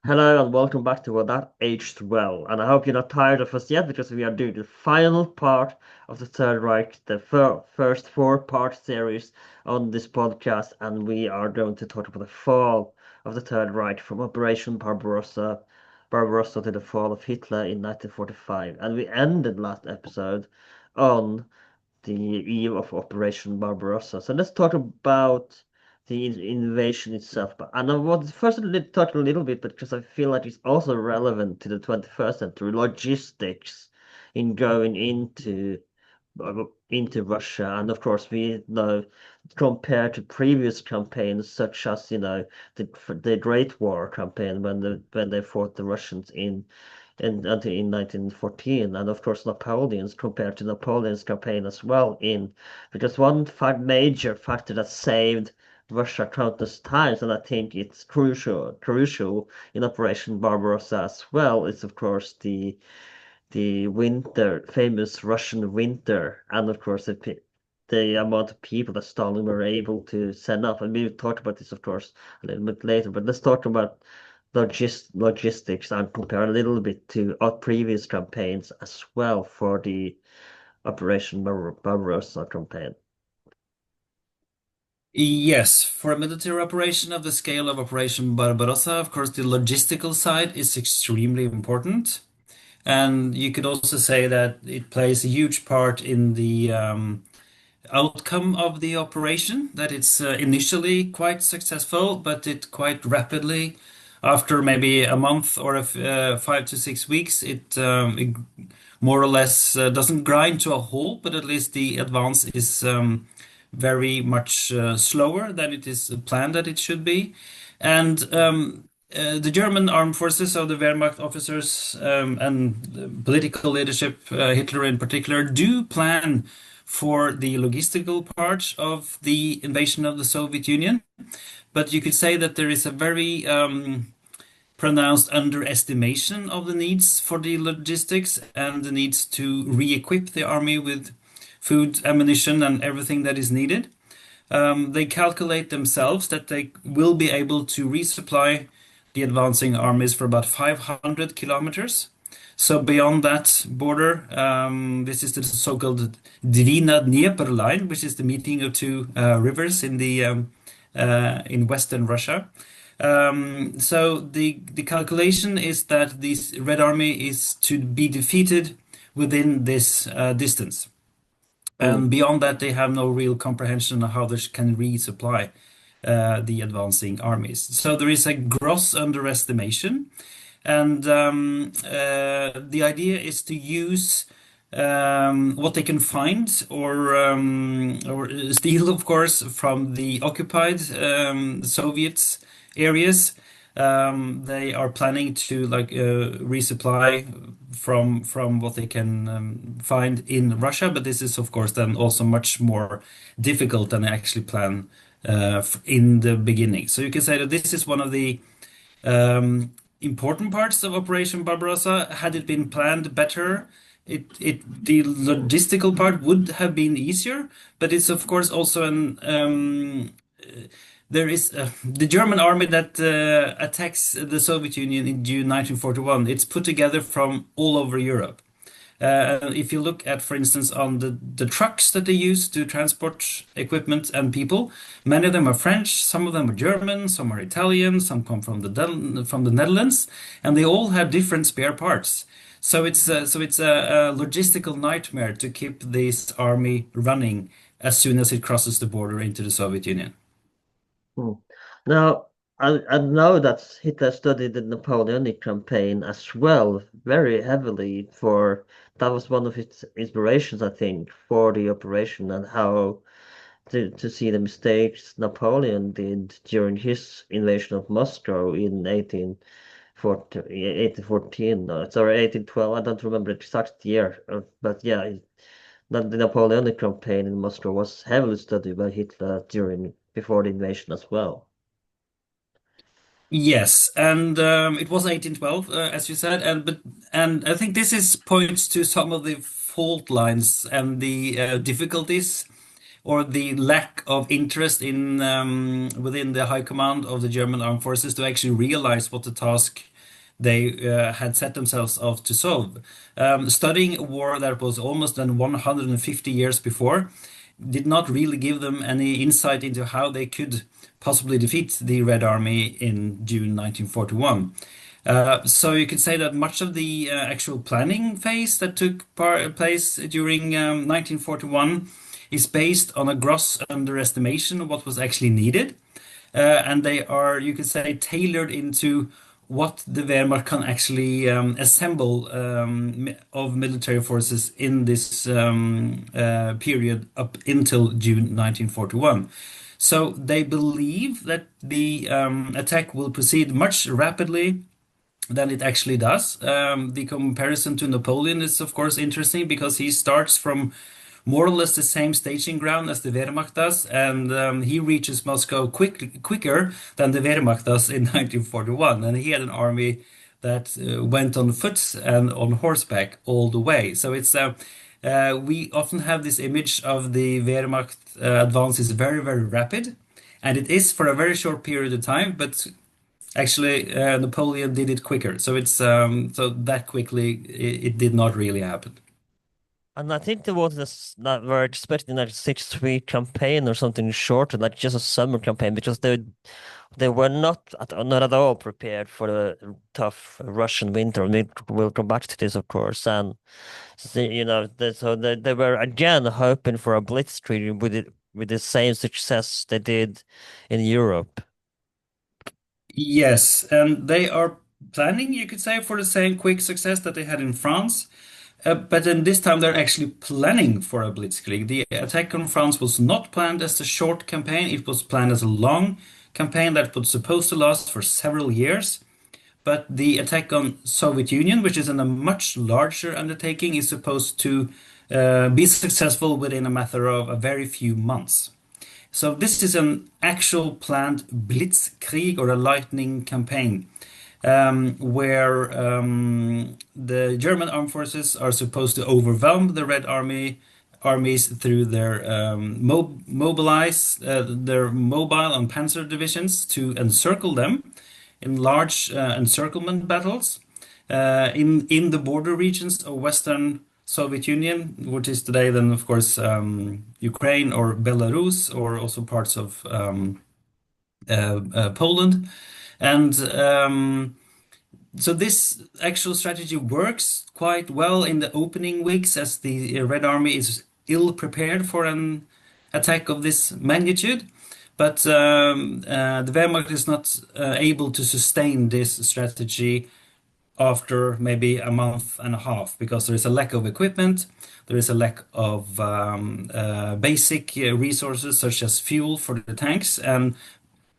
Hello and welcome back to That Aged Well. And I hope you're not tired of us yet because we are doing the final part of the Third Reich, the first four-part series on this podcast. And we are going to talk about the fall of the Third Reich from Operation Barbarossa to the fall of Hitler in 1945. And we ended last episode on the eve of Operation Barbarossa. So let's talk about the invasion itself. But and I want to first talk a little bit because I feel like it's also relevant to the 21st century logistics in going into Russia. And of course, we know compared to previous campaigns such as the Great War campaign when they fought the Russians until in 1914, and of course Napoleon's compared to Napoleon's campaign as well because one major factor that saved Russia countless times, and I think it's crucial in Operation Barbarossa as well, is of course the winter, famous Russian winter, and of course the amount of people that Stalin were able to send up. And we'll talk about this, of course, a little bit later. But let's talk about logistics and compare a little bit to our previous campaigns as well for the Operation Barbarossa campaign. Yes, for a military operation of the scale of Operation Barbarossa, of course, the logistical side is extremely important. And you could also say that it plays a huge part in the outcome of the operation, that it's initially quite successful, but it quite rapidly, after maybe a month or 5 to 6 weeks, it more or less doesn't grind to a halt, but at least the advance is very much slower than it is planned that it should be. And the German armed forces, so the Wehrmacht officers and political leadership, Hitler in particular, do plan for the logistical part of the invasion of the Soviet Union. But you could say that there is a very pronounced underestimation of the needs for the logistics and the needs to re-equip the army with food, ammunition, and everything that is needed. They calculate themselves that they will be able to resupply the advancing armies for about 500 kilometers. So beyond that border, this is the so-called Dwina-Dnieper line, which is the meeting of two rivers in western Russia. So the calculation is that this Red Army is to be defeated within this distance. Mm. And beyond that, they have no real comprehension of how they can resupply the advancing armies. So there is a gross underestimation, and the idea is to use what they can find or steal, of course, from the occupied Soviet areas. They are planning to resupply from what they can find in Russia, but this is of course then also much more difficult than they actually plan in the beginning. So you can say that this is one of the important parts of Operation Barbarossa. Had it been planned better, the logistical part would have been easier, but it's of course also an there is the German army that attacks the Soviet Union in June 1941. It's put together from all over Europe. If you look at, for instance, on the trucks that they use to transport equipment and people, many of them are French, some of them are German, some are Italian, some come from the Netherlands, and they all have different spare parts. So it's a logistical nightmare to keep this army running as soon as it crosses the border into the Soviet Union. Mm. Now, I know that Hitler studied the Napoleonic campaign as well, very heavily for that was one of his inspirations, I think, for the operation and how to see the mistakes Napoleon did during his invasion of Moscow in 1814, no, sorry, 1812. I don't remember the exact year, but yeah, the Napoleonic campaign in Moscow was heavily studied by Hitler before the invasion as well. Yes, and it was 1812, as you said, and I think this is points to some of the fault lines and the difficulties or the lack of interest in within the high command of the German armed forces to actually realize what the task they had set themselves off to solve. Studying a war that was almost than 150 years before did not really give them any insight into how they could possibly defeat the Red Army in June 1941. So you could say that much of the actual planning phase that took place during 1941 is based on a gross underestimation of what was actually needed. And they are, you could say, tailored into what the Wehrmacht can actually assemble of military forces in this period up until June 1941. So they believe that the attack will proceed much rapidly than it actually does. The comparison to Napoleon is, of course, interesting because he starts from more or less the same staging ground as the Wehrmacht does, and he reaches Moscow quicker than the Wehrmacht does in 1941. And he had an army that went on foot and on horseback all the way. So we often have this image of the Wehrmacht advance is very, very rapid, and it is for a very short period of time, but actually, Napoleon did it quicker, so it's so that quickly it did not really happen. And I think there was this that were expecting like a 6-week campaign or something shorter, like just a summer campaign, because they were not at all prepared for the tough Russian winter. We'll come back to this, of course, and they were again hoping for a blitzkrieg with the same success they did in Europe. Yes, and they are planning, you could say, for the same quick success that they had in France. But then this time they're actually planning for a blitzkrieg. The attack on France was not planned as a short campaign, it was planned as a long campaign that was supposed to last for several years. But the attack on Soviet Union, which is in a much larger undertaking, is supposed to be successful within a matter of a very few months. So this is an actual planned blitzkrieg or a lightning campaign, where the German armed forces are supposed to overwhelm the Red armies through their their mobile and panzer divisions to encircle them in large encirclement battles in the border regions of Western Soviet Union, which is today then of course Ukraine or Belarus or also parts of Poland. And so this actual strategy works quite well in the opening weeks as the Red Army is ill prepared for an attack of this magnitude. But the Wehrmacht is not able to sustain this strategy after maybe a month and a half because there is a lack of equipment, there is a lack of basic resources such as fuel for the tanks, and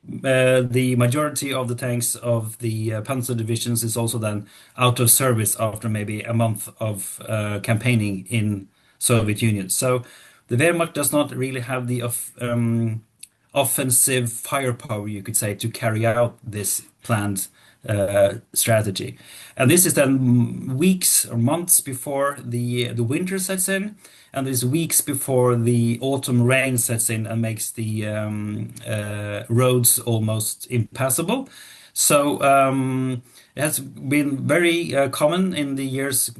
the majority of the tanks of the Panzer divisions is also then out of service after maybe a month of campaigning in Soviet Union. So the Wehrmacht does not really have the offensive firepower, you could say, to carry out this planned strategy. And this is then weeks or months before the winter sets in, and this weeks before the autumn rain sets in and makes the roads almost impassable. So it has been very common in the years,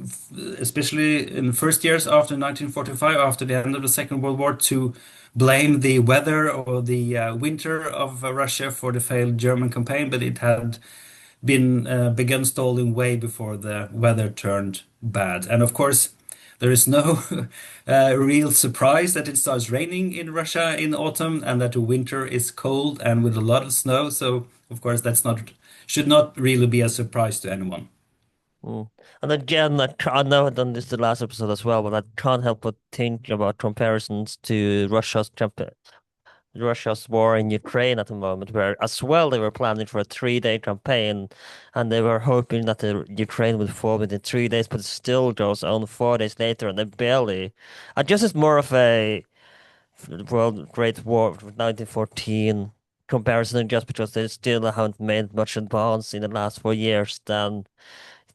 especially in the first years after 1945, after the end of the Second World War, to blame the weather or the winter of Russia for the failed German campaign, but it had been begun stalling way before the weather turned bad. And of course, there is no real surprise that it starts raining in Russia in autumn and that the winter is cold and with a lot of snow. So of course, that's not should not really be a surprise to anyone. Mm. And again, I know I've done this the last episode as well, but I can't help but think about comparisons to Russia's war in Ukraine at the moment, where as well they were planning for a 3-day campaign, and they were hoping that the Ukraine would fall within 3 days, but it still goes on 4 days later, and they barely. I guess it's more of a World Great War of 1914 comparison, just because they still haven't made much advance in the last 4 years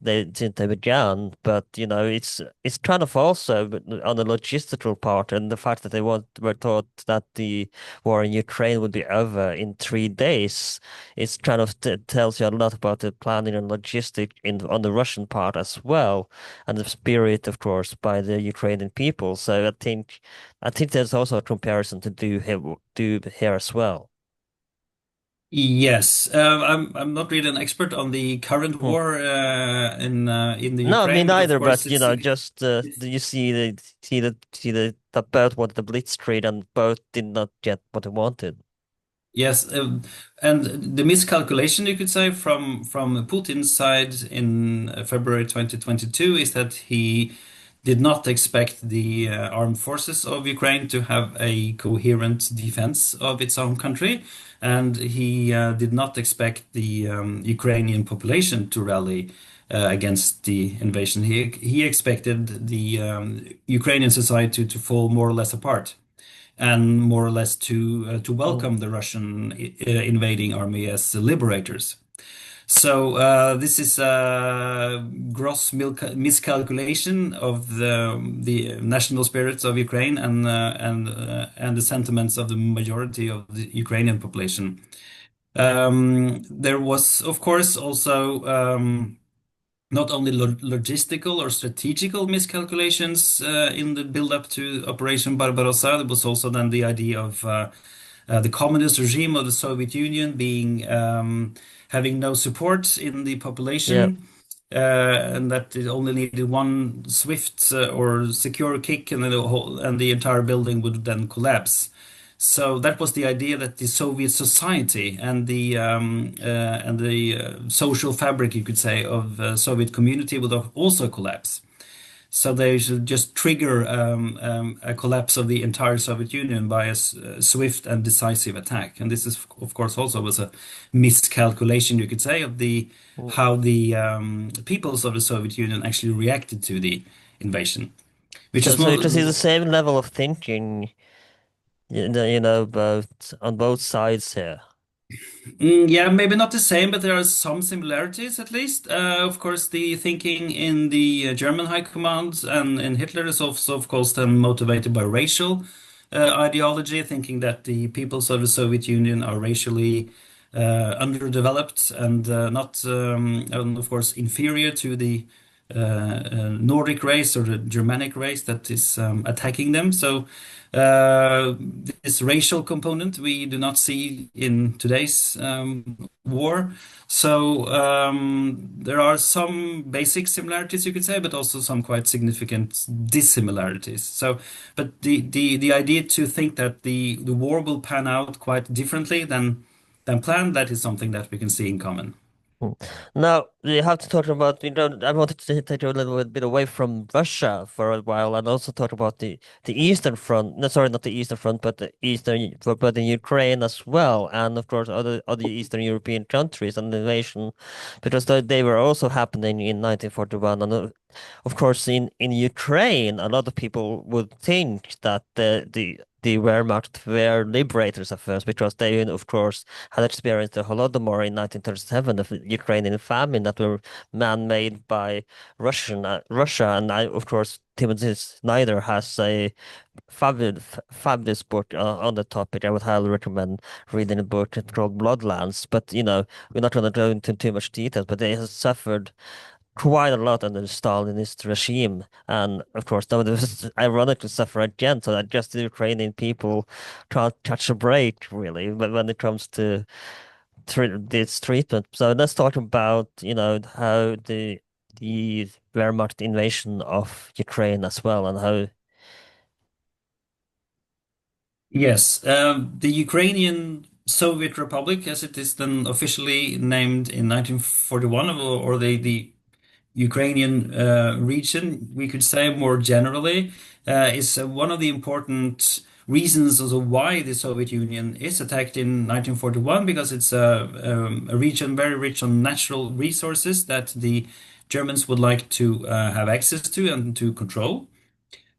they began. But it's kind of also on the logistical part, and the fact that were thought that the war in Ukraine would be over in 3 days. It's kind of tells you a lot about the planning and logistic on the Russian part as well, and the spirit, of course, by the Ukrainian people. So I think there's also a comparison to do here as well. Yes, I'm not really an expert on the current Hmm. war in the No, me Ukraine, but of neither. course But it's just do you see that both wanted the blitzkrieg and both did not get what they wanted. yes, and the miscalculation you could say from Putin's side in February 2022 is that he did not expect the armed forces of Ukraine to have a coherent defense of its own country, and he did not expect the Ukrainian population to rally against the invasion. He expected the Ukrainian society to fall more or less apart and more or less to Mm. welcome the Russian invading army as liberators. So this is a gross miscalculation of the national spirits of Ukraine and the sentiments of the majority of the Ukrainian population. There was, of course, also not only logistical or strategical miscalculations in the build-up to Operation Barbarossa, there was also then the idea of the communist regime of the Soviet Union being having no support in the Yeah. population, and that it only needed one swift or secure kick, and then the entire building would then collapse. So that was the idea that the Soviet society and the social fabric, you could say, of Soviet community would also collapse. So they should just trigger a collapse of the entire Soviet Union by a swift and decisive attack. And this is, of course, also was a miscalculation, you could say, of the Mm. how the peoples of the Soviet Union actually reacted to the invasion, which So is so you can see the more. same level of thinking, both on both sides here. Yeah, maybe not the same, but there are some similarities at least. Of course, the thinking in the German high command and in Hitler is also, of course, then motivated by racial ideology, thinking that the peoples of the Soviet Union are racially underdeveloped and not, and of course, inferior to the Nordic race or the Germanic race that is attacking them. So this racial component we do not see in today's war. So there are some basic similarities, you could say, but also some quite significant dissimilarities. So, but the idea to think that the war will pan out quite differently than planned, that is something that we can see in common. Mm. Now, we have to talk about, I wanted to take you a little bit away from Russia for a while and also talk about the Eastern Front. No, sorry, not the Eastern Front, but but in Ukraine as well. And of course, other Eastern European countries and the nation, because they were also happening in 1941. And of course, in Ukraine, a lot of people would think that the Wehrmacht were liberators at first because they, of course, had experienced the Holodomor in 1937, the Ukrainian famine that were man-made by Russia. And of course, Timothy Snyder has a fabulous book on the topic. I would highly recommend reading a book. It's called Bloodlands. But, we're not going to go into too much details, but they have suffered quite a lot under the Stalinist regime. And of course, now this ironically suffer again. So I guess the Ukrainian people can't catch a break, really, but when it comes to this treatment. So let's talk about, how the Wehrmacht invasion of Ukraine as well, and how. Yes, the Ukrainian Soviet Republic, as it is then officially named in 1941, or the Ukrainian region, we could say more generally, is one of the important reasons as to why the Soviet Union is attacked in 1941, because it's a region very rich on natural resources that the Germans would like to have access to and to control.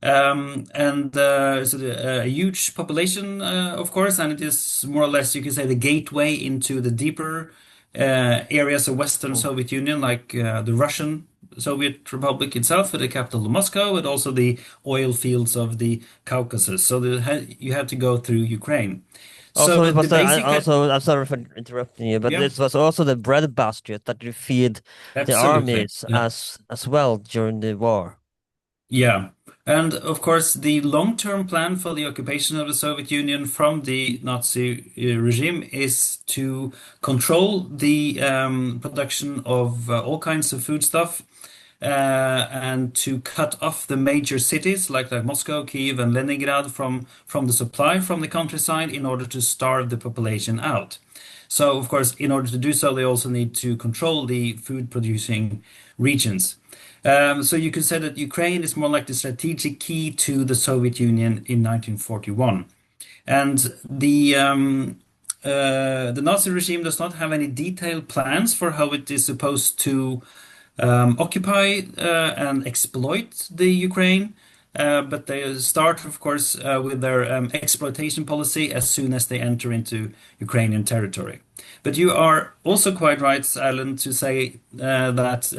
And so a huge population, of course, and it is more or less, you can say, the gateway into the deeper areas of Western Mm. Soviet Union, like the Russian Soviet Republic itself, with the capital of Moscow, and also the oil fields of the Caucasus. So you had to go through Ukraine. So Also, it the was basic, also, I'm sorry for interrupting you, but yeah, this was also the breadbasket that you feed the absolutely. armies Yeah. as well during the war. Yeah. And of course, the long-term plan for the occupation of the Soviet Union from the Nazi regime is to control the production of all kinds of foodstuff and to cut off the major cities like Moscow, Kiev, and Leningrad from the supply from the countryside in order to starve the population out. So, of course, in order to do so, they also need to control the food producing regions. So you could say that Ukraine is more like the strategic key to the Soviet Union in 1941. And the Nazi regime does not have any detailed plans for how it is supposed to occupy and exploit the Ukraine. But they start, of course, with their exploitation policy as soon as they enter into Ukrainian territory. But you are also quite right, Alan, to say that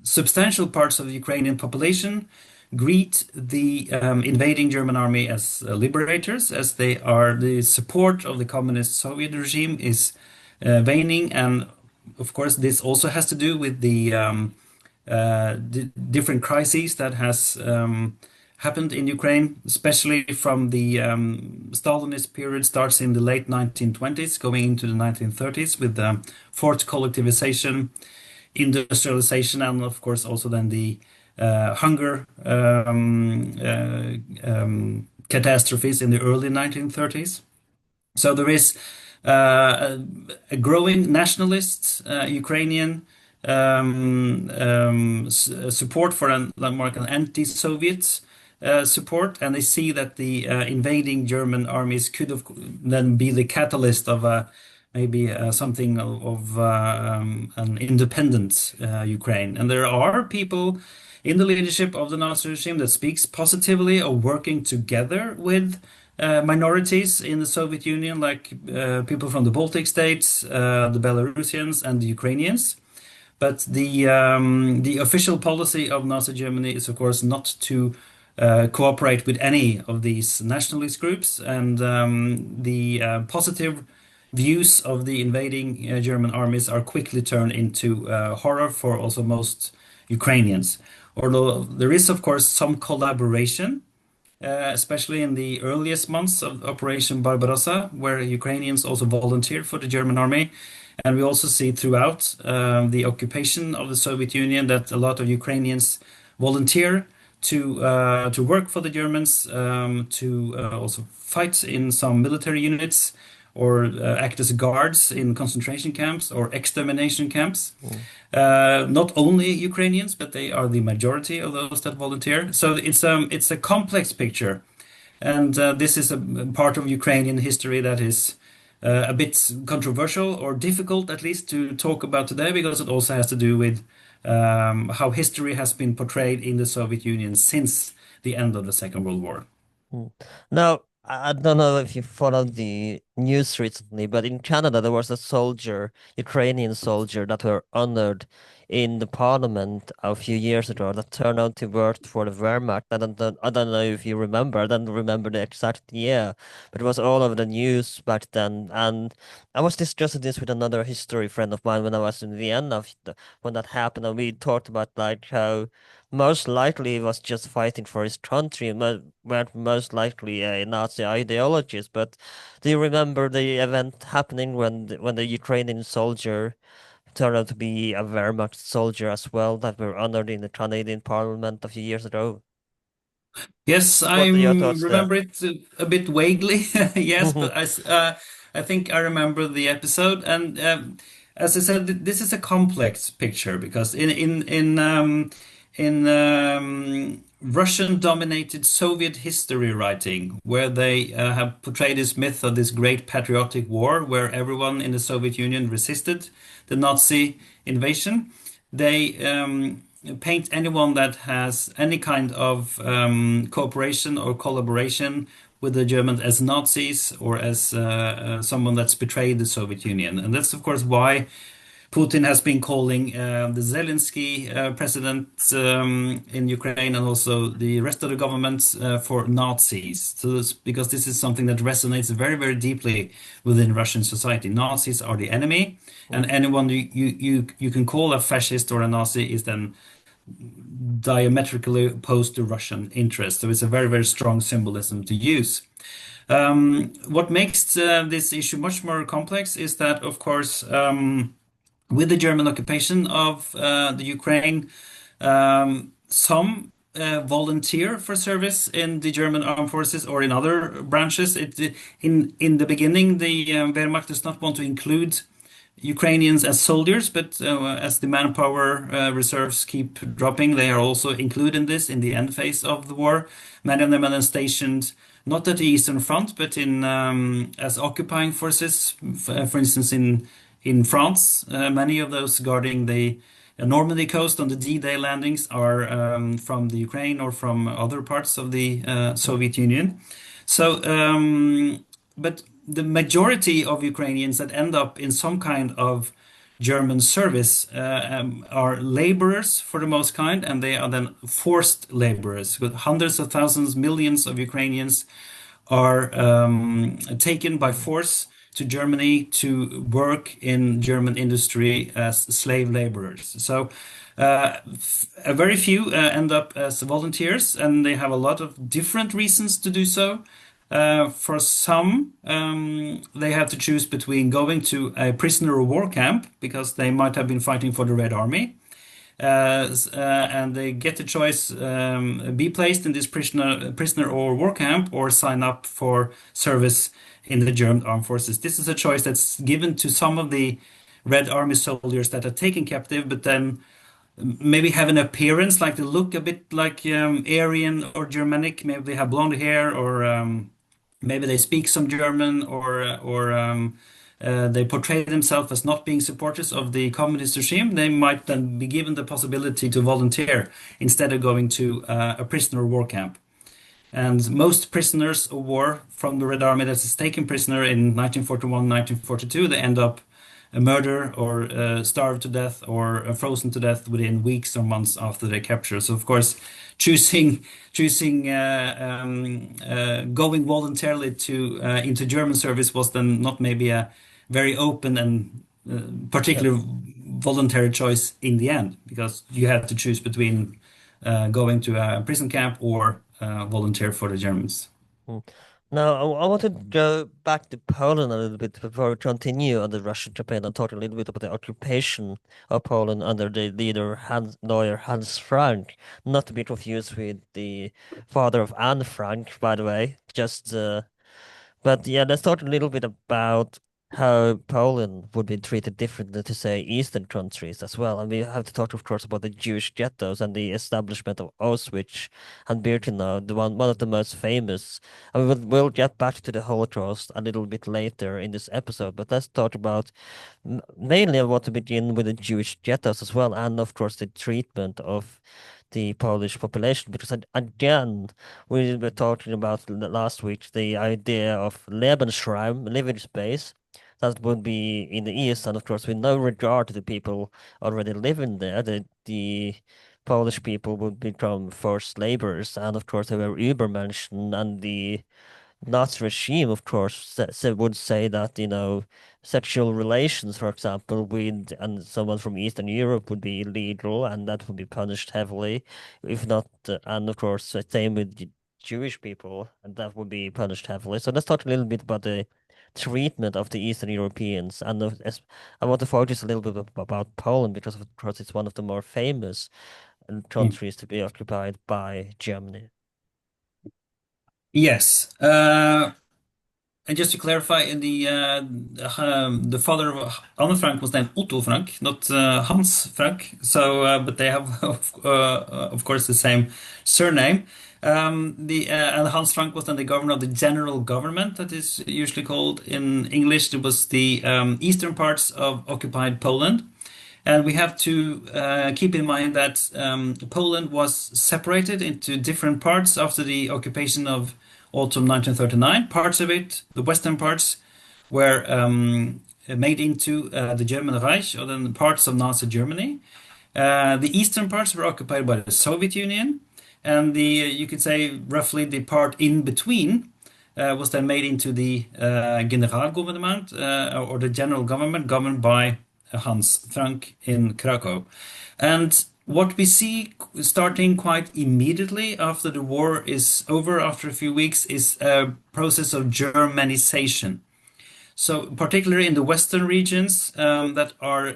substantial parts of the Ukrainian population greet the invading German army as liberators, as they are the support of the communist Soviet regime is waning, and of course this also has to do with the different crises that has happened in Ukraine, especially from the Stalinist period, starts in the late 1920s, going into the 1930s with forced collectivization, industrialization, and of course also then the hunger catastrophes in the early 1930s. So there is a growing nationalist Ukrainian support for more like an anti-Soviet support, and they see that the invading German armies could have then be the catalyst of maybe something of an independent Ukraine. And there are people in the leadership of the Nazi regime that speaks positively of working together with minorities in the Soviet Union, like people from the Baltic states, the Belarusians, and the Ukrainians. But the official policy of Nazi Germany is, of course, not to cooperate with any of these nationalist groups, and the positive views of the invading German armies are quickly turned into horror for also most Ukrainians. Although there is, of course, some collaboration especially in the earliest months of Operation Barbarossa, where Ukrainians also volunteered for the German army. And we also see throughout the occupation of the Soviet Union that a lot of Ukrainians volunteer to work for the Germans, to also fight in some military units, or act as guards in concentration camps or extermination camps. Mm. Not only Ukrainians, but they are the majority of those that volunteer. So it's a complex picture, and this is a part of Ukrainian history that is a bit controversial or difficult, at least, to talk about today, because it also has to do with how history has been portrayed in the Soviet Union since the end of the Second World War. Mm. Now, I don't know if you followed the news recently, but in Canada there was a soldier, Ukrainian soldier, that were honored in the parliament a few years ago that turned out to work for the Wehrmacht. I don't know if you remember. I don't remember the exact year, but it was all over the news back then. And I was discussing this with another history friend of mine when I was in Vienna when that happened, and we talked about like how most likely he was just fighting for his country, were most likely a Nazi ideologist. But do you remember the event happening when the Ukrainian soldier turned out to be a Wehrmacht soldier as well, that were honored in the Canadian Parliament a few years ago? Yes, I What are your thoughts there? remember it a bit vaguely. Yes, but I think I remember the episode. And as I said, this is a complex picture because in Russian-dominated Soviet history writing, where they have portrayed this myth of this great patriotic war, where everyone in the Soviet Union resisted the Nazi invasion, they paint anyone that has any kind of cooperation or collaboration with the Germans as Nazis or as someone that's betrayed the Soviet Union. And that's, of course, why Putin has been calling the Zelensky president in Ukraine and also the rest of the government for Nazis. Because this is something that resonates very, very deeply within Russian society. Nazis are the enemy, and Mm. anyone you can call a fascist or a Nazi is then diametrically opposed to Russian interests. So it's a very, very strong symbolism to use. What makes this issue much more complex is that, of course, with the German occupation of the Ukraine, some volunteer for service in the German armed forces or in other branches. In the beginning, the Wehrmacht does not want to include Ukrainians as soldiers, but as the manpower reserves keep dropping, they are also included in this in the end phase of the war. Many of them are then stationed not at the Eastern Front, but in as occupying forces, for instance, in France. Many of those guarding the Normandy coast on the D-Day landings are from the Ukraine or from other parts of the Soviet Union. So, but the majority of Ukrainians that end up in some kind of German service are laborers for the most kind, and they are then forced laborers. With hundreds of thousands, millions of Ukrainians are taken by force to Germany to work in German industry as slave laborers. So a very few end up as volunteers, and they have a lot of different reasons to do so. For some, they have to choose between going to a prisoner of war camp because they might have been fighting for the Red Army, and they get the choice be placed in this prisoner or war camp or sign up for service in the German armed forces. This is a choice that's given to some of the Red Army soldiers that are taken captive, but then maybe have an appearance like they look a bit like Aryan or Germanic. Maybe they have blonde hair, or maybe they speak some German, or they portray themselves as not being supporters of the communist regime. They might then be given the possibility to volunteer instead of going to a prisoner of war camp. And most prisoners of war from the Red Army that is taken prisoner in 1941, 1942, they end up murdered or starved to death or frozen to death within weeks or months after their capture. So, of course, choosing going voluntarily to into German service was then not maybe a very open and Yeah. particular voluntary choice in the end, because you had to choose between going to a prison camp or volunteer for the Germans. Mm. Now, I want to go back to Poland a little bit before we continue on the Russian campaign and talk a little bit about the occupation of Poland under the leader lawyer Hans Frank, not to be confused with the father of Anne Frank, by the way. But yeah, let's talk a little bit about how Poland would be treated differently to, say, Eastern countries as well. And we have to talk, of course, about the Jewish ghettos and the establishment of Auschwitz and Birkenau, one of the most famous. And we'll get back to the Holocaust a little bit later in this episode, but let's talk about mainly I want to begin with the Jewish ghettos as well, and of course the treatment of the Polish population, because again, we were talking about last week the idea of Lebensraum, living space, that would be in the east, and of course, with no regard to the people already living there, the Polish people would become forced laborers, and of course, they were Übermenschen, and the Nazi regime, of course, would say that, sexual relations, for example, with and someone from Eastern Europe would be illegal, and that would be punished heavily, if not, and of course, same with the Jewish people, and that would be punished heavily. So let's talk a little bit about the treatment of the Eastern Europeans, and I want to focus a little bit about Poland because, of course, it's one of the more famous countries to be occupied by Germany. Yes. And just to clarify, in the father of Anne Frank was named Otto Frank, not Hans Frank. So, but they have, of course, the same surname. The and Hans Frank was then the governor of the general government, that is usually called in English. It was the eastern parts of occupied Poland. And we have to keep in mind that Poland was separated into different parts after the occupation of autumn 1939. Parts of it, the western parts, were made into the German Reich, or then parts of Nazi Germany. The eastern parts were occupied by the Soviet Union, and you could say roughly the part in between was then made into the Generalgouvernement, or the general government, governed by Hans Frank in Krakow. And what we see starting quite immediately after the war is over, after a few weeks, is a process of Germanization. So, particularly in the western regions that are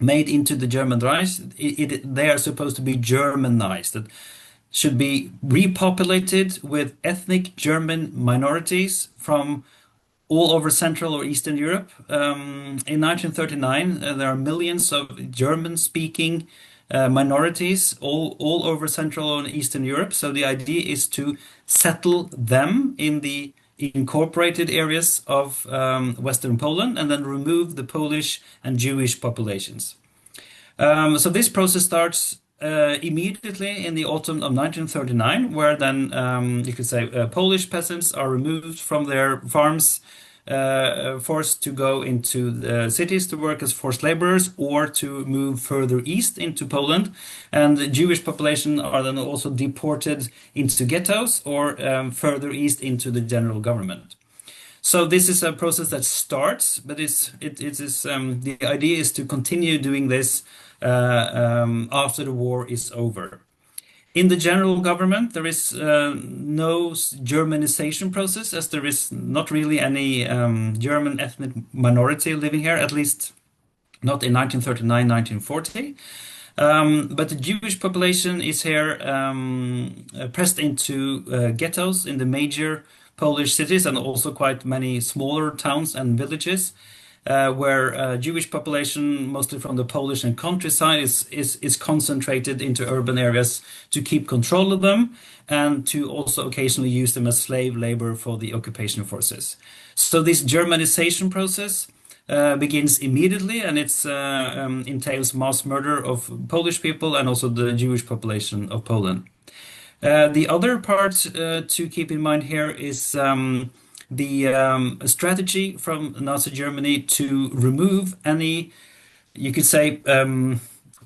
made into the German Reich, they are supposed to be Germanized. That should be repopulated with ethnic German minorities from all over Central or Eastern Europe. In 1939, there are millions of German-speaking minorities all over Central and Eastern Europe. So the idea is to settle them in the incorporated areas of Western Poland and then remove the Polish and Jewish populations. So this process starts immediately in the autumn of 1939, where then you could say Polish peasants are removed from their farms, forced to go into the cities to work as forced laborers or to move further east into Poland. And the Jewish population are then also deported into ghettos or further east into the general government. So this is a process that starts, but the idea is to continue doing this after the war is over. In the general government, there is no Germanization process, as there is not really any German ethnic minority living here, at least not in 1939, 1940. But the Jewish population is here pressed into ghettos in the major Polish cities and also quite many smaller towns and villages where Jewish population, mostly from the Polish and countryside, is concentrated into urban areas to keep control of them and to also occasionally use them as slave labor for the occupation forces. So this Germanization process begins immediately, and it entails mass murder of Polish people and also the Jewish population of Poland. The other part to keep in mind here is the strategy from Nazi Germany to remove any, you could say,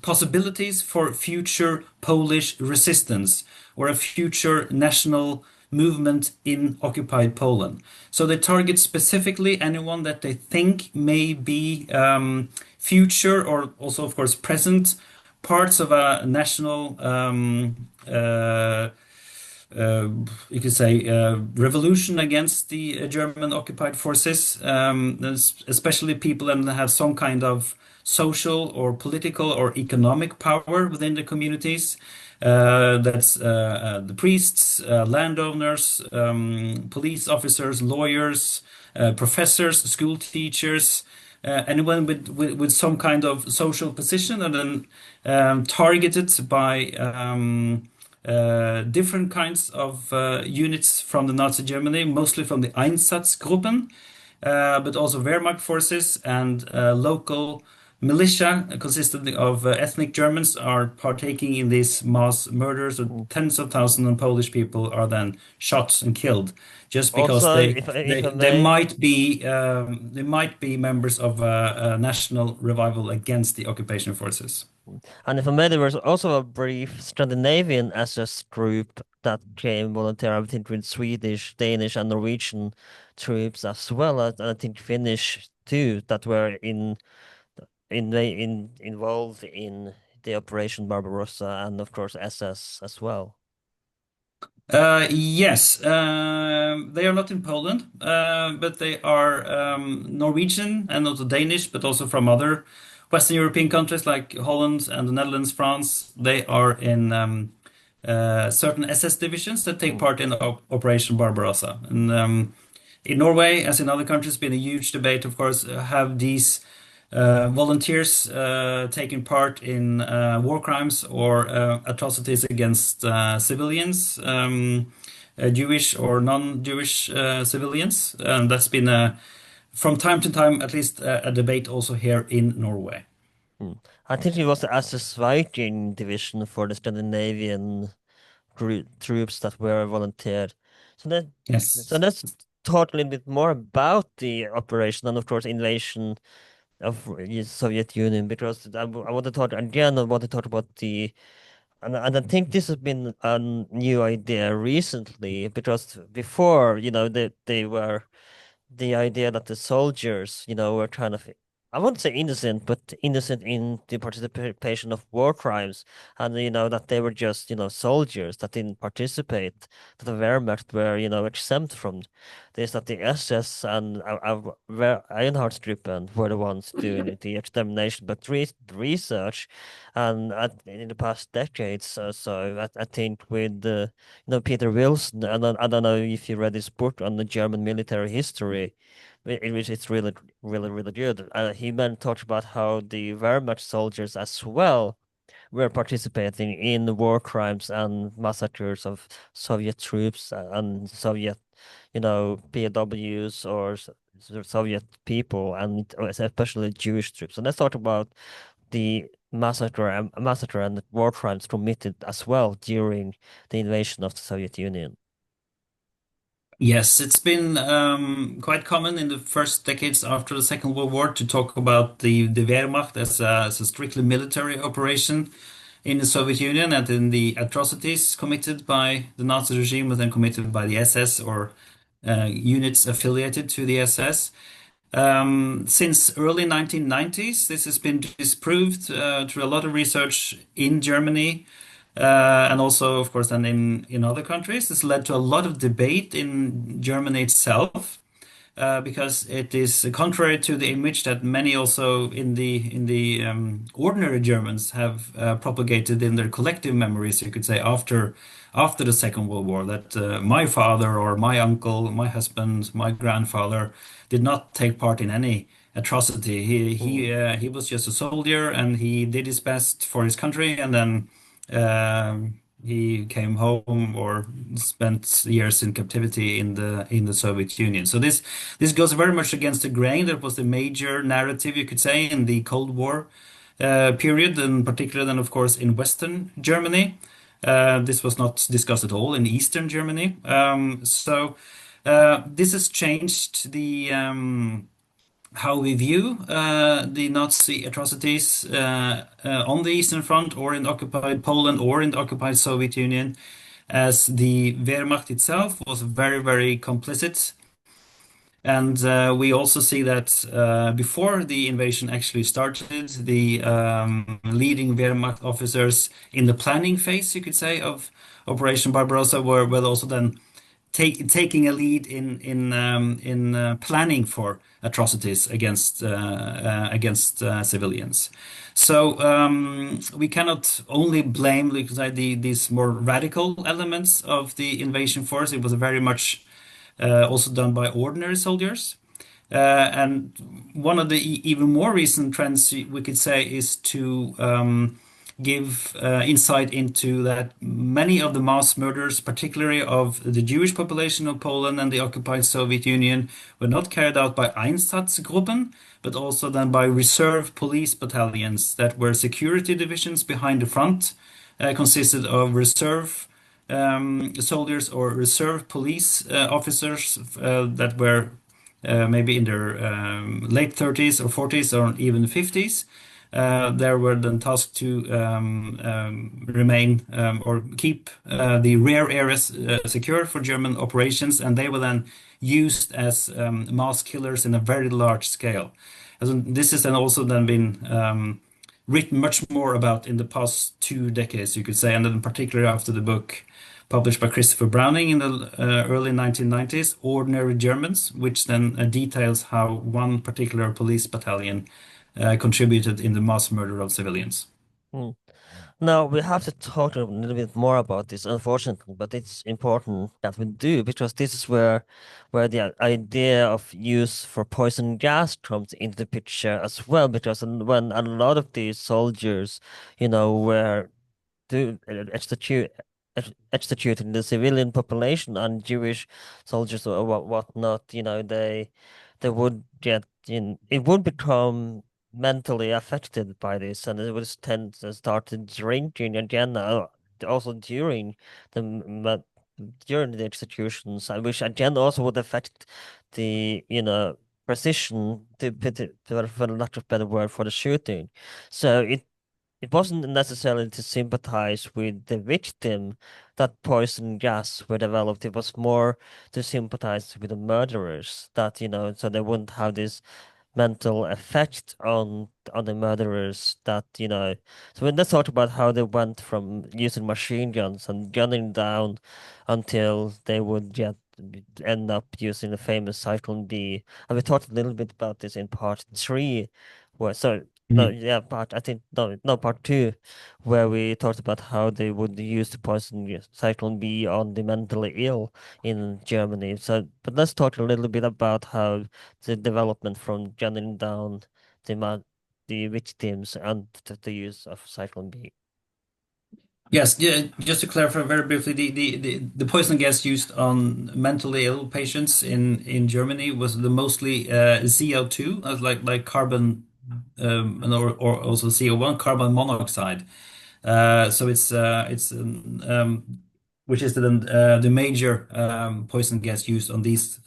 possibilities for future Polish resistance or a future national movement in occupied Poland. So they target specifically anyone that they think may be future or also, of course, present parts of a national you could say revolution against the German occupied forces, especially people that have some kind of social or political or economic power within the communities. That's the priests, landowners, police officers, lawyers, professors, school teachers, anyone with some kind of social position, and then targeted by different kinds of units from the Nazi Germany, mostly from the Einsatzgruppen, but also Wehrmacht forces and local militia consisting of ethnic Germans are partaking in these mass murders. So tens of thousands of Polish people are then shot and killed just because Also, if I they might be members of a national revival against the occupation forces. and if I may, there was also a brief Scandinavian SS group that came volunteer, I think, with Swedish, Danish, and Norwegian troops as well as I think Finnish too, that were involved in the Operation Barbarossa and of course SS as well. Yes, they are not in Poland, but they are Norwegian and also Danish, but also from other Western European countries like Holland and the Netherlands, France. They are in certain SS divisions that take Mm. part in Operation Barbarossa. And in Norway, as in other countries, been a huge debate, of course, have these volunteers taking part in war crimes or atrocities against civilians, Jewish or non-Jewish civilians. And that's been, from time to time, at least a debate also here in Norway. Mm. I think it was the SS Viking division for the Scandinavian troops that were volunteered. So that so Yes. that's talk a little bit more about the operation and, of course, invasion of the Soviet Union, because I want to talk again. I want to talk about and I think this has been a new idea recently, because before, they were the idea that the soldiers, were kind of, I wouldn't say innocent, but innocent in the participation of war crimes, and that they were just, soldiers that didn't participate, that the Wehrmacht were, exempt from this, that the SS and Einheitsgruppen were the ones doing the extermination, but research, and in the past decades or so, I think with Peter Wilson, and I don't know if you read his book on the German military history, in which it's really, really, really good. He then talked about how the Wehrmacht soldiers as well were participating in war crimes and massacres of Soviet troops and Soviet, POWs or Soviet people, and especially Jewish troops. And let's talk about the massacre and the war crimes committed as well during the invasion of the Soviet Union. Yes, it's been quite common in the first decades after the Second World War to talk about the Wehrmacht as a strictly military operation in the Soviet Union, and in the atrocities committed by the Nazi regime and then committed by the SS or units affiliated to the SS. Since early 1990s, this has been disproved through a lot of research in Germany, and also, of course, then in other countries. This led to a lot of debate in Germany itself, because it is contrary to the image that many also in the ordinary Germans have propagated in their collective memories, you could say, after the Second World War, that my father or my uncle, my husband, my grandfather did not take part in any atrocity. He was just a soldier and he did his best for his country, and then he came home or spent years in captivity in the Soviet Union. So this goes very much against the grain. That was the major narrative, you could say, in the Cold War period, and particularly then, of course, in Western Germany. This was not discussed at all in Eastern Germany. So this has changed the how we view the Nazi atrocities on the Eastern Front or in occupied Poland or in the occupied Soviet Union, as the Wehrmacht itself was very, very complicit. And we also see that before the invasion actually started, the leading Wehrmacht officers in the planning phase, you could say, of Operation Barbarossa were also then taking a lead in planning for atrocities against civilians. So we cannot only blame, like, these more radical elements of the invasion force. It was very much also done by ordinary soldiers. And one of the even more recent trends we could say is to give insight into that many of the mass murders, particularly of the Jewish population of Poland and the occupied Soviet Union, were not carried out by Einsatzgruppen, but also then by reserve police battalions that were security divisions behind the front, consisted of reserve soldiers or reserve police officers that were maybe in their late 30s or 40s or even 50s. They were then tasked to remain or keep the rear areas secure for German operations, and they were then used as mass killers in a very large scale. And this has then also then been written much more about in the past 2 decades, you could say, and then particularly after the book published by Christopher Browning in the early 1990s, Ordinary Germans, which then details how one particular police battalion contributed in the mass murder of civilians. Hmm. Now, we have to talk a little bit more about this, unfortunately, but it's important that we do, because this is where the idea of use for poison gas comes into the picture as well, because when a lot of these soldiers, were to executing the civilian population and Jewish soldiers or whatnot, they would get in, it would become mentally affected by this, and it would tend to start drinking again, also during the during the executions, and which again also would affect the, precision, for lack of better word, for the shooting. So it wasn't necessarily to sympathize with the victim that poison gas were developed. It was more to sympathize with the murderers that, so they wouldn't have this mental effect on the murderers that, so when they thought about how they went from using machine guns and gunning down until they would get end up using the famous Cyclone B. And we talked a little bit about this in part three, where so no, Mhm. yeah, part I think no part two, where we talked about how they would use the poison Cyclone B on the mentally ill in Germany. So, but let's talk a little bit about how the development from gunning down the victims and the use of Cyclone B. Yes, yeah, just to clarify very briefly, the poison gas used on mentally ill patients in Germany was the mostly CO2, like carbon, or also CO1, carbon monoxide. So it's which is the major poison gas used on these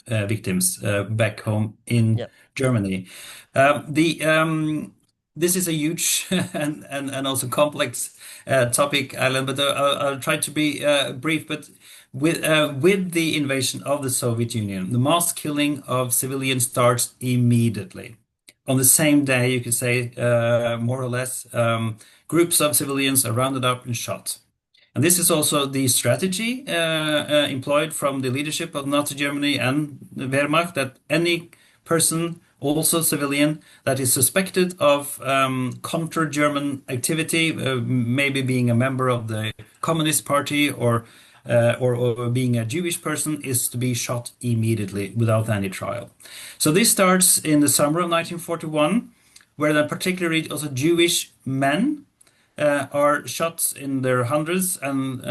victims back home in Yeah, Germany. The This is a huge and also complex topic, Alan, but I'll try to be brief. But with the invasion of the Soviet Union, the mass killing of civilians starts immediately. On the same day, you could say, more or less, groups of civilians are rounded up and shot. And this is also the strategy employed from the leadership of Nazi Germany and the Wehrmacht, that any person, also civilian, that is suspected of counter-German activity, maybe being a member of the Communist Party or being a Jewish person, is to be shot immediately without any trial. So this starts in the summer of 1941, where then particularly also Jewish men are shot in their hundreds and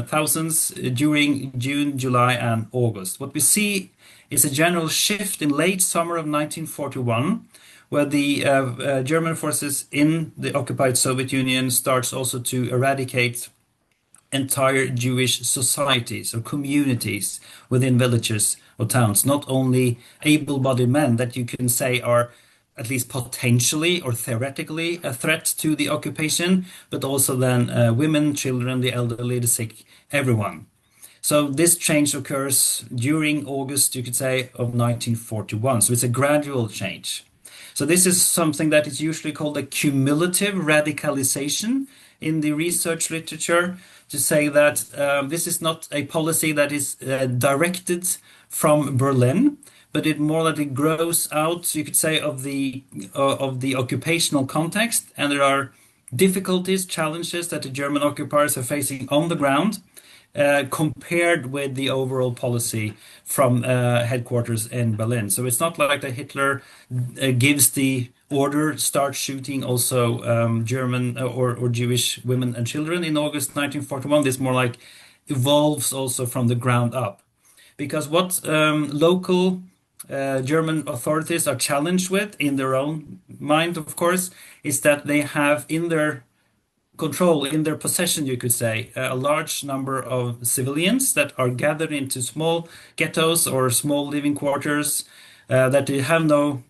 thousands during June, July, and August. What we see is a general shift in late summer of 1941, where the German forces in the occupied Soviet Union starts also to eradicate entire Jewish societies or communities within villages or towns, not only able-bodied men that you can say are at least potentially or theoretically a threat to the occupation, but also then women, children, the elderly, the sick, everyone. So this change occurs during August, you could say, of 1941. So it's a gradual change. So this is something that is usually called a cumulative radicalization in the research literature, to say that this is not a policy that is directed from Berlin, but it more that it grows out, you could say, of the occupational context, and there are difficulties, challenges that the German occupiers are facing on the ground, compared with the overall policy from headquarters in Berlin. So it's not like that Hitler gives the order, start shooting also German or Jewish women and children in August 1941. This more like evolves also from the ground up. Because what local German authorities are challenged with, in their own mind, of course, is that they have in their control, in their possession, you could say, a large number of civilians that are gathered into small ghettos or small living quarters, that they have no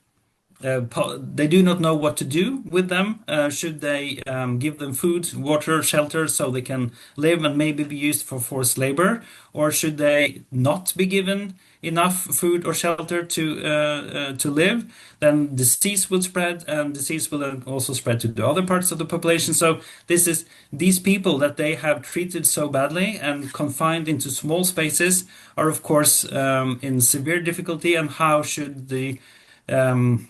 they do not know what to do with them. Should they give them food, water, shelter so they can live and maybe be used for forced labor? Or should they not be given enough food or shelter to live? Then disease will spread, and disease will then also spread to the other parts of the population. So this is these people that they have treated so badly and confined into small spaces are, of course, in severe difficulty. And how should the um,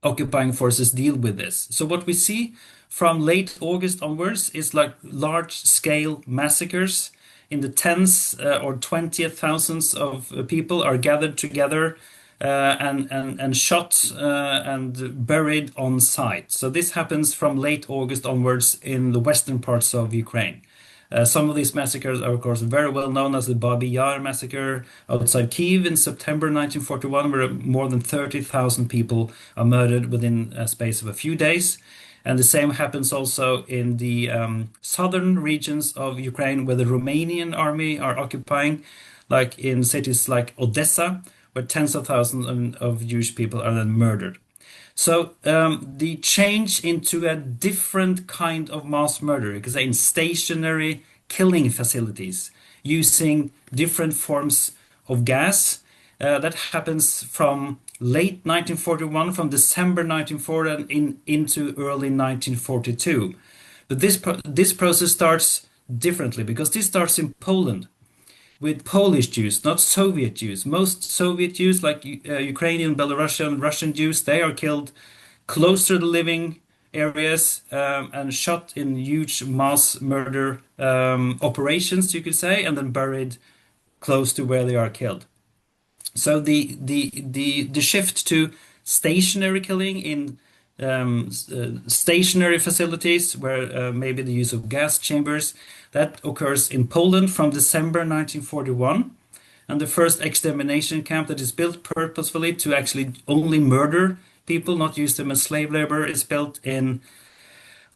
occupying forces deal with this? So what we see from late August onwards is like large scale massacres in the tens or 20th thousands of people are gathered together and shot and buried on site. So this happens from late August onwards in the western parts of Ukraine. Some of these massacres are, of course, very well known as the Babi Yar massacre outside Kiev in September 1941, where more than 30,000 people are murdered within a space of a few days. And the same happens also in the southern regions of Ukraine, where the Romanian army are occupying, like in cities like Odessa, where tens of thousands of Jewish people are then murdered. So the change into a different kind of mass murder, you could say in stationary killing facilities, using different forms of gas, that happens from late 1941, from December 1940 and into early 1942. But this process starts differently because this starts in Poland with Polish Jews, not Soviet Jews. Most Soviet Jews, like Ukrainian, Belarusian, Russian Jews, they are killed close to the living areas and shot in huge mass murder operations, you could say, and then buried close to where they are killed. So the shift to stationary killing in stationary facilities, where maybe the use of gas chambers, that occurs in Poland from December 1941. And the first extermination camp that is built purposefully to actually only murder people, not use them as slave labor, is built in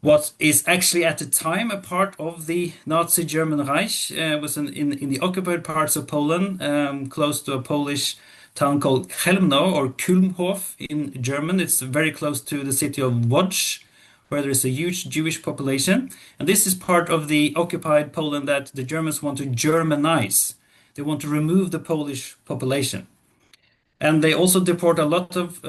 what is actually at the time a part of the Nazi German Reich, was in the occupied parts of Poland, close to a Polish town called Chełmno or Kulmhof in German. It's very close to the city of Łódź, where there is a huge Jewish population. And this is part of the occupied Poland that the Germans want to Germanize. They want to remove the Polish population. And they also deport a lot of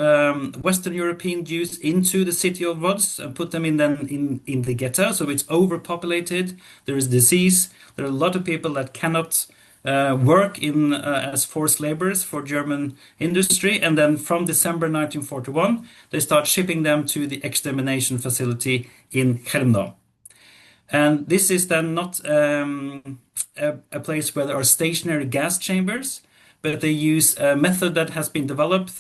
Western European Jews into the city of Łódź and put them in the ghetto. So it's overpopulated. There is disease. There are a lot of people that cannot work in as forced laborers for German industry. And then from December 1941, they start shipping them to the extermination facility in Chełmno. And this is then not a place where there are stationary gas chambers, but they use a method that has been developed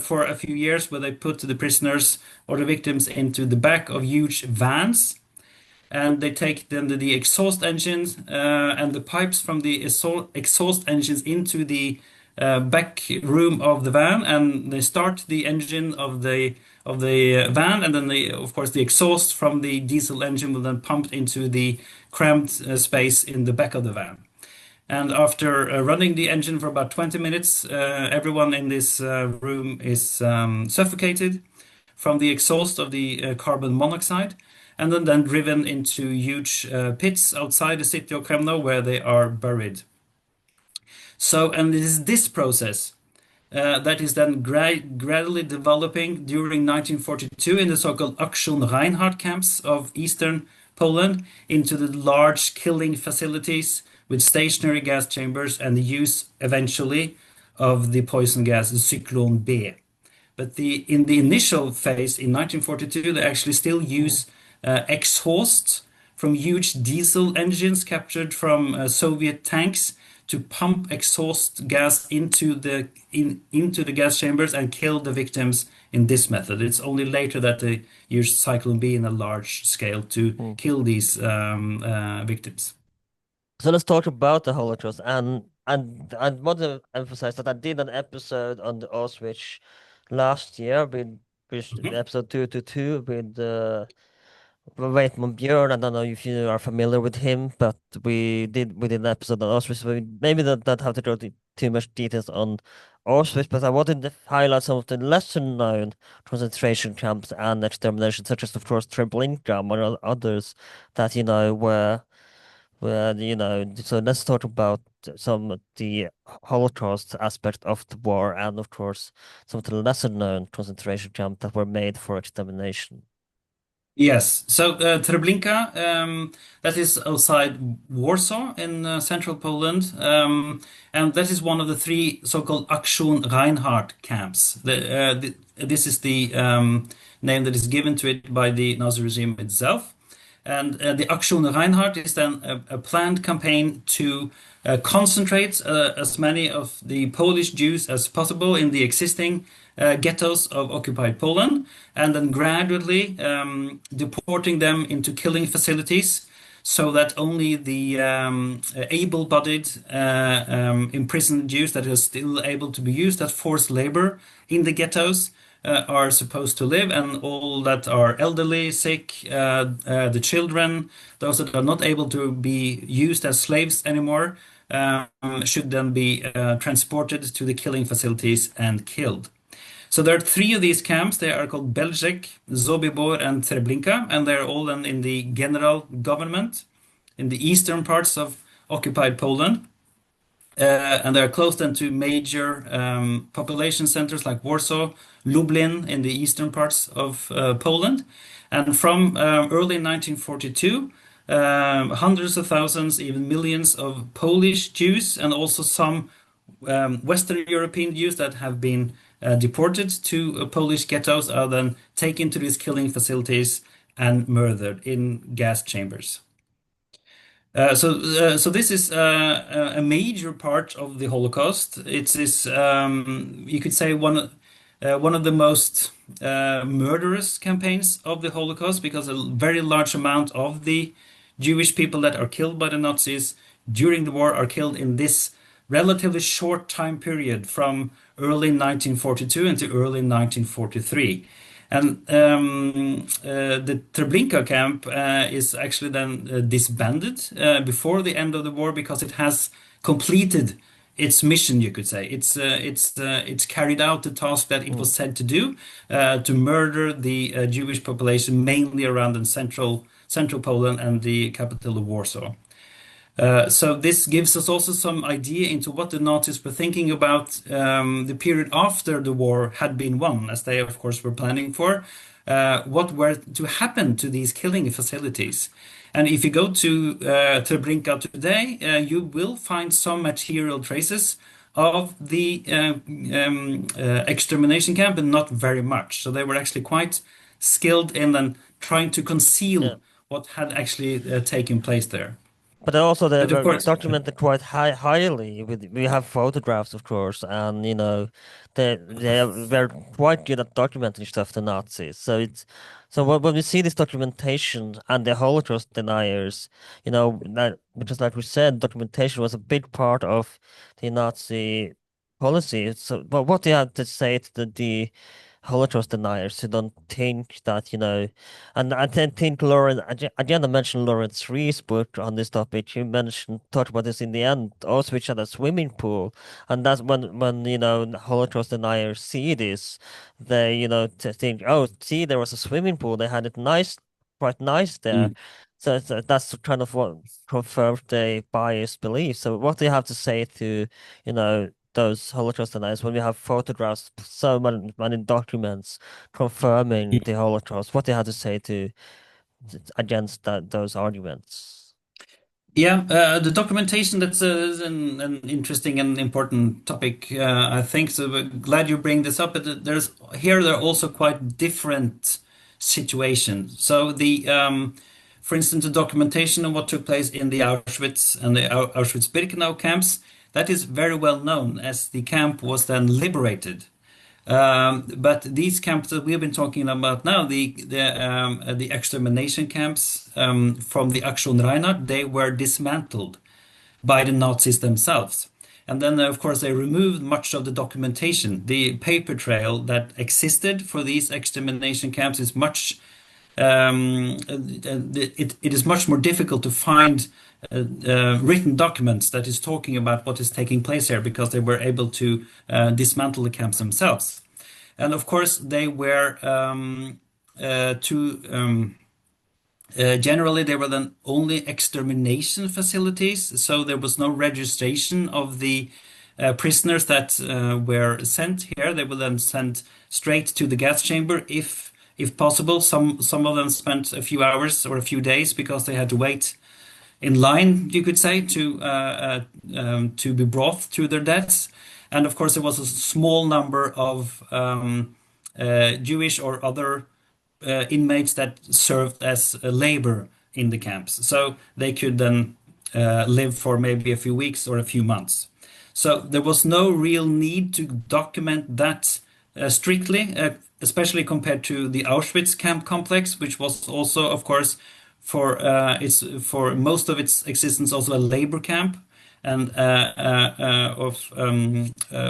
for a few years, where they put the prisoners or the victims into the back of huge vans, and they take then the exhaust engines and the pipes from the exhaust engines into the back room of the van, and they start the engine of the van, and then of course the exhaust from the diesel engine will then pumped into the cramped space in the back of the van. And after running the engine for about 20 minutes, everyone in this room is suffocated from the exhaust of the carbon monoxide, and then driven into huge pits outside the city of Chełmno, where they are buried. So, and it is this process that is then gradually developing during 1942 in the so-called Aktion Reinhardt camps of eastern Poland into the large killing facilities with stationary gas chambers and the use eventually of the poison gas Zyklon B. But in the initial phase in 1942, they actually still use exhaust from huge diesel engines captured from Soviet tanks to pump exhaust gas into the gas chambers and kill the victims in this method. It's only later that they use Zyklon B in a large scale to kill these victims. So let's talk about the Holocaust, and I want to emphasize that I did an episode on the Auschwitz last year with episode 222 with Waitman Björn. I don't know if you are familiar with him, but we did an episode on Auschwitz. So maybe not have to go to too much details on Auschwitz, but I wanted to highlight some of the lesser known concentration camps and exterminations, such as of course Treblinka, among others, that so let's talk about some of the Holocaust aspect of the war, and of course some of the lesser known concentration camps that were made for extermination. Yes, so Treblinka, that is outside Warsaw in central Poland, and that is one of the three so-called Aktion Reinhardt camps. This is the name that is given to it by the Nazi regime itself. And the Aktion Reinhardt is then a planned campaign to concentrate as many of the Polish Jews as possible in the existing ghettos of occupied Poland, and then gradually deporting them into killing facilities so that only the able-bodied imprisoned Jews that are still able to be used as forced labor in the ghettos are supposed to live, and all that are elderly, sick, the children, those that are not able to be used as slaves anymore, should then be transported to the killing facilities and killed. So there are three of these camps. They are called Belzec, Sobibor, and Treblinka, and they're all in the general government in the eastern parts of occupied Poland. And they're close then to major population centers like Warsaw, Lublin in the eastern parts of Poland. And from early 1942, hundreds of thousands, even millions of Polish Jews, and also some Western European Jews that have been deported to Polish ghettos are then taken to these killing facilities and murdered in gas chambers. So this is a major part of the Holocaust. It is, you could say, one of the most murderous campaigns of the Holocaust, because a very large amount of the Jewish people that are killed by the Nazis during the war are killed in this relatively short time period from early 1942 into early 1943. And the Treblinka camp is actually then disbanded before the end of the war, because it has completed its mission, you could say. It's carried out the task that it was said to do, to murder the Jewish population, mainly around in central Poland and the capital of Warsaw. So this gives us also some idea into what the Nazis were thinking about the period after the war had been won, as they, of course, were planning for, what were to happen to these killing facilities. And if you go to Treblinka today, you will find some material traces of the extermination camp, but not very much. So they were actually quite skilled in then trying to conceal what had actually taken place there. But also they But of were course, documented quite highly. We have photographs, of course, and they were quite good at documenting stuff, the Nazis. So when we see this documentation and the Holocaust deniers, that because like we said, documentation was a big part of the Nazi policy. So, but what do you have to say to the Holocaust deniers who don't think that, and I think Lauren, again, I mentioned Lawrence Rees' book on this topic. You talked about this in the end. Auschwitz had a swimming pool, and that's when Holocaust deniers see this, they to think, oh, see, there was a swimming pool. They had it nice, quite nice there. mm. So that's kind of what confirmed their biased belief. So what do you have to say to, those Holocaust deniers when we have photographs, so many documents confirming the Holocaust? What do you have to say against those arguments? Yeah, the documentation, that's an interesting and important topic, I think. So we're glad you bring this up. But there are also quite different situations. So for instance, the documentation of what took place in the Auschwitz and the Auschwitz-Birkenau camps, that is very well known, as the camp was then liberated. But these camps that we've been talking about now, the extermination camps from the Aktion Reinhardt, they were dismantled by the Nazis themselves. And then, of course, they removed much of the documentation. The paper trail that existed for these extermination camps is it is much more difficult to find written documents that is talking about what is taking place here, because they were able to dismantle the camps themselves. And of course, they were generally, they were then only extermination facilities, so there was no registration of the prisoners that were sent here. They were then sent straight to the gas chamber if possible. Some of them spent a few hours or a few days because they had to wait in line, you could say, to be brought to their deaths. And of course, there was a small number of Jewish or other inmates that served as labor in the camps. So they could then live for maybe a few weeks or a few months. So there was no real need to document that strictly, especially compared to the Auschwitz camp complex, which was also, of course, it's for most of its existence also a labor camp, and of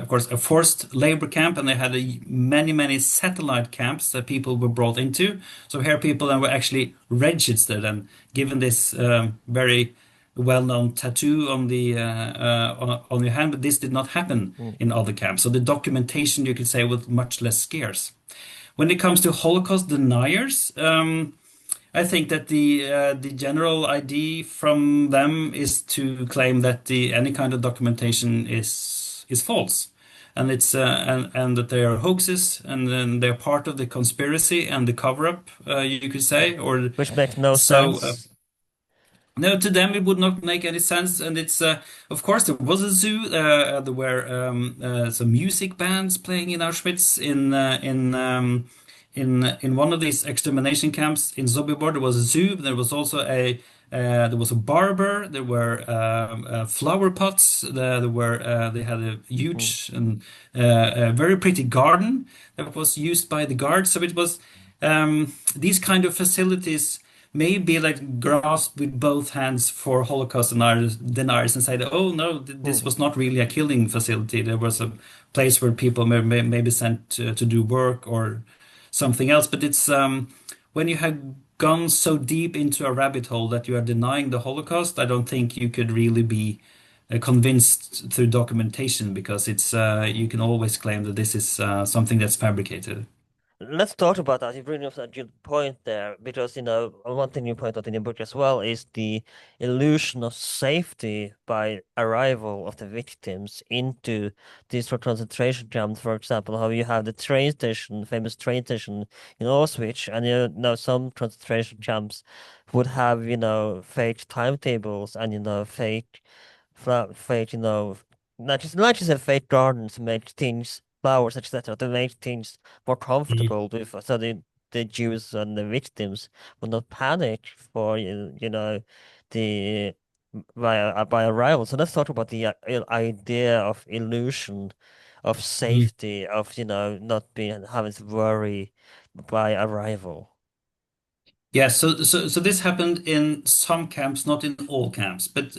course a forced labor camp, and they had many satellite camps that people were brought into. So here people then were actually registered and given this very well-known tattoo on the on your hand, but this did not happen Mm. in other camps. So the documentation, you could say, was much less scarce. When it comes to Holocaust deniers, I think that the general idea from them is to claim that the any kind of documentation is false, and it's and that they are hoaxes, and then they're part of the conspiracy and the cover-up, you could say, or Which makes no so. sense. No, to them it would not make any sense, and it's of course there was a zoo. There were some music bands playing in Auschwitz. In one of these extermination camps in Sobibor, there was a zoo. There was also a there was a barber. There were flower pots. There were they had a Mm. huge and a very pretty garden that was used by the guards. So it was these kind of facilities may be like grasped with both hands for Holocaust deniers and say that, oh no, this Mm. was not really a killing facility. There was a place where people maybe sent to do work or something else. But it's when you have gone so deep into a rabbit hole that you are denying the Holocaust, I don't think you could really be convinced through documentation because it's you can always claim that this is something that's fabricated. Let's talk about that. You bring up a good point there because, one thing you point out in your book as well is the illusion of safety by arrival of the victims into these sort of concentration camps. For example, how you have the train station, famous train station in Auschwitz, and some concentration camps would have, fake timetables and, fake, not just a fake gardens to make things, flowers, etc., to make things more Mhm. comfortable with, so the Jews and the victims would not panic for the by arrival. So let's talk about the idea of illusion of safety, of not being having to worry by arrival. Yeah, so this happened in some camps, not in all camps, but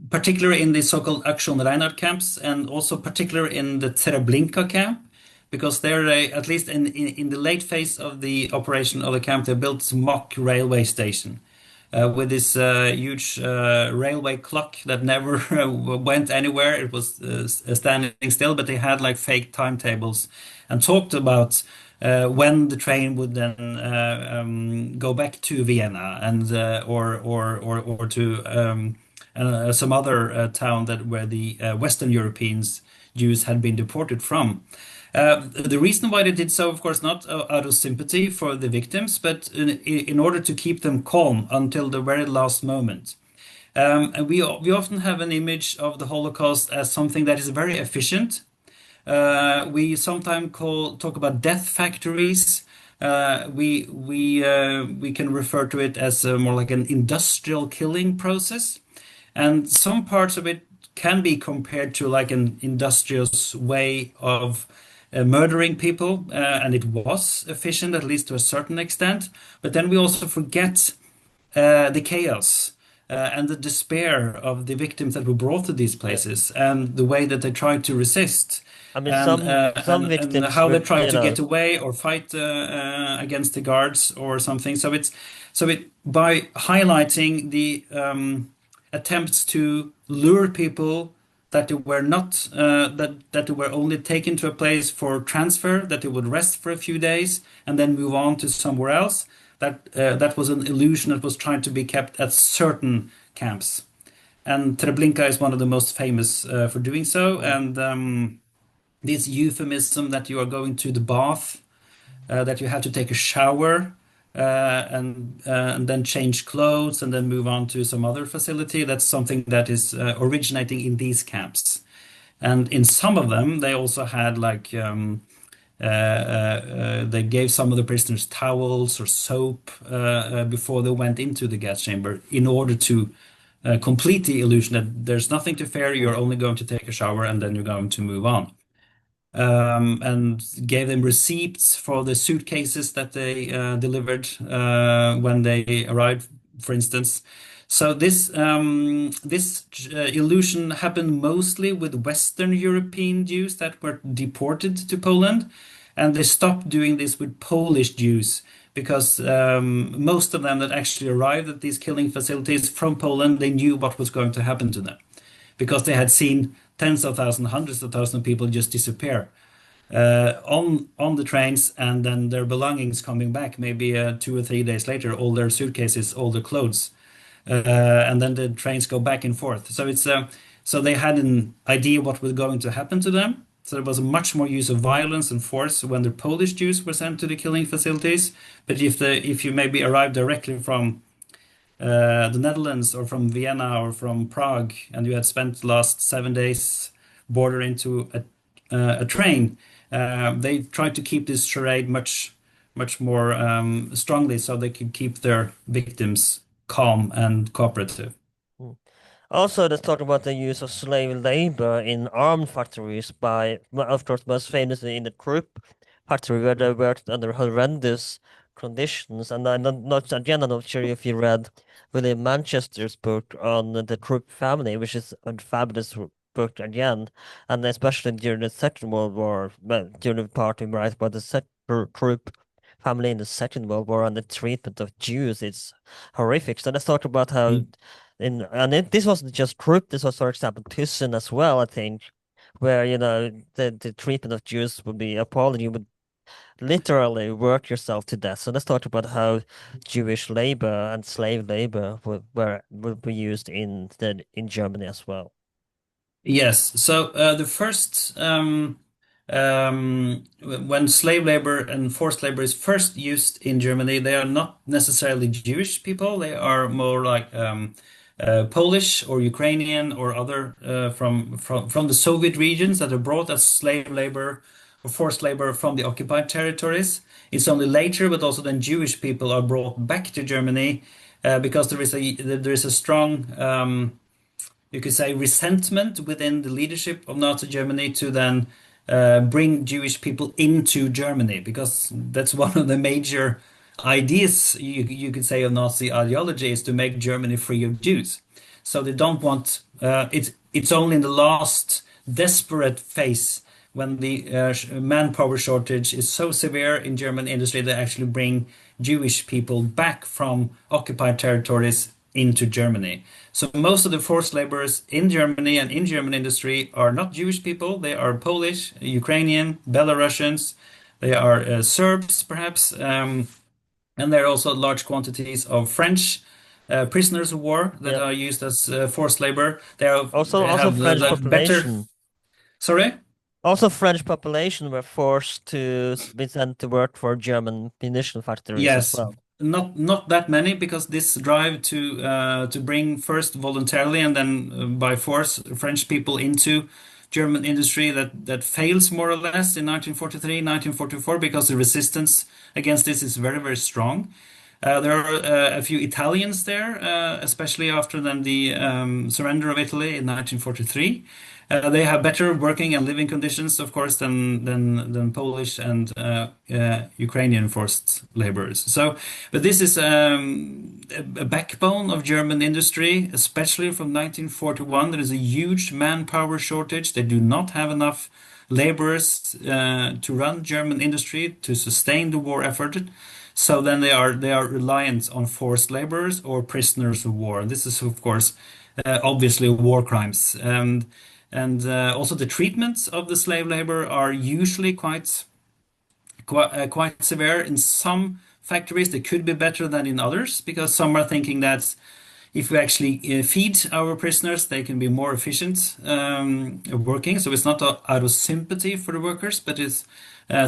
particularly in the so-called Action Reinhardt camps, and also particularly in the Treblinka camp, because there, at least in the late phase of the operation of the camp, they built a mock railway station with this huge railway clock that never went anywhere. It was standing still, but they had like fake timetables and talked about when the train would then go back to Vienna and or to some other town that where the Western Europeans Jews had been deported from. The reason why they did so, of course, not out of sympathy for the victims, but in order to keep them calm until the very last moment. And we often have an image of the Holocaust as something that is very efficient. We sometimes talk about death factories. We can refer to it as more like an industrial killing process, and some parts of it can be compared to like an industrious way of murdering people, and it was efficient at least to a certain extent. But then we also forget the chaos and the despair of the victims that were brought to these Yeah. places, and the way that they tried to resist, I mean, and some and victims how they were, tried to get away or fight against the guards or something. So it by highlighting the attempts to lure people that they were not that they were only taken to a place for transfer, that they would rest for a few days and then move on to somewhere else. That was an illusion that was trying to be kept at certain camps. And Treblinka is one of the most famous for doing so. mm, And this euphemism that you are going to the bath, that you have to take a shower and then change clothes and then move on to some other facility. That's something that is originating in these camps. And in some of them, they also had like they gave some of the prisoners towels or soap before they went into the gas chamber in order to complete the illusion that there's nothing to fear. You're mm. only going to take a shower and then you're going to move on. and gave them receipts for the suitcases that they delivered when they arrived, for instance. So this illusion happened mostly with Western European Jews that were deported to Poland, and they stopped doing this with Polish Jews because most of them that actually arrived at these killing facilities from Poland, they knew what was going to happen to them because they had seen tens of thousands, hundreds of thousands of people just disappear on the trains, and then their belongings coming back maybe 2 or 3 days later, all their suitcases, all their clothes, and then the trains go back and forth. So they had an idea what was going to happen to them. So there was a much more use of violence and force when the Polish Jews were sent to the killing facilities. But if you maybe arrived directly from the Netherlands or from Vienna or from Prague, and you had spent the last 7 days border into a train, they tried to keep this charade much more strongly so they could keep their victims calm and cooperative. Mm. Also, let's talk about the use of slave labor in armed factories by, well, of course, most famously in the Krupp factory where they worked under horrendous conditions. And I'm not sure if you read William Manchester's book on the Krupp family, which is a fabulous book again, and especially during the Second World War, well, during the part he writes about the Krupp family in the Second World War and the treatment of Jews. It's horrific. So let's talk about how Mm. this wasn't just Krupp, this was, for example, Thyssen as well, I think, where, the treatment of Jews would be appalling. You would literally work yourself to death. So let's talk about how Jewish labor and slave labor would be used in Germany as well. Yes. So the first when slave labor and forced labor is first used in Germany, they are not necessarily Jewish people. They are more like Polish or Ukrainian or other from the Soviet regions that are brought as slave labor or forced labor from the occupied territories. It's only later, but also then Jewish people are brought back to Germany because there is a strong you could say, resentment within the leadership of Nazi Germany to then bring Jewish people into Germany, because that's one of the major ideas you could say of Nazi ideology is to make Germany free of Jews. So they don't want it's only in the last desperate phase when the manpower shortage is so severe in German industry they actually bring Jewish people back from occupied territories into Germany. So most of the forced laborers in Germany and in German industry are not Jewish people. They are Polish, Ukrainian, Belarusians. They are Serbs, perhaps, and there are also large quantities of French prisoners of war that Yeah. are used as forced labor. They have, Also, they also have French better. population. Sorry? Also, French population were forced to be sent to work for German munition factories as Yes, well. not that many because this drive to bring first voluntarily and then by force French people into German industry that fails more or less in 1943, 1944 because the resistance against this is very strong. There are a few Italians there, especially after then the surrender of Italy in 1943. They have better working and living conditions, of course, than Polish and Ukrainian forced laborers. So, but this is a backbone of German industry, especially from 1941. There is a huge manpower shortage. They do not have enough laborers to run German industry to sustain the war effort. So then they are reliant on forced laborers or prisoners of war. This is, of course, obviously war crimes. And also the treatments of the slave labor are usually quite severe. In some factories, they could be better than in others because some are thinking that if we actually feed our prisoners, they can be more efficient working. So it's not out of sympathy for the workers, but it's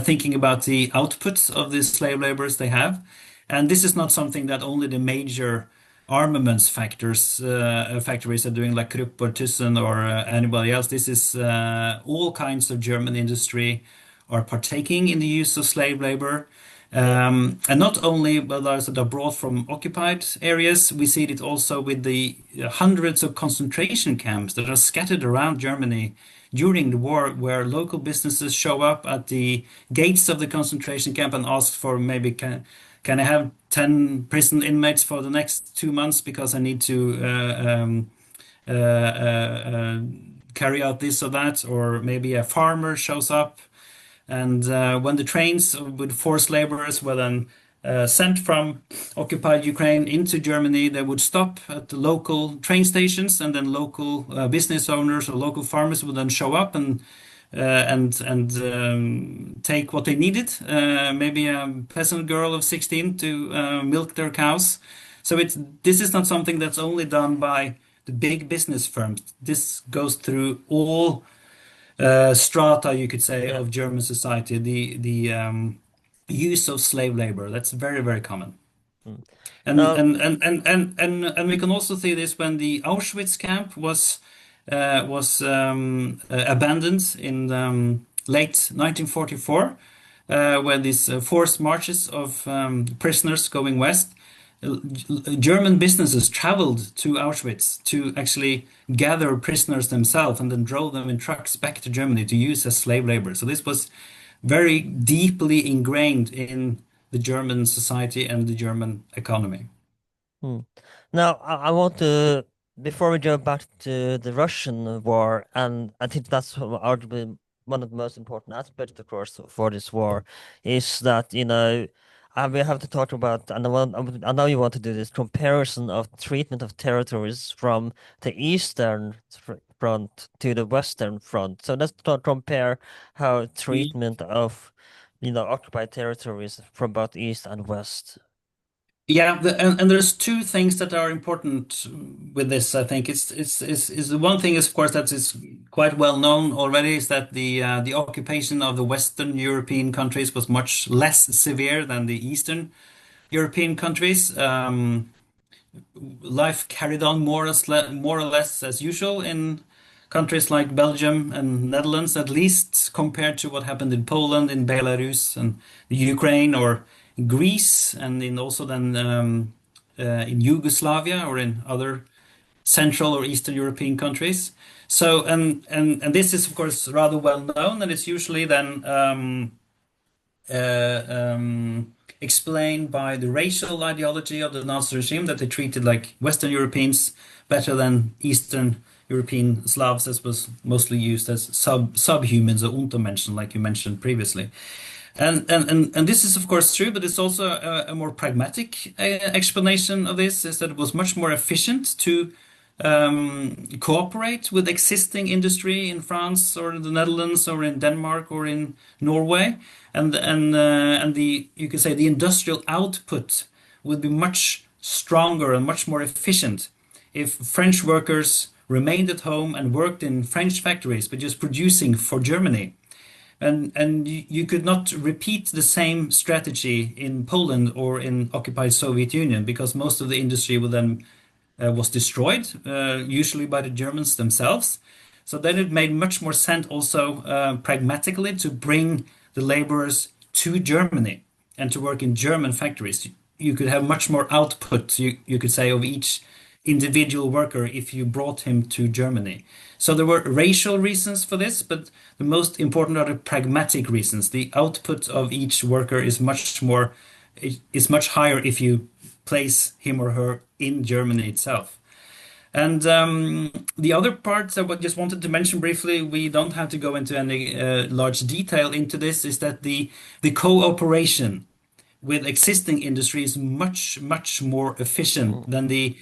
thinking about the output of the slave laborers they have. And this is not something that only the major armaments factories are doing, like Krupp or Thyssen or anybody else. This is all kinds of German industry are partaking in the use of slave labor. Yeah. And not only but those that are brought from occupied areas, we see it also with the hundreds of concentration camps that are scattered around Germany during the war where local businesses show up at the gates of the concentration camp and ask for maybe can I have 10 prison inmates for the next 2 months because I need to uh, uh, carry out this or that, or maybe a farmer shows up and when the trains with forced laborers were then sent from occupied Ukraine into Germany, they would stop at the local train stations, and then local business owners or local farmers would then show up and take what they needed. Maybe a peasant girl of 16 to milk their cows. So this is not something that's only done by the big business firms. This goes through all strata, you could say, Yeah. of German society, the use of slave labor. That's very, very common. Mm. And Now, and, and, and, and we can also see this when the Auschwitz camp was abandoned in late 1944, where these forced marches of prisoners going west. German businesses traveled to Auschwitz to actually gather prisoners themselves and then drove them in trucks back to Germany to use as slave labor. So this was very deeply ingrained in the German society and the German economy. hmm. Now, I want to, before we jump back to the Russian war, and I think that's arguably one of the most important aspects, of course, for this war, is that, we have to talk about, and I know you want to do this comparison of treatment of territories from the eastern front to the western front. So let's compare how treatment of, occupied territories from both east and west. Yeah, and there's two things that are important with this. I think it's the one thing is of course that is quite well known already is that the occupation of the Western European countries was much less severe than the Eastern European countries. Life carried on more or less as usual in countries like Belgium and Netherlands, at least compared to what happened in Poland, in Belarus, and Ukraine, or Greece, and in also then in Yugoslavia or in other Central or Eastern European countries. So, and this is of course rather well known, and it's usually then explained by the racial ideology of the Nazi regime that they treated like Western Europeans better than Eastern European Slavs, as was mostly used as subhumans or Untermenschen, like you mentioned previously. And this is of course true, but it's also a more pragmatic explanation of this is that it was much more efficient to cooperate with existing industry in France or the Netherlands or in Denmark or in Norway, and the you could say the industrial output would be much stronger and much more efficient if French workers remained at home and worked in French factories, but just producing for Germany. And you could not repeat the same strategy in Poland or in occupied Soviet Union because most of the industry would then was destroyed, usually by the Germans themselves. So then it made much more sense also pragmatically to bring the laborers to Germany and to work in German factories. You could have much more output, you could say, of each individual worker if you brought him to Germany. So there were racial reasons for this, but the most important are the pragmatic reasons. The output of each worker is much higher if you place him or her in Germany itself. And the other part I just wanted to mention briefly, we don't have to go into any large detail into this, is that the cooperation with existing industry is much more efficient than the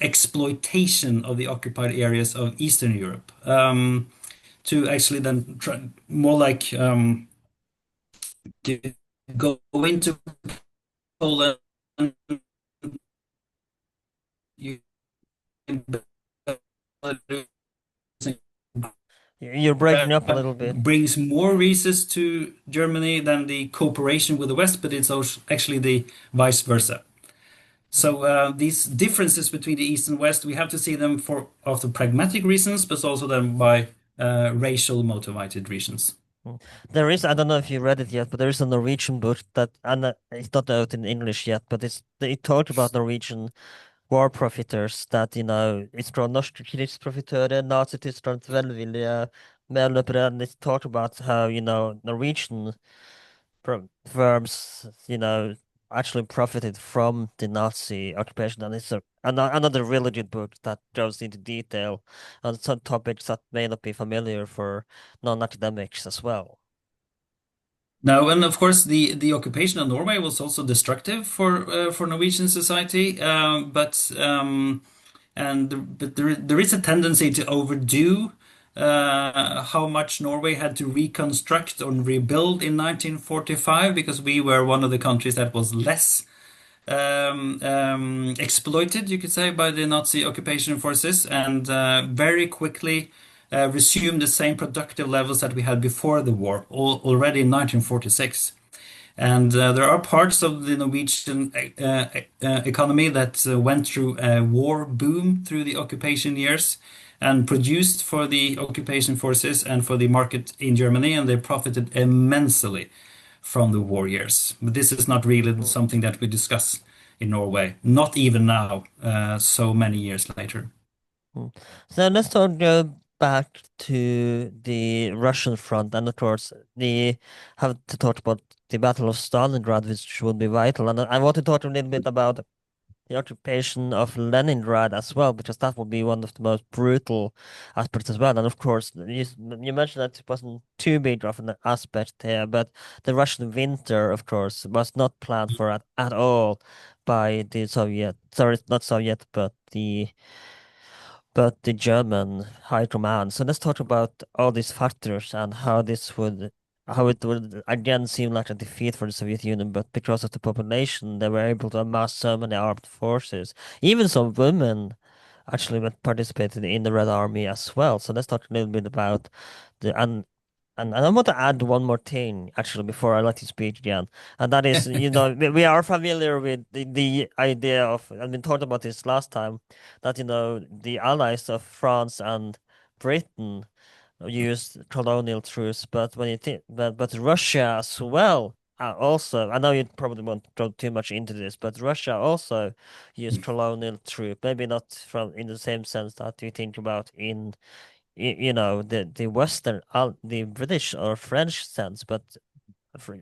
exploitation of the occupied areas of Eastern Europe. To actually then try, more like to go into Poland, you You're breaking up a little bit. brings more resources to Germany than the cooperation with the West, but it's also actually the vice versa. So these differences between the East and West, we have to see them for of the pragmatic reasons, but also then by racial motivated reasons. There is, I don't know if you read it yet, but there is a Norwegian book that, and it's not out in English yet, but it talked about Norwegian war profiteers that, fra norske krigsprofitører, Nazitysklands velvillige medløpere, and it's talked about how, Norwegian firms, actually profited from the Nazi occupation. And it's another really good book that goes into detail on some topics that may not be familiar for non-academics as well. Now, and of course, the occupation of Norway was also destructive for Norwegian society, but there is a tendency to overdo how much Norway had to reconstruct or rebuild in 1945 because we were one of the countries that was less exploited, you could say, by the Nazi occupation forces, and very quickly resumed the same productive levels that we had before the war, already in 1946. And there are parts of the Norwegian economy that went through a war boom through the occupation years and produced for the occupation forces and for the market in Germany, and they profited immensely from the war years. But this is not really something that we discuss in Norway, not even now, so many years later. So let's go back to the Russian front, and of course, the have to talk about the Battle of Stalingrad, which will be vital. And I want to talk a little bit about the occupation of Leningrad as well, because that will be one of the most brutal aspects as well. And of course, you mentioned that it wasn't too big of an aspect here, but the Russian winter, of course, was not planned for at all by the Soviet, sorry, not Soviet, but the German high command. So let's talk about all these factors and how it would again seem like a defeat for the Soviet Union, but because of the population, they were able to amass so many armed forces. Even some women actually participated in the Red Army as well. So let's talk a little bit about the and I want to add one more thing actually before I let you speak again, and that is, we are familiar with the idea of, and we talked about this last time, that the allies of France and Britain used colonial troops, but when you think, but Russia as well. Also, I know you probably won't go too much into this, but Russia also used colonial troops. Maybe not from in the same sense that you think about in the Western, the British or French sense, but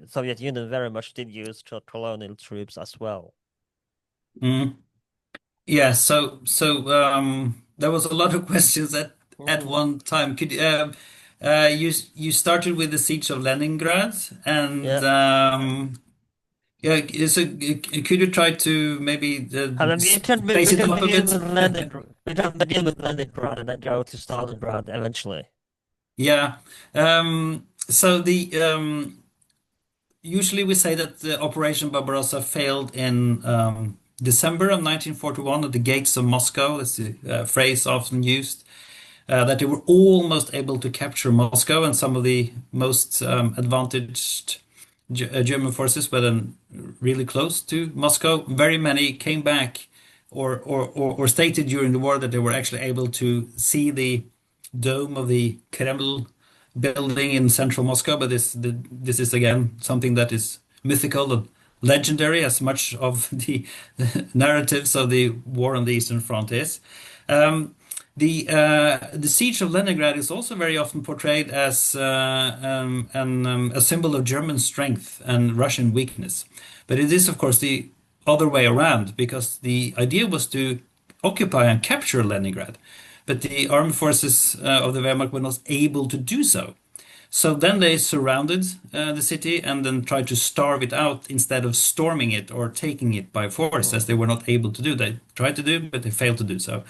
Soviet Union very much did use colonial troops as well. Mm. Yeah, there was a lot of questions at Mm, one time. You started with the siege of Leningrad, and yeah, yeah, could you try to maybe I mean we space it can up a begin bit? with Leningrad. We can begin with Leningrad and then go to Stalingrad eventually. Yeah. So the usually we say that the Operation Barbarossa failed in December of 1941 at the gates of Moscow. That's the phrase often used. That they were almost able to capture Moscow, and some of the most advantaged German forces were then really close to Moscow. Very many came back or stated during the war that they were actually able to see the dome of the Kremlin building in central Moscow. But this is again something that is mythical and legendary, as much of the narratives of the war on the Eastern Front is. Um, the siege of Leningrad is also very often portrayed as a symbol of German strength and Russian weakness. But it is, of course, the other way around, because the idea was to occupy and capture Leningrad, but the armed forces of the Wehrmacht were not able to do so. So then they surrounded the city and then tried to starve it out instead of storming it or taking it by force, as they Mm. were not able to do. They tried to do, but they failed to do so.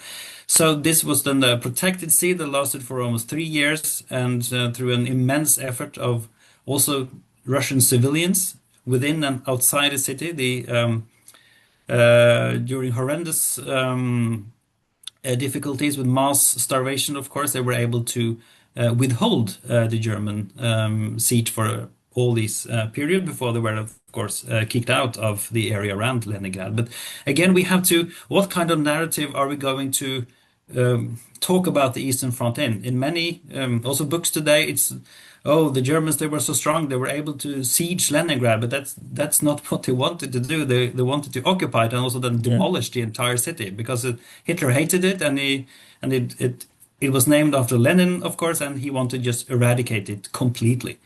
So this was then a protected siege that lasted for almost 3 years, and through an immense effort of also Russian civilians within and outside the city, during horrendous difficulties with mass starvation, of course, they were able to withhold the German siege for all this period before they were, of course, kicked out of the area around Leningrad. But again, we have to, what kind of narrative are we going to talk about the Eastern Front in? In many also books today, it's oh, the Germans, they were so strong, they were able to siege Leningrad, but that's not what they wanted to do. They wanted to occupy it and also then Yeah. demolish the entire city because Hitler hated it, and it was named after Lenin, of course, and he wanted to just eradicate it completely.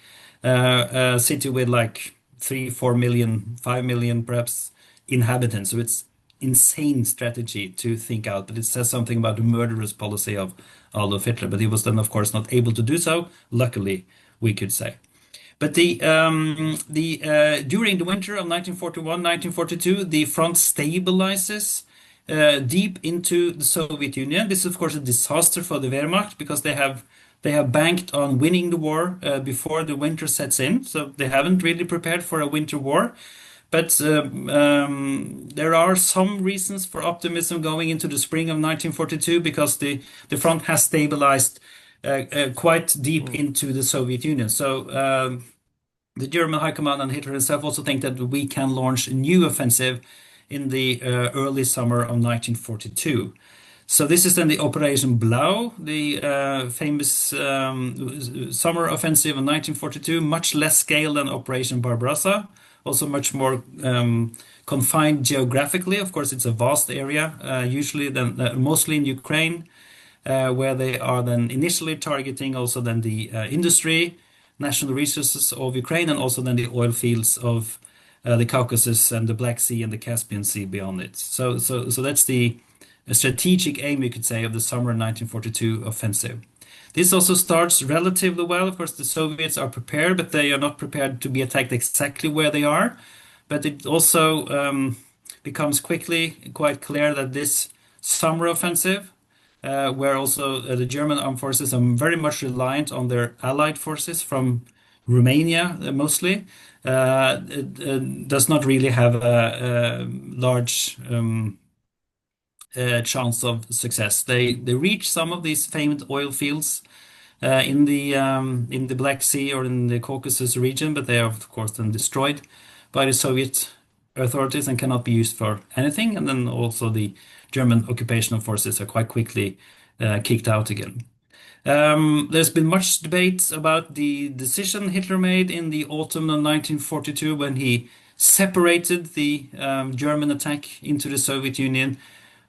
A city with like 3, 4 million, 5 million perhaps inhabitants. So it's insane strategy to think out, but it says something about the murderous policy of Adolf Hitler. But he was then, of course, not able to do so. Luckily, we could say. But the during the winter of 1941, 1942, the front stabilizes deep into the Soviet Union. This is, of course, a disaster for the Wehrmacht because they have banked on winning the war before the winter sets in, so they haven't really prepared for a winter war. But there are some reasons for optimism going into the spring of 1942 because the front has stabilized quite deep Mm. into the Soviet Union. So the German High Command and Hitler himself also think that we can launch a new offensive in the early summer of 1942. So this is then the Operation Blau, the famous summer offensive of 1942, much less scale than Operation Barbarossa, also much more confined geographically. Of course, it's a vast area, usually then mostly in Ukraine, where they are then initially targeting also then the industry, national resources of Ukraine, and also then the oil fields of the Caucasus and the Black Sea and the Caspian Sea beyond it. So that's the strategic aim, you could say, of the summer 1942 offensive. This also starts relatively well. Of course, the Soviets are prepared, but they are not prepared to be attacked exactly where they are. But it also becomes quickly quite clear that this summer offensive, where also the German armed forces are very much reliant on their allied forces from Romania mostly, does not really have a large chance of success. They reach some of these famed oil fields in the Black Sea or in the Caucasus region, but they are of course then destroyed by the Soviet authorities and cannot be used for anything. And then also the German occupational forces are quite quickly kicked out again. There's been much debate about the decision Hitler made in the autumn of 1942 when he separated the German attack into the Soviet Union,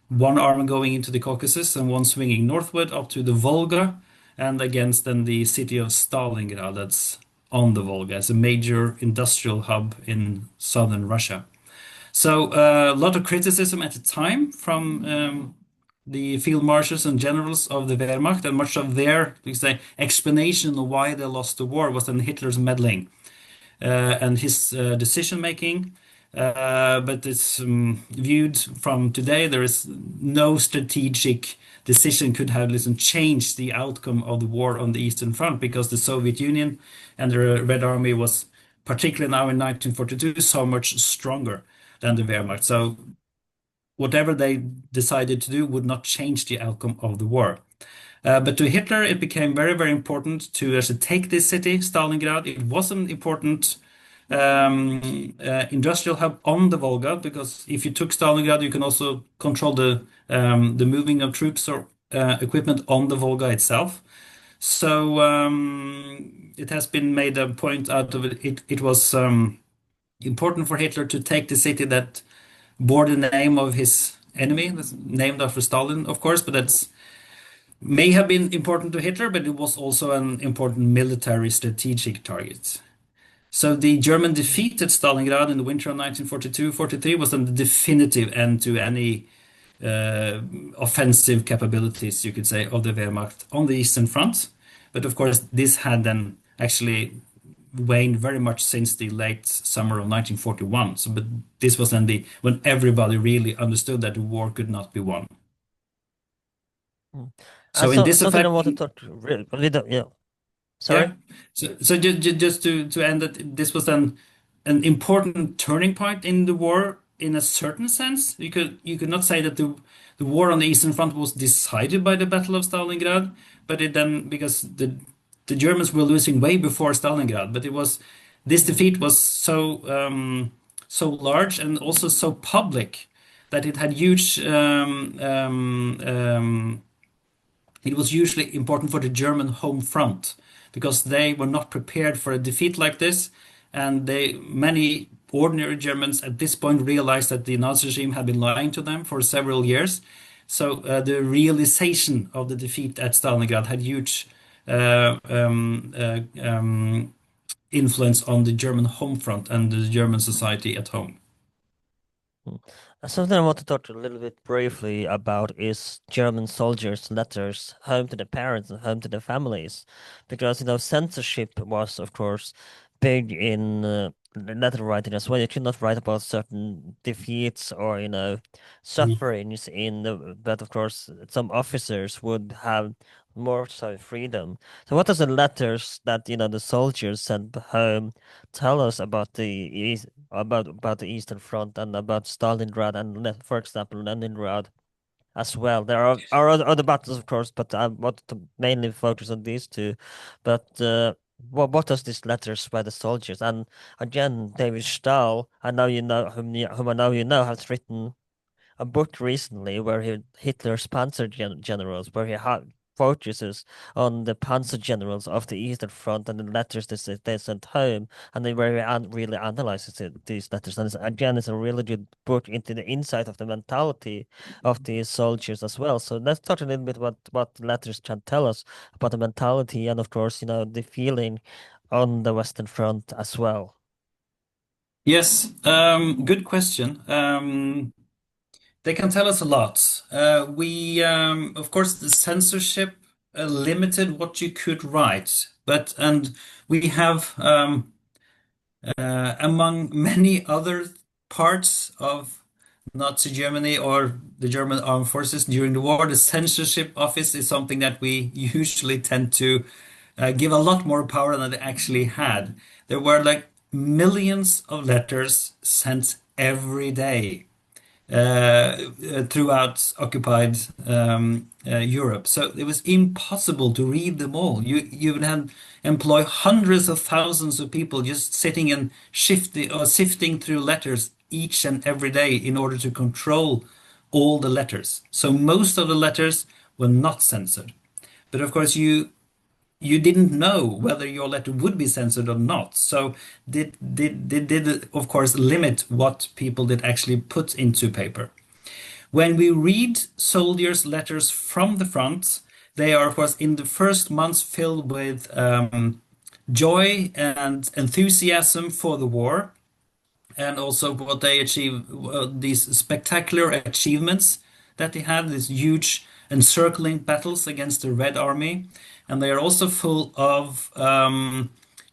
one arm going into the Caucasus and one swinging northward up to the Volga, and against then the city of Stalingrad that's on the Volga as a major industrial hub in southern Russia. So a lot of criticism at the time from the field marshals and generals of the Wehrmacht, and much of their, we say, explanation of why they lost the war was then Hitler's meddling and his decision making. But it's viewed from today, there is no strategic decision could have listen, changed the outcome of the war on the Eastern Front because the Soviet Union and the Red Army was, particularly now in 1942, so much stronger than the Wehrmacht. So whatever they decided to do would not change the outcome of the war. But to Hitler, it became very, very important to actually take this city, Stalingrad. It was an important industrial hub on the Volga because if you took Stalingrad, you can also control the moving of troops or equipment on the Volga itself. So it has been made a point out of it. It was important for Hitler to take the city that bore the name of his enemy, that's named after Stalin, of course, but that's may have been important to Hitler, but it was also an important military strategic target. So the German defeat at Stalingrad in the winter of 1942-43 was then the definitive end to any offensive capabilities, you could say, of the Wehrmacht on the Eastern Front. But of course, this had then actually waned very much since the late summer of 1941. So, but this was then the when everybody really understood that the war could not be won. Mm. So in So this something I effect, wanted to talk really, yeah. yeah. Sorry. So just to end it, this was an important turning point in the war in a certain sense. You could not say that the war on the Eastern Front was decided by the Battle of Stalingrad, but it then because the Germans were losing way before Stalingrad, but it was this defeat was so large and also so public that it had huge it was usually important for the German home front because they were not prepared for a defeat like this. And many ordinary Germans at this point realized that the Nazi regime had been lying to them for several years. So the realization of the defeat at Stalingrad had huge uh, um, uh, um, influence on the German home front and the German society at home. Mm. Something I want to talk a little bit briefly about is German soldiers' letters home to their parents and home to their families, because censorship was, of course, big in letter writing as well. You could not write about certain defeats or sufferings but of course some officers would have more so freedom. So what does the letters that the soldiers sent home tell us about the Eastern Front and about Stalingrad and, for example, Leningrad as well? There are other battles, of course, but I want to mainly focus on these two. But what does these letters by the soldiers? And again, David Stahl, I know you know whom I know you know, has written a book recently where Hitler's generals, where he focuses on the panzer generals of the Eastern Front and the letters they sent home, and then where he really analyzes these letters. And it's a really good book into the insight of the mentality of the soldiers as well. So let's talk a little bit about what letters can tell us about the mentality and, of course, the feeling on the Western Front as well. Yes, good question. They can tell us a lot. Of course, the censorship limited what you could write, and we have, among many other parts of Nazi Germany or the German armed forces during the war, the censorship office is something that we usually tend to give a lot more power than they actually had. There were like millions of letters sent every day throughout occupied Europe. So it was impossible to read them all. You would have employ hundreds of thousands of people just sitting and shifting or sifting through letters each and every day in order to control all the letters. So most of the letters were not censored. But of course, you didn't know whether your letter would be censored or not. So did of course limit what people did actually put into paper. When we read soldiers' letters from the front, they are of course in the first months filled with joy and enthusiasm for the war and also what they achieve, these spectacular achievements that they had, these huge encircling battles against the Red Army. And they are also full of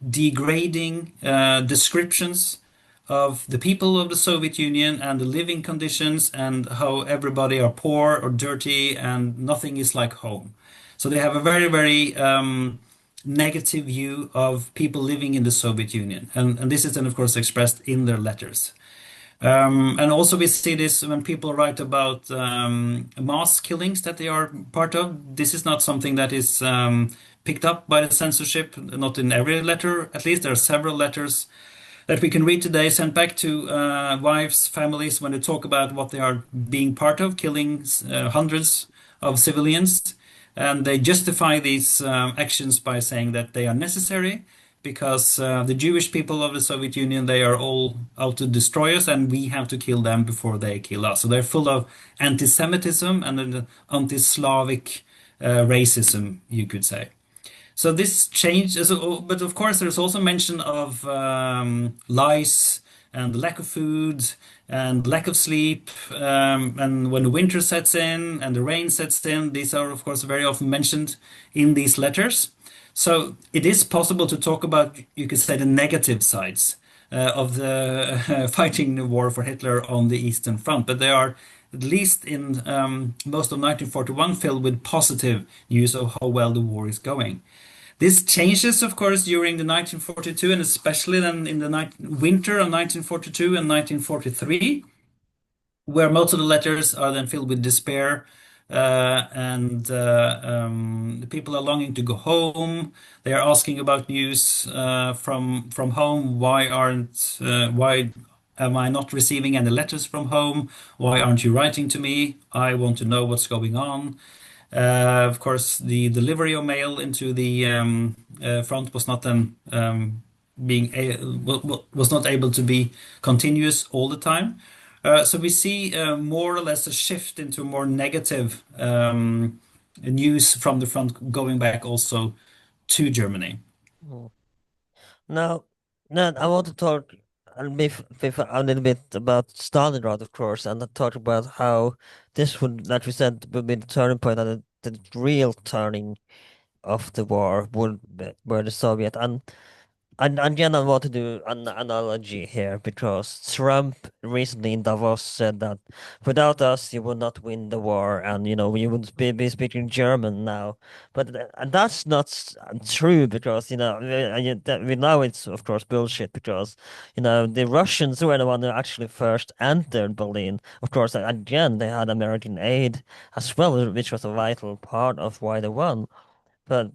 degrading descriptions of the people of the Soviet Union and the living conditions and how everybody are poor or dirty and nothing is like home. So they have a very, very negative view of people living in the Soviet Union. And this is then, of course, expressed in their letters. And also we see this when people write about mass killings that they are part of. This is not something that is picked up by the censorship, not in every letter. At least there are several letters that we can read today sent back to wives, families, when they talk about what they are being part of, killing hundreds of civilians. And they justify these actions by saying that they are necessary because the Jewish people of the Soviet Union, they are all out to destroy us and we have to kill them before they kill us. So they're full of anti-Semitism and anti-Slavic racism, you could say. So this change, but of course, there's also mention of lice and lack of food and lack of sleep. And when the winter sets in and the rain sets in, these are, of course, very often mentioned in these letters. So it is possible to talk about, you could say, the negative sides of the fighting the war for Hitler on the Eastern Front, but they are at least in most of 1941 filled with positive news of how well the war is going. This changes, of course, during the 1942 and especially then in the winter of 1942 and 1943, where most of the letters are then filled with despair, and the people are longing to go home. They are asking about news from home. Why am I not receiving any letters from home? Why aren't you writing to me? I want to know what's going on. Of course, the delivery of mail into the front was not then was not able to be continuous all the time. So we see more or less a shift into more negative news from the front going back also to Germany. Mm. Now, now I want to talk a little bit about Stalingrad, of course, and talk about how this would, like we said, would be the turning point and the real turning of the war would be, were the Soviet. And again, I want to do an analogy here because Trump recently in Davos said that without us, you would not win the war, and you would be speaking German now. But and that's not true because we know it's of course bullshit because the Russians were the one who actually first entered Berlin. Of course, again, they had American aid as well, which was a vital part of why they won. But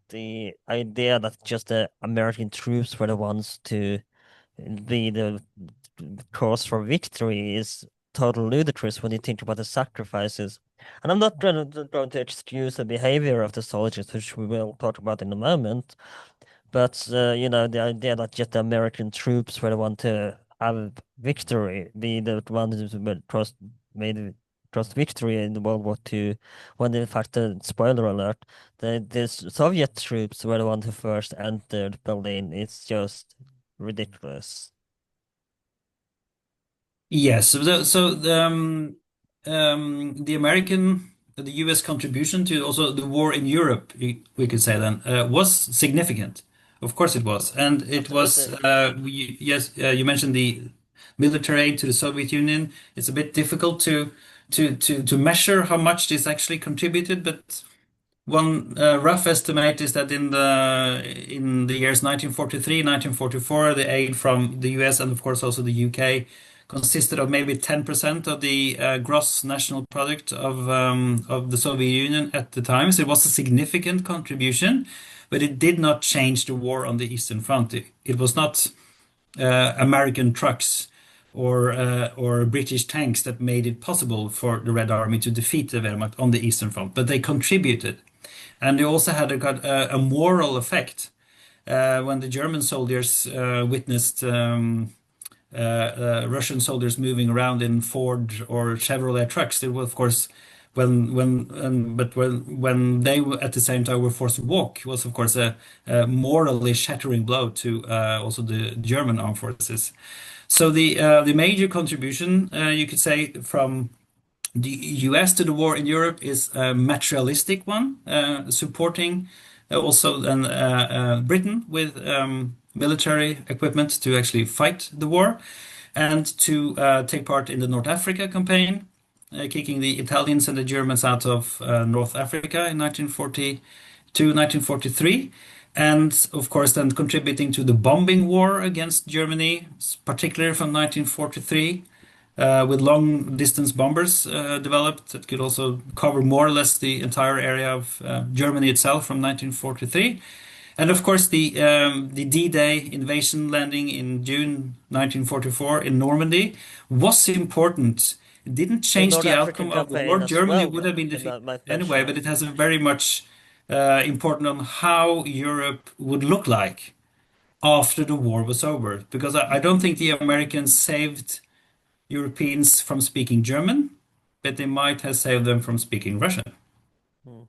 the idea that just the American troops were the ones to be the cause for victory is total ludicrous when you think about the sacrifices. And I'm not going to excuse the behavior of the soldiers, which we will talk about in a moment. But the idea that just the American troops were the one to have victory, be the one who made it crossed victory in the World War II, when in fact, spoiler alert, the Soviet troops were the one who first entered Berlin. It's just ridiculous. Yes, the American, the U.S. contribution to also the war in Europe, we could say then, was significant. Of course, it was, and it was. Absolutely. Yes, you mentioned the military aid to the Soviet Union. It's a bit difficult to measure how much this actually contributed, but one rough estimate is that in the years 1943, 1944, the aid from the US and of course also the UK consisted of maybe 10% of the gross national product of the Soviet Union at the time. So it was a significant contribution, but it did not change the war on the Eastern Front. It was not American trucks or British tanks that made it possible for the Red Army to defeat the Wehrmacht on the Eastern Front, but they contributed. And they also had a moral effect when the German soldiers witnessed Russian soldiers moving around in Ford or Chevrolet trucks. They were, of course, when they were at the same time were forced to walk was, of course, a morally shattering blow to also the German armed forces. So the major contribution you could say from the US to the war in Europe is a materialistic one, supporting also then Britain with military equipment to actually fight the war and to take part in the North Africa campaign, kicking the Italians and the Germans out of North Africa in 1942, 1943. And of course, then contributing to the bombing war against Germany, particularly from 1943 with long distance bombers developed that could also cover more or less the entire area of Germany itself from 1943. And of course, the D-Day invasion landing in June 1944 in Normandy was important. It didn't The change North the African outcome of the war. campaign as Germany well, would have been if I defeated might anyway, mention but it. it has a very much important on how Europe would look like after the war was over. Because I don't think the Americans saved Europeans from speaking German, but they might have saved them from speaking Russian. Hmm.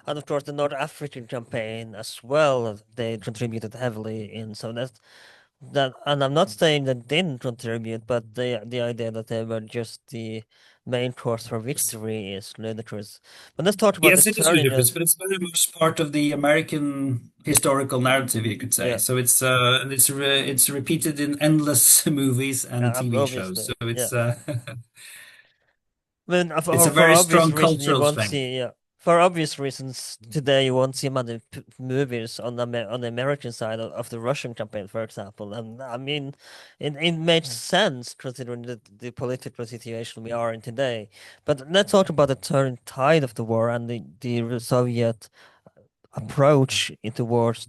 And of course, the North African campaign as well, they contributed heavily in. So that, and I'm not saying that they didn't contribute, but the idea that they were just the main course for victory is ludicrous. But let's talk about the Yes, it is turning ludicrous, of, but it's very much part of the American historical narrative, you could say. yeah, So it's repeated in endless movies and TV shows. obviously, So yeah. I mean, it's a for very obvious strong reasons, you cultural won't strength. see. Yeah, for obvious reasons, today you won't see many movies on on the American side of the Russian campaign, for example. And I mean, it makes sense considering the political situation we are in today. But let's talk about the turning tide of the war and the Soviet approach towards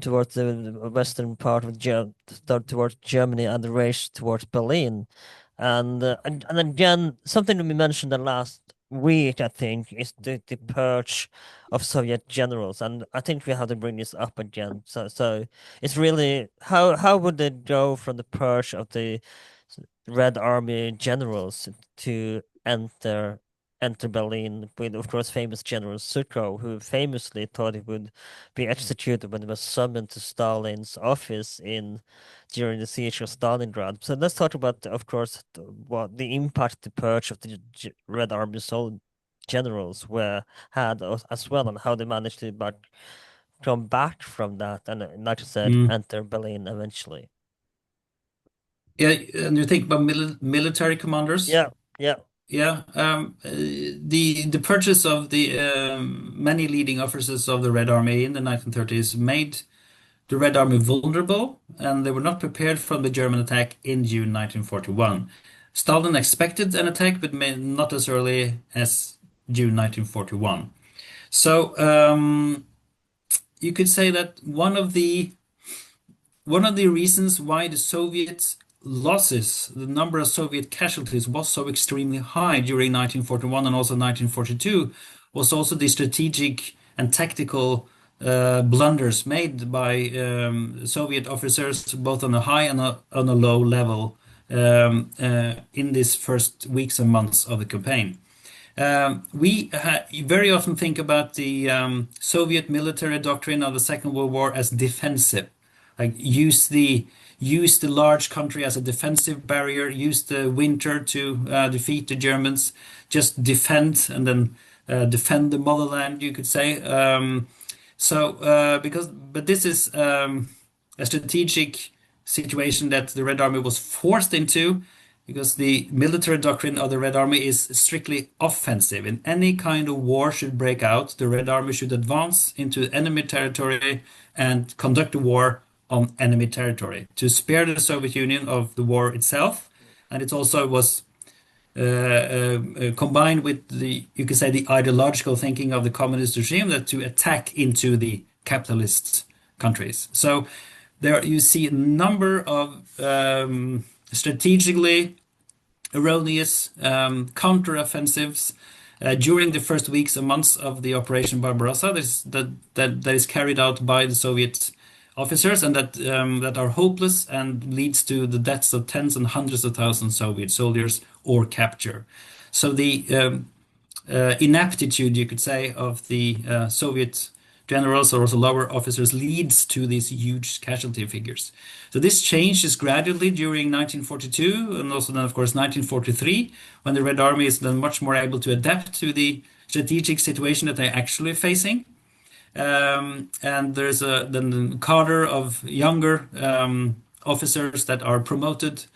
towards the western part of towards Germany and the race towards Berlin. And again, something that we mentioned the last weak, I think, is the purge of Soviet generals, and I think we have to bring this up again. So it's really how would they go from the purge of the Red Army generals to enter Berlin with, of course, famous General Sukho, who famously thought he would be executed when he was summoned to Stalin's office in during the siege of Stalingrad. So let's talk about, of course, what the impact the purge of the Red Army generals were had as well, and how they managed to come back from that, and like I said, Mm. enter Berlin eventually. Yeah, and you think about military commanders? Yeah, yeah. Yeah, the purchase of the many leading officers of the Red Army in the 1930s made the Red Army vulnerable, and they were not prepared for the German attack in June 1941. Stalin expected an attack, but not as early as June 1941. So you could say that one of the reasons why the Soviet losses, the number of Soviet casualties was so extremely high during 1941 and also 1942, was also the strategic and tactical blunders made by Soviet officers, both on a high and on a low level, in these first weeks and months of the campaign. We very often think about the Soviet military doctrine of the Second World War as defensive, like use the large country as a defensive barrier, use the winter to defeat the Germans, just defend and then defend the motherland, you could say. But this is a strategic situation that the Red Army was forced into because the military doctrine of the Red Army is strictly offensive. In any kind of war should break out, the Red Army should advance into enemy territory and conduct a war on enemy territory to spare the Soviet Union of the war itself. And it also was combined with you could say, the ideological thinking of the communist regime that to attack into the capitalist countries. So there you see a number of strategically erroneous counteroffensives during the first weeks and months of the Operation Barbarossa that is carried out by the Soviet officers and that are hopeless and leads to the deaths of tens and hundreds of thousands of Soviet soldiers or capture. So the inaptitude, you could say, of the Soviet generals or also lower officers leads to these huge casualty figures. So this changes gradually during 1942 and also then, of course, 1943, when the Red Army is then much more able to adapt to the strategic situation that they're actually facing. And there's then a cadre of younger officers that are promoted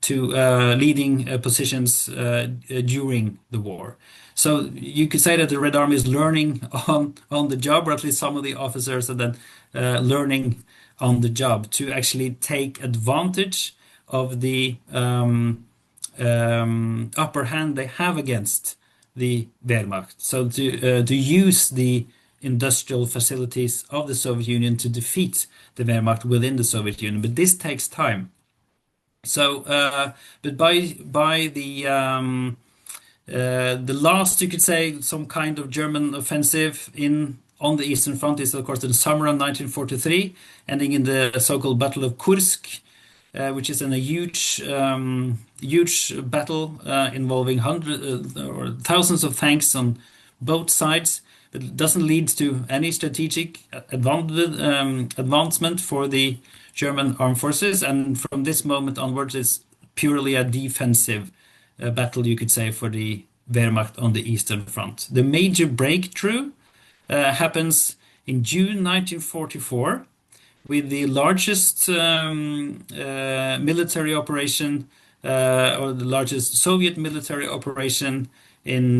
to leading positions during the war. So you could say that the Red Army is learning on the job, or at least some of the officers are then learning on the job to actually take advantage of the upper hand they have against the Wehrmacht. So to use the industrial facilities of the Soviet Union to defeat the Wehrmacht within the Soviet Union. But this takes time. So, but by the last, you could say, some kind of German offensive on the Eastern Front is, of course, in the summer of 1943, ending in the so-called Battle of Kursk, which is in a huge battle involving hundreds or thousands of tanks on both sides. But it doesn't lead to any strategic advancement for the German armed forces, and from this moment onwards, it's purely a defensive battle, you could say, for the Wehrmacht on the Eastern Front. The major breakthrough happens in June 1944 with the largest military operation or the largest Soviet military operation in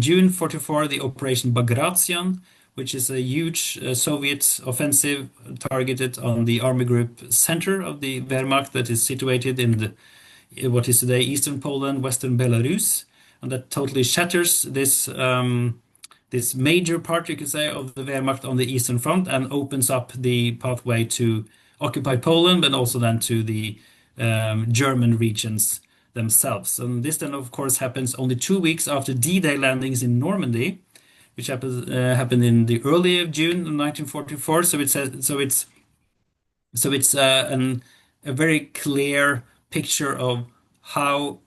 June 44, the Operation Bagration, which is a huge Soviet offensive targeted on the army group center of the Wehrmacht that is situated in what is today Eastern Poland, Western Belarus, and that totally shatters this major part, you could say, of the Wehrmacht on the Eastern Front and opens up the pathway to occupied Poland, but also then to the German regions themselves. And this then, of course, happens only 2 weeks after D-Day landings in Normandy, which happened in the early of June of 1944. So it's a very clear picture of how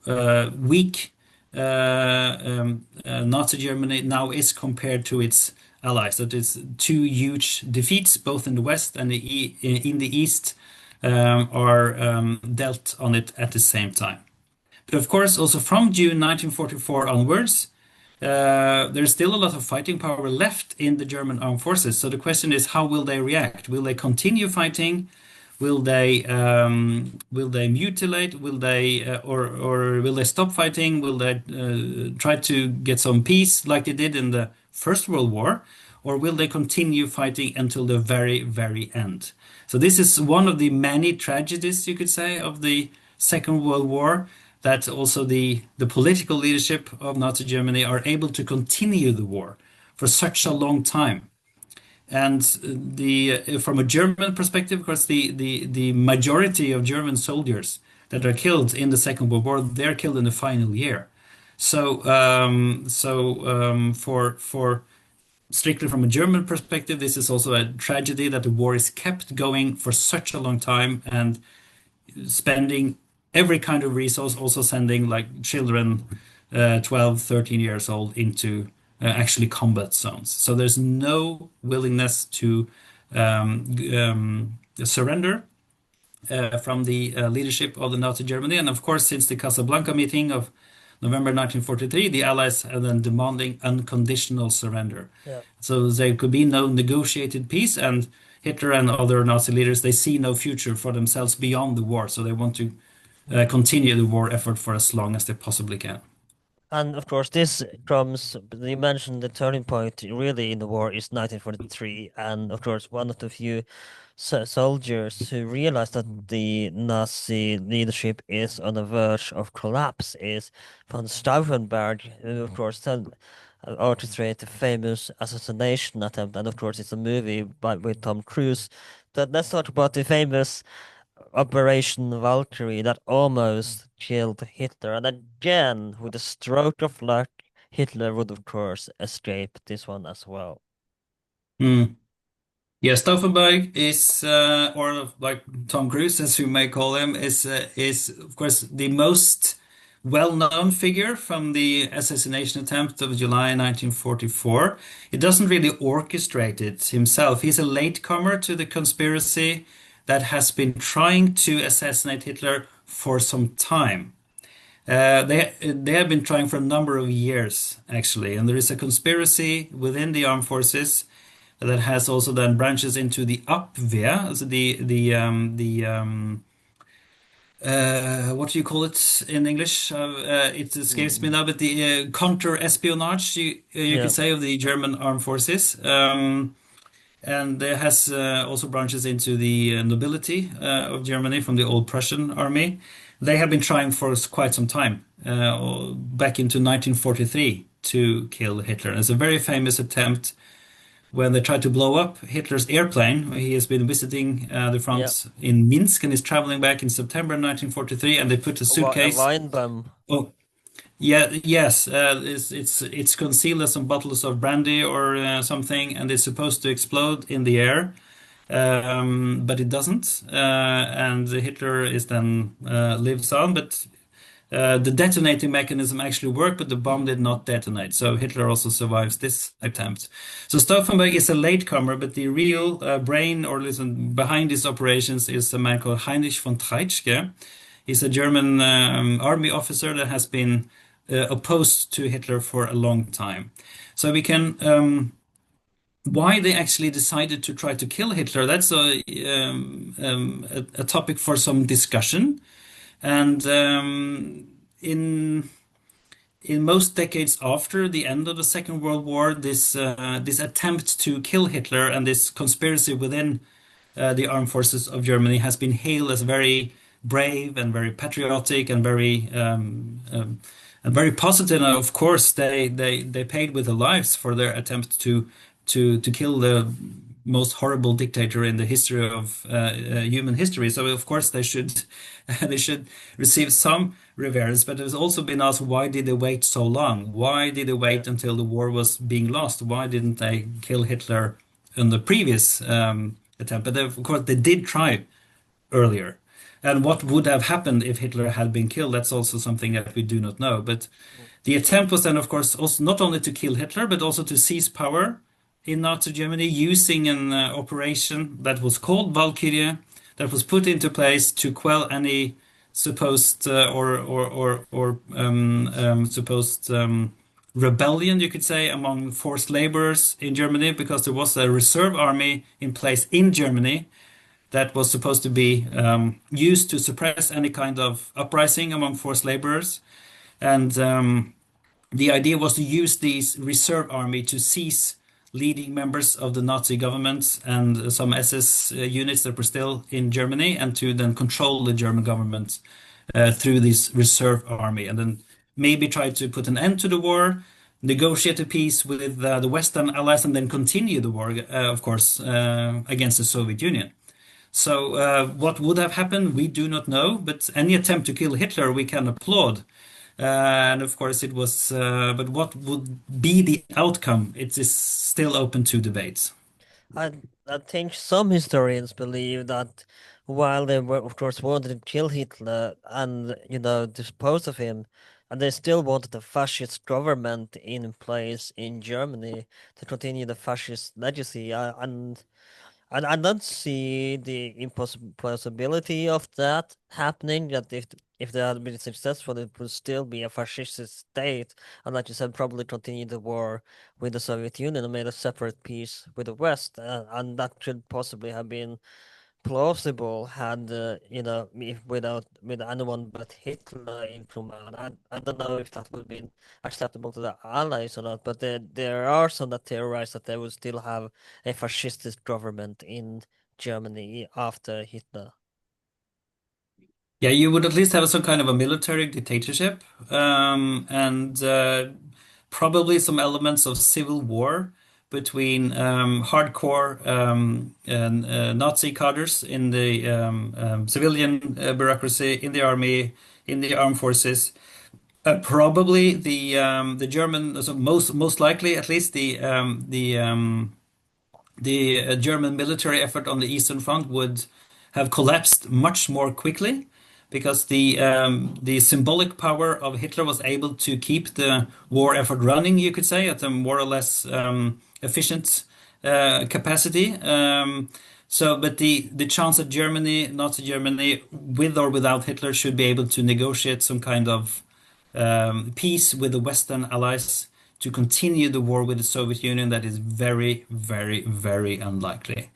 weak Nazi Germany now is compared to its allies. That is two huge defeats, both in the West and in the East, are dealt on it at the same time. But of course, also from June 1944 onwards, there's still a lot of fighting power left in the German armed forces. So the question is, how will they react? Will they continue fighting? Will they mutilate? Or will they stop fighting? Will they try to get some peace like they did in the First World War? Or will they continue fighting until the very, very end? So this is one of the many tragedies, you could say, of the Second World War, that also the political leadership of Nazi Germany are able to continue the war for such a long time. And from a German perspective, of course, the majority of German soldiers that are killed in the Second World War, they're killed in the final year. For strictly from a German perspective, this is also a tragedy that the war is kept going for such a long time and spending every kind of resource, also sending like children, 12, 13 years old into actually combat zones. So there's no willingness to surrender from the leadership of the Nazi Germany. And of course, since the Casablanca meeting of November 1943, the Allies are then demanding unconditional surrender. Yeah. So there could be no negotiated peace, and Hitler and other Nazi leaders, they see no future for themselves beyond the war. So they want to continue the war effort for as long as they possibly can. And of course, this comes, you mentioned the turning point really in the war is 1943. And of course, one of the few soldiers who realized that the Nazi leadership is on the verge of collapse is von Stauffenberg, who of course then orchestrated the famous assassination attempt. And of course, it's a movie with Tom Cruise. But let's talk about the famous Operation Valkyrie that almost killed Hitler. And again, with a stroke of luck, Hitler would of course escape this one as well. Hmm. Yeah, Stauffenberg is, or like Tom Cruise, as you may call him, is of course the most well-known figure from the assassination attempt of July 1944. He doesn't really orchestrate it himself. He's a latecomer to the conspiracy that has been trying to assassinate Hitler for some time. They have been trying for a number of years, actually, and there is a conspiracy within the armed forces that has also then branches into the Abwehr, also what do you call it in English? It escapes me Mm, now, but the counter-espionage, you yeah, could say, of the German armed forces. And there has also branches into the nobility of Germany from the old Prussian army. They have been trying for quite some time, back into 1943, to kill Hitler. It's a very famous attempt when they tried to blow up Hitler's airplane. He has been visiting the yeah. front in Minsk and is traveling back in September 1943, and they put a A suitcase. wine bomb. Oh, yeah, yes, it's concealed as some bottles of brandy or something, and it's supposed to explode in the air, but it doesn't. And Hitler is then lives on, but the detonating mechanism actually worked, but the bomb did not detonate. So Hitler also survives this attempt. So Stauffenberg is a latecomer, but the real brain or listen behind these operations is a man called Heinrich von Treitschke. He's a German army officer that has been opposed to Hitler for a long time. So we can why they actually decided to try to kill Hitler. That's a topic for some discussion. And in most decades after the end of the Second World War, this attempt to kill Hitler and this conspiracy within the armed forces of Germany has been hailed as very brave and very patriotic and very positive. And of course, they paid with their lives for their attempt to kill the most horrible dictator in the history of human history. So of course they should they should receive some reverence. But there's also been asked, why did they wait so long? Why did they Yeah. wait until the war was being lost? Why didn't they kill Hitler in the previous attempt? But of course they did try earlier. And what would have happened if Hitler had been killed? That's also something that we do not know. But the attempt was then, of course, also not only to kill Hitler, but also to seize power in Nazi Germany using an operation that was called Valkyrie, that was put into place to quell any supposed supposed rebellion, you could say, among forced laborers in Germany, because there was a reserve army in place in Germany that was supposed to be used to suppress any kind of uprising among forced laborers. And the idea was to use these reserve army to seize leading members of the Nazi government and some SS units that were still in Germany, and to then control the German government through this reserve army, and then maybe try to put an end to the war, negotiate a peace with the Western allies, and then continue the war, of course, against the Soviet Union. So, what would have happened, we do not know, but any attempt to kill Hitler we can applaud. And of course, it was, but what would be the outcome? It is still open to debate. I I think some historians believe that while they were, of course, wanted to kill Hitler and, dispose of him, and they still wanted a fascist government in place in Germany to continue the fascist legacy. And I don't see the impossibility of that happening. That if they had been successful, it would still be a fascist state, and like you said, probably continue the war with the Soviet Union and made a separate peace with the West, and that could possibly have been plausible had if with anyone but Hitler in command. I don't know if that would be acceptable to the Allies or not, but there are some that theorize that they would still have a fascist government in Germany after Hitler. Yeah, you would at least have some kind of a military dictatorship, and probably some elements of civil war between hardcore and, Nazi cadres in the civilian bureaucracy, in the army, in the armed forces. Probably the German, so most likely at least the German military effort on the Eastern Front would have collapsed much more quickly, because the symbolic power of Hitler was able to keep the war effort running, you could say, at a more or less efficient capacity. But the chance that Germany, Nazi Germany, with or without Hitler, should be able to negotiate some kind of peace with the Western allies to continue the war with the Soviet Union, that is very, very, very unlikely.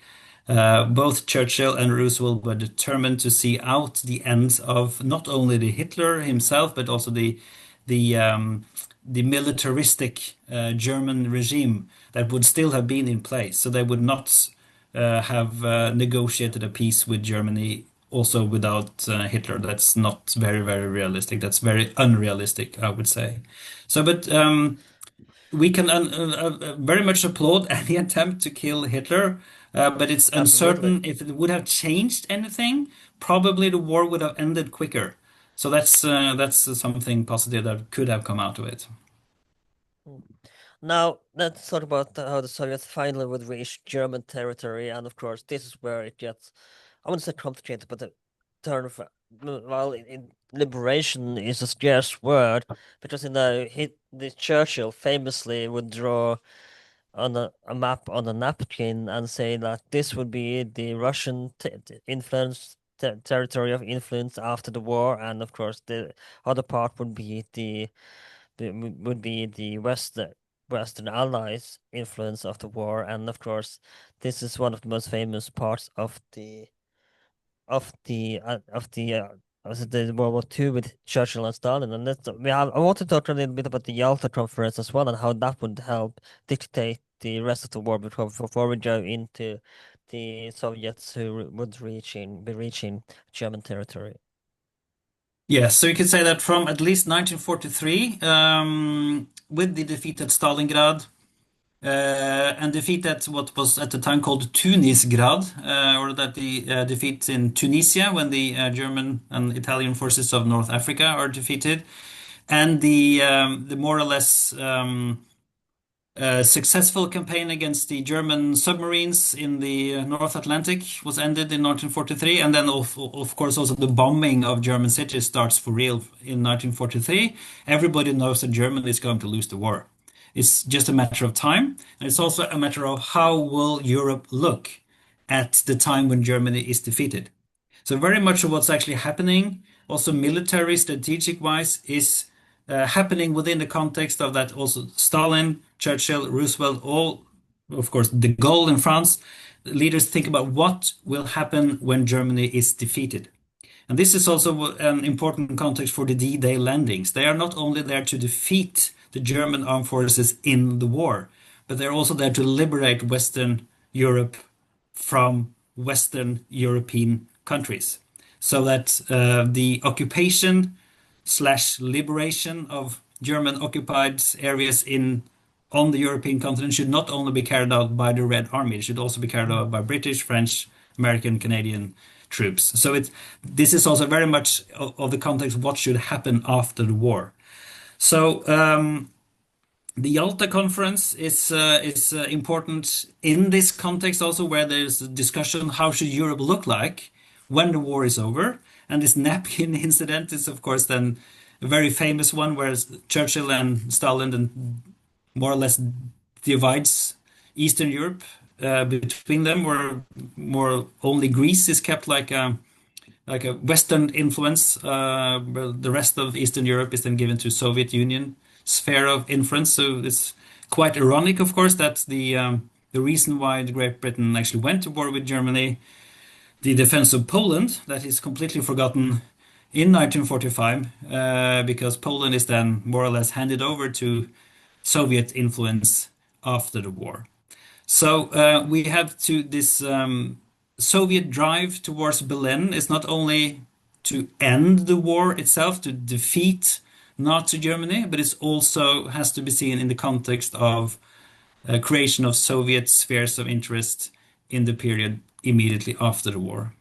Both Churchill and Roosevelt were determined to see out the end of not only the Hitler himself, but also the militaristic German regime that would still have been in place. So they would not have negotiated a peace with Germany also without Hitler. That's not very, very realistic. That's very unrealistic, I would say. So, but we can very much applaud any attempt to kill Hitler, but it's Absolutely. uncertain if it would have changed anything. Probably the war would have ended quicker. So that's something positive that could have come out of it. Mm. Now, let's talk about how the Soviets finally would reach German territory, and of course, this is where it gets, I wouldn't say complicated, but the turn of, well, liberation is a scarce word, because, the Churchill famously would draw on a map on a napkin and say that this would be the Russian influence territory of influence after the war, and of course, the other part would be the Western Allies' influence of the war, and of course, this is one of the most famous parts of the World War II with Churchill and Stalin. And I want to talk a little bit about the Yalta Conference as well and how that would help dictate the rest of the war before we go into the Soviets who would be reaching German territory. Yes, so you could say that from at least 1943, with the defeat at Stalingrad, and defeat at what was at the time called Tunisgrad, or that the defeat in Tunisia when the German and Italian forces of North Africa are defeated, and the more or less successful campaign against the German submarines in the North Atlantic was ended in 1943, and then of course also the bombing of German cities starts for real in 1943. Everybody knows that Germany is going to lose the war. It's just a matter of time, and it's also a matter of how will Europe look at the time when Germany is defeated. So very much of what's actually happening, also military, strategic wise, is happening within the context of that. Also, Stalin, Churchill, Roosevelt, all, of course, de Gaulle in France, leaders think about what will happen when Germany is defeated. And this is also an important context for the D-Day landings. They are not only there to defeat the German armed forces in the war, but they're also there to liberate Western Europe from Western European countries, so that the occupation slash liberation of German occupied areas in on the European continent should not only be carried out by the Red Army, it should also be carried out by British, French, American, Canadian troops. So this is also very much of the context of what should happen after the war. So the Yalta Conference is important in this context also, where there's a discussion how should Europe look like when the war is over. And this napkin incident is, of course, then a very famous one, where Churchill and Stalin then more or less divides Eastern Europe between them, where more only Greece is kept like a Western influence. The rest of Eastern Europe is then given to Soviet Union sphere of influence. So it's quite ironic, of course, that the reason why Great Britain actually went to war with Germany, the defense of Poland, that is completely forgotten in 1945, because Poland is then more or less handed over to Soviet influence after the war. So we have to this Soviet drive towards Berlin is not only to end the war itself, to defeat Nazi Germany, but it also has to be seen in the context of creation of Soviet spheres of interest in the period immediately after the war.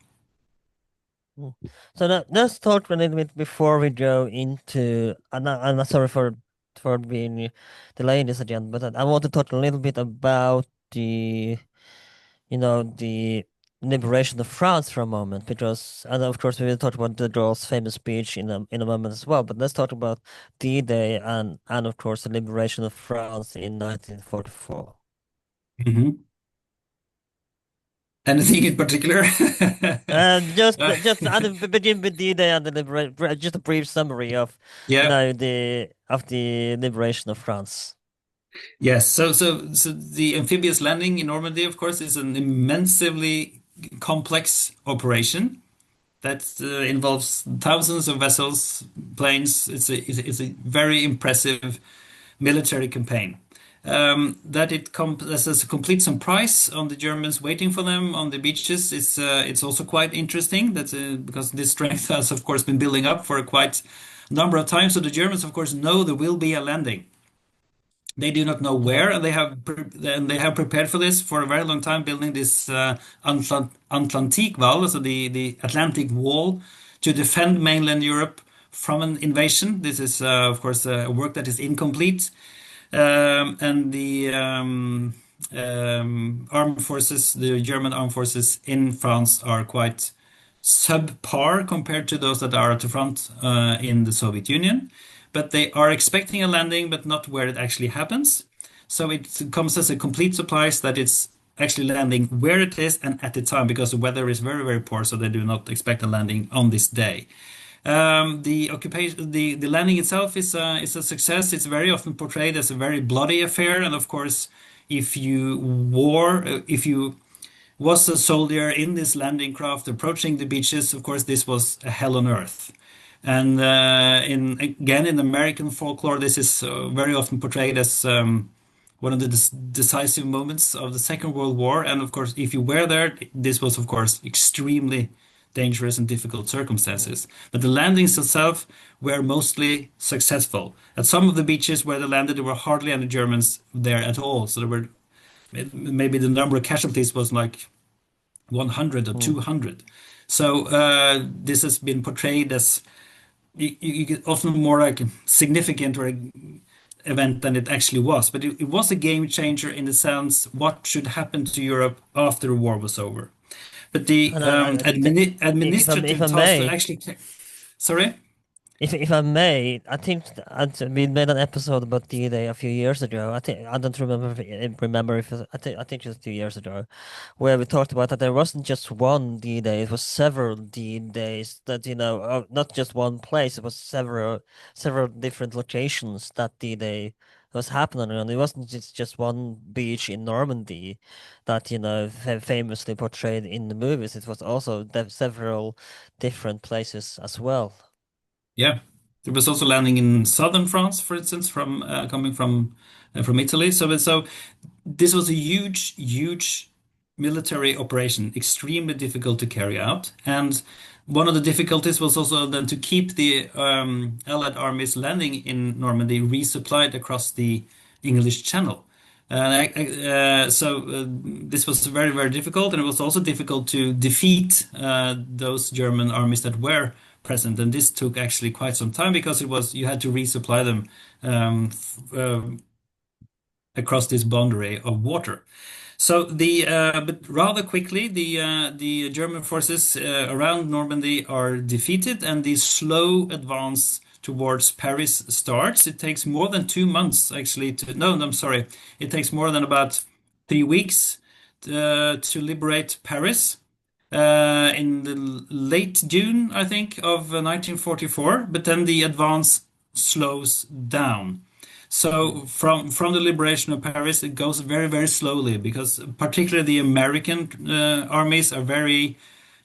Mm. So let's talk a little bit before we go into. I'm not sorry for being delaying this again, but I want to talk a little bit about the liberation of France for a moment, because, and of course we will talk about the girl's famous speech in a moment as well. But let's talk about D-Day and of course the liberation of France in 1944. Mhm. Anything in particular? Just begin with D-Day and the liberation. Just a brief summary of Yeah. the liberation of France. Yes. So the amphibious landing in Normandy, of course, is an immensely complex operation that involves thousands of vessels, planes. It's a very impressive military campaign. That it as a complete surprise on the Germans waiting for them on the beaches. It's also quite interesting that because this strength has, of course, been building up for a quite number of times. So the Germans, of course, know there will be a landing. They do not know Mm-hmm. where, and they have prepared for this for a very long time, building this Atlantique Wall, so the Atlantic Wall, to defend mainland Europe from an invasion. This is, of course, a work that is incomplete, and the armed forces, the German armed forces in France, are quite subpar compared to those that are at the front in the Soviet Union. But they are expecting a landing, but not where it actually happens. So it comes as a complete surprise that it's actually landing where it is and at the time, because the weather is very, very poor, so they do not expect a landing on this day. The landing itself is a success. It's very often portrayed as a very bloody affair, and of course, if you was a soldier in this landing craft approaching the beaches, of course, this was a hell on earth. And in American folklore, this is very often portrayed as one of the decisive moments of the Second World War. And of course, if you were there, this was, of course, extremely dangerous and difficult circumstances. But the landings themselves were mostly successful. At some of the beaches where they landed, there were hardly any Germans there at all. So there were maybe the number of casualties was like 100 or Mm. 200. So this has been portrayed as you get often more like significant or event than it actually was. But it was a game changer in the sense what should happen to Europe after the war was over. But the And if administrative I task to may, actually, sorry? if I may, I think we made an episode about D-Day a few years ago. I think I don't remember if I think it was 2 years ago, where we talked about that there wasn't just one D-Day; it was several D-Days. That not just one place; it was several different locations that D-Day was happening on. It wasn't just one beach in Normandy that famously portrayed in the movies. It was also several different places as well. Yeah. There was also landing in southern France, for instance, from coming from Italy. So this was a huge, huge military operation, extremely difficult to carry out. And one of the difficulties was also then to keep the Allied armies landing in Normandy resupplied across the English Channel. This was very, very difficult, and it was also difficult to defeat those German armies that were present. And this took actually quite some time because it was you had to resupply them across this boundary of water. But rather quickly, the German forces around Normandy are defeated, and the slow advance towards Paris starts. It takes more than 2 months actually no, I'm sorry. It takes more than about 3 weeks to liberate Paris in the late June, I think, of 1944. But then the advance slows down. So from the liberation of Paris, it goes very, very slowly because particularly the American armies are very,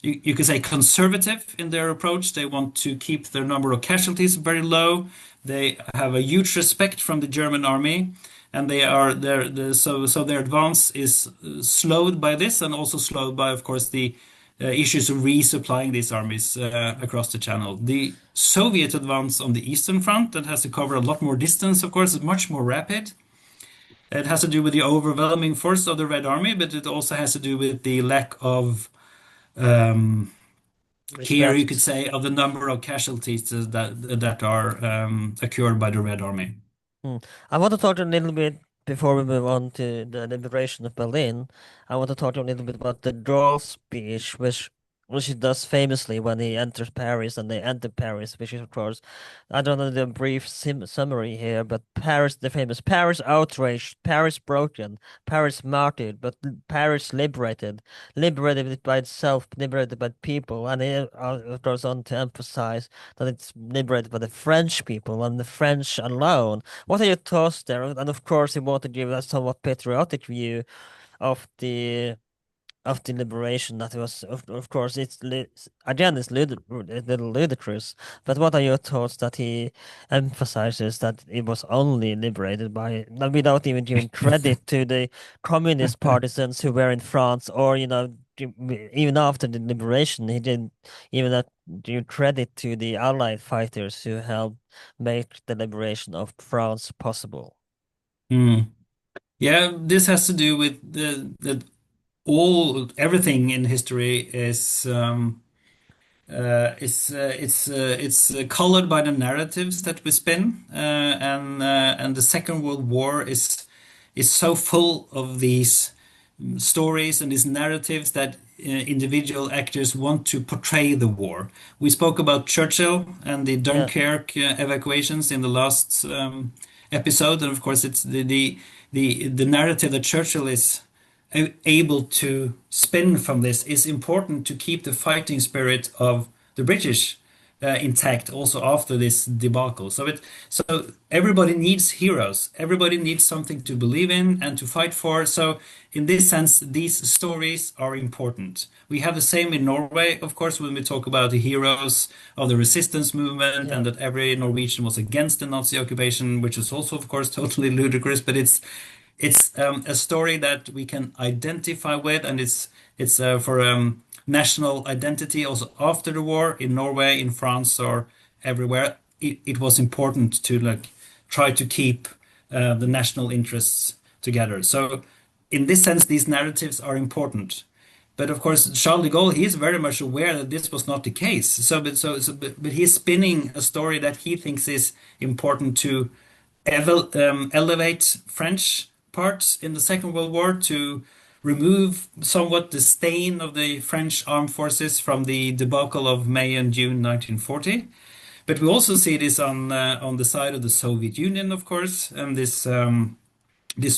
you could say, conservative in their approach. They want to keep their number of casualties very low. They have a huge respect from the German army, and they are there. So their advance is slowed by this, and also slowed by, of course, the issues of resupplying these armies across the channel. The Soviet advance on the Eastern Front, that has to cover a lot more distance, of course, is much more rapid. It has to do with the overwhelming force of the Red Army, but it also has to do with the lack of care, you could Respect. say, of the number of casualties that are occurred by the Red Army. Hmm. I want to talk a little bit before we move on to the liberation of Berlin. I want to talk a little bit about the Dahl speech, which he does famously when he enters Paris and they enter Paris, which is of course, I don't know the brief summary here, but Paris, the famous Paris outraged, Paris broken, Paris martyred, but Paris liberated, liberated by itself, liberated by people, and it goes on to emphasize that it's liberated by the French people and the French alone. What are your thoughts there? And of course, you want to give a somewhat patriotic view of the liberation. That was, of course, again, it's a little ludicrous. But what are your thoughts that he emphasizes that it was only liberated by, without even giving credit to the communist partisans who were in France, or even after the liberation, he didn't even give credit to the Allied fighters who helped make the liberation of France possible. Hmm. Yeah, this has to do with the all everything in history it's colored by the narratives that we spin, and the Second World War is so full of these stories and these narratives that individual actors want to portray the war. We spoke about Churchill and the Yeah, Dunkirk evacuations in the last episode, and of course, it's the narrative that Churchill is able to spin from this is important to keep the fighting spirit of the British intact also after this debacle. So everybody needs heroes. Everybody needs something to believe in and to fight for. So in this sense, these stories are important. We have the same in Norway, of course, when we talk about the heroes of the resistance movement yeah. and that every Norwegian was against the Nazi occupation, which is also, of course, totally ludicrous. But It's a story that we can identify with, and it's for national identity. Also, after the war in Norway, in France, or everywhere, it was important to like try to keep the national interests together. So, in this sense, these narratives are important. But of course, Charles de Gaulle, he is very much aware that this was not the case. But he's spinning a story that he thinks is important to elevate French parts in the Second World War, to remove somewhat the stain of the French armed forces from the debacle of May and June 1940. But we also see this on the side of the Soviet Union, of course, and this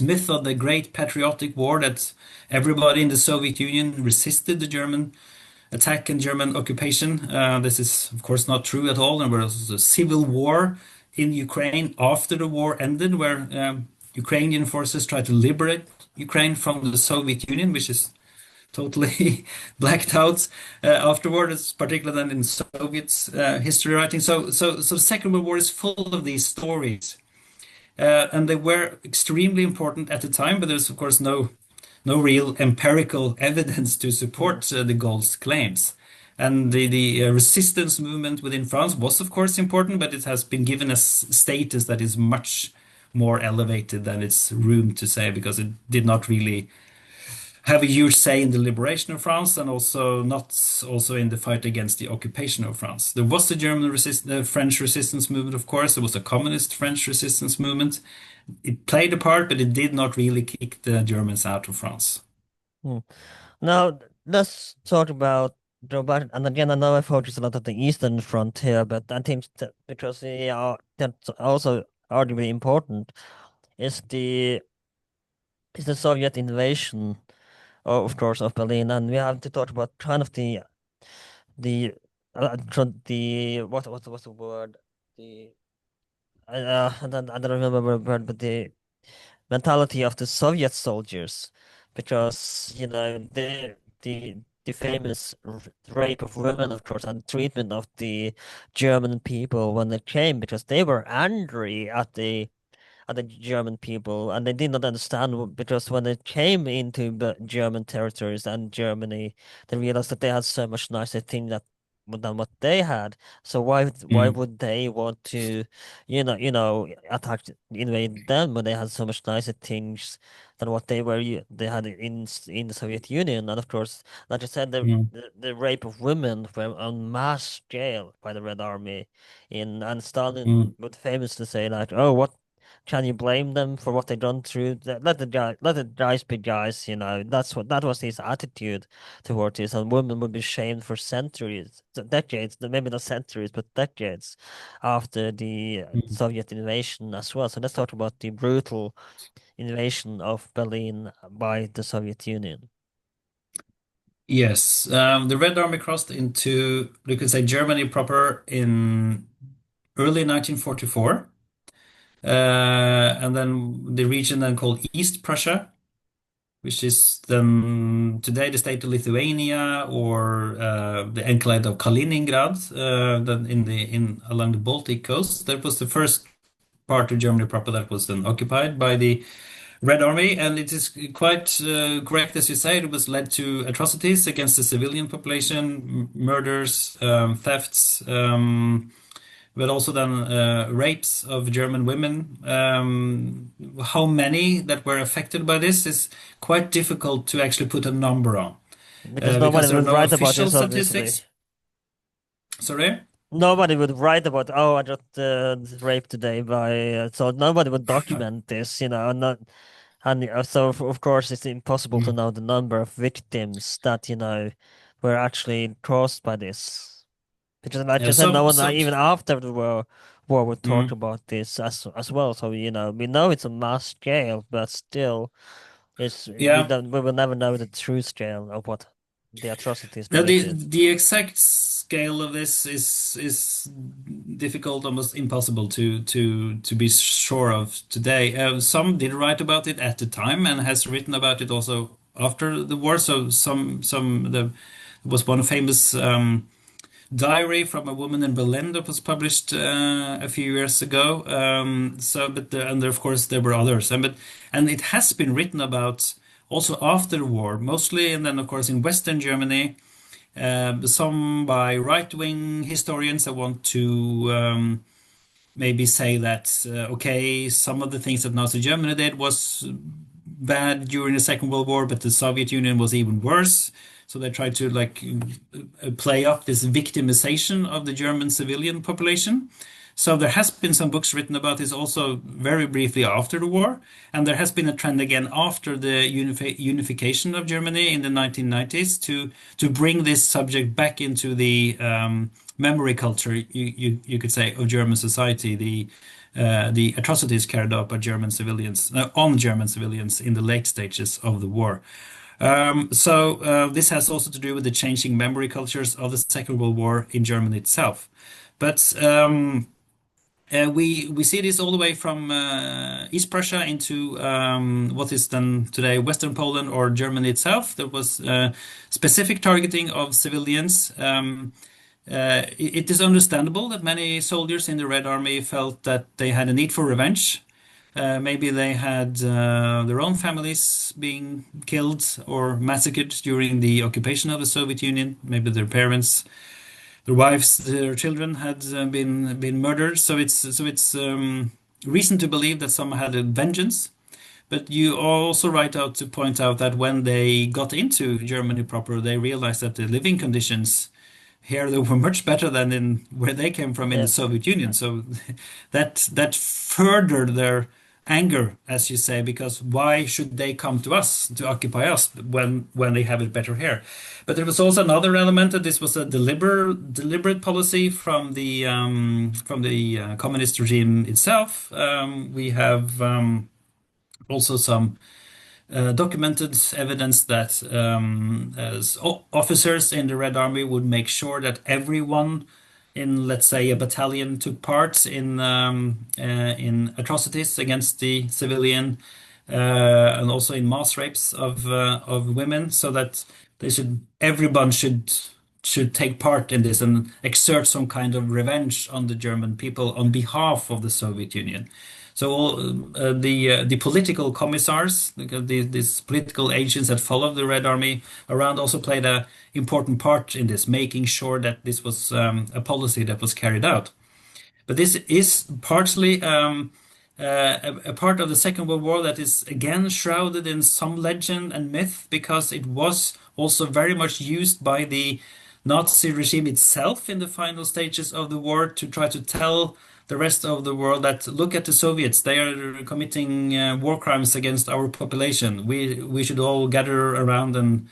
myth of the great patriotic war, that everybody in the Soviet Union resisted the German attack and German occupation. This is, of course, not true at all. And there was a civil war in Ukraine after the war ended, where Ukrainian forces tried to liberate Ukraine from the Soviet Union, which is totally blacked out afterwards, particularly then in Soviet history writing. So the Second World War is full of these stories, and they were extremely important at the time. But there's of course no real empirical evidence to support de Gaulle's claims. And the resistance movement within France was, of course, important, but it has been given a status that is much more elevated than it's room to say, because it did not really have a huge say in the liberation of France, and also not also in the fight against the occupation of France. There was the French resistance movement, of course. There was a communist French resistance movement. It played a part, but it did not really kick the Germans out of France. Hmm. Now let's talk about Joe Biden. And again, I know I focus a lot on the Eastern Front here, but I think that because they are that's also arguably important is the Soviet invasion, of course, of Berlin, and we have to talk about kind of the what's the word, the I don't remember the word, but the mentality of the Soviet soldiers, because the famous rape of women, of course, and treatment of the German people when they came, because they were angry at the German people, and they did not understand because when they came into the German territories and Germany, they realized that they had so much nicer thing than what they had. So why Mm, would they want to, attack, invade them when they had so much nicer things than what they had in the Soviet Union? And of course, like I said, mm, the rape of women were on mass scale by the Red Army, and mm, Stalin would famously say like, "Oh, what can you blame them for what they done through? Let the guys be guys, that was his attitude towards this, and women would be shamed for centuries, decades, maybe not centuries, but decades after the mm. Soviet invasion as well. So let's talk about the brutal invasion of Berlin by the Soviet Union. Yes, the Red Army crossed into, you could say, Germany proper in early 1944, and then the region then called East Prussia, which is then today the state of Lithuania, or the enclave of Kaliningrad, then in along the Baltic coast. That was the first part of Germany proper that was then occupied by the Red Army, and it is quite correct as you say. It was led to atrocities against the civilian population, murders, thefts, but also then rapes of German women. How many that were affected by this is quite difficult to actually put a number on, Because nobody because there are would no write about official this, obviously. statistics. Sorry? Nobody would write about, oh, I got raped today by, so nobody would document this, not, and so of course it's impossible to Mm. know the number of victims that, were actually caused by this. Because like Yeah, I said, no some, one, some, even after the war would talk mm. about this as well. So, we know it's a mass scale, but still, Yeah. we will never know the true scale of what the atrocities that Now, they the did. the exact scale of this is difficult, almost impossible to be sure of today. Some did write about it at the time, and has written about it also after the war. So there was one famous diary from a woman in Berlin that was published a few years ago. And of course there were others, and it has been written about also after the war, mostly, and then of course in Western Germany, some by right-wing historians that want to maybe say that okay, some of the things that Nazi Germany did was bad during the Second World War, but the Soviet Union was even worse. So they tried to like play up this victimization of the German civilian population. So there has been some books written about this also very briefly after the war, and there has been a trend again after the unification of Germany in the 1990s to bring this subject back into the memory culture, you could say, of German society, the atrocities carried out by German civilians on German civilians in the late stages of the war. This has also to do with the changing memory cultures of the Second World War in Germany itself. But we see this all the way from East Prussia into what is then today Western Poland or Germany itself. There was specific targeting of civilians. It is understandable that many soldiers in the Red Army felt that they had a need for revenge. Maybe they had their own families being killed or massacred during the occupation of the Soviet Union. Maybe their parents, their wives, their children had been murdered. So it's reason to believe that some had a vengeance. But you are also right out to point out that when they got into Germany proper, they realized that the living conditions here they were much better than in where they came from in the Yes. Soviet Union. So that furthered their anger, as you say, because why should they come to us to occupy us when they have it better here? But there was also another element that this was a deliberate policy from the communist regime itself. We have also some documented evidence that as officers in the Red Army would make sure that everyone in, let's say, a battalion took part in atrocities against the civilian and also in mass rapes of women, so that everyone should take part in this and exert some kind of revenge on the German people on behalf of the Soviet Union. So all the political commissars, these political agents that followed the Red Army around, also played a important part in this, making sure that this was a policy that was carried out. But this is partially a part of the Second World War that is again shrouded in some legend and myth, because it was also very much used by the Nazi regime itself in the final stages of the war to try to tell the rest of the world that look at the Soviets, they are committing war crimes against our population. We should all gather around and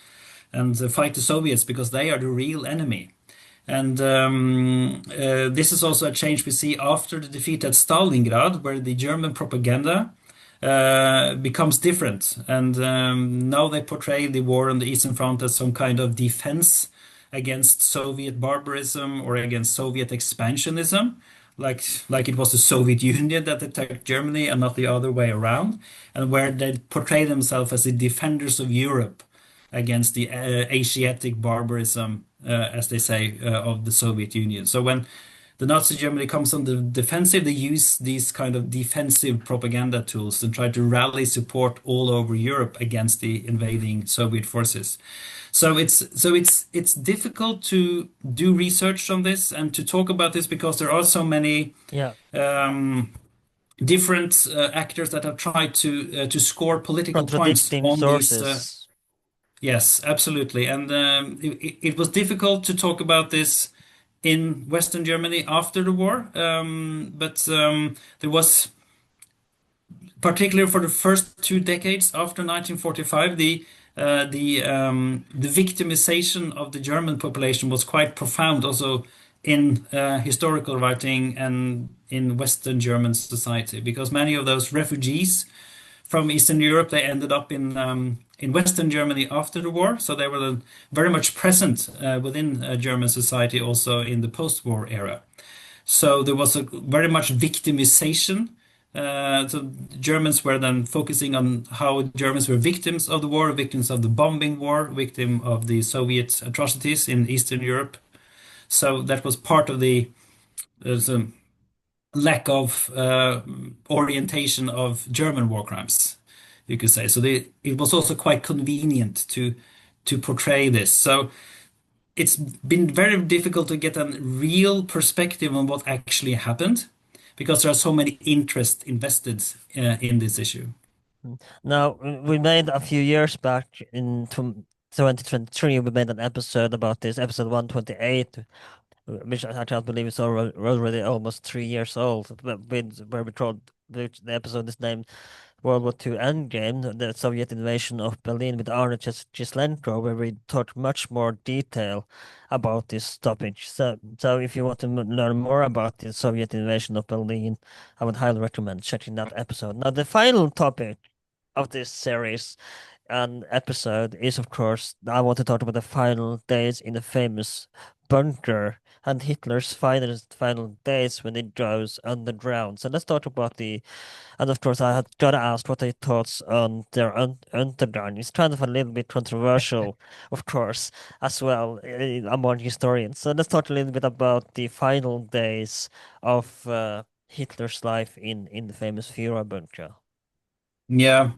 fight the Soviets because they are the real enemy. And this is also a change we see after the defeat at Stalingrad, where the German propaganda becomes different. And now they portray the war on the Eastern Front as some kind of defense against Soviet barbarism or against Soviet expansionism, like it was the Soviet Union that attacked Germany and not the other way around, and where they portray themselves as the defenders of Europe against the Asiatic barbarism, as they say, of the Soviet Union. So when the Nazi Germany comes on the defensive, they use these kind of defensive propaganda tools and try to rally support all over Europe against the invading Soviet forces. So it's difficult to do research on this and to talk about this because there are so many Yeah. different actors that have tried to score political points Contradicting on these. sources. Yes, absolutely. And it was difficult to talk about this in Western Germany after the war, but there was, particularly for the first 2 decades after 1945, the victimization of the German population was quite profound, also in historical writing and in Western German society, because many of those refugees from Eastern Europe, they ended up in Western Germany after the war, so they were very much present within German society also in the post-war era. So there was a very much victimization. So Germans were then focusing on how Germans were victims of the war, victims of the bombing war, victim of the Soviet atrocities in Eastern Europe. So that was part of the lack of orientation of German war crimes, you could say. So it was also quite convenient to portray this. So it's been very difficult to get a real perspective on what actually happened because there are so many interests invested in this issue. Now, we made a few years back in 2023, we made an episode about this, episode 128, which I can't believe is already almost 3 years old, where we called the episode is named World War II Endgame, the Soviet invasion of Berlin with Arne Chislenko, where we talk much more detail about this topic. So if you want to learn more about the Soviet invasion of Berlin, I would highly recommend checking that episode. Now, the final topic of this series and episode is, of course, I want to talk about the final days in the famous bunker and Hitler's final days when it goes underground. So let's talk about and of course, I had got to ask what are your thoughts on their underground. It's kind of a little bit controversial, of course, as well among historians. So let's talk a little bit about the final days of Hitler's life in the famous Fhurer Bunker. Yeah.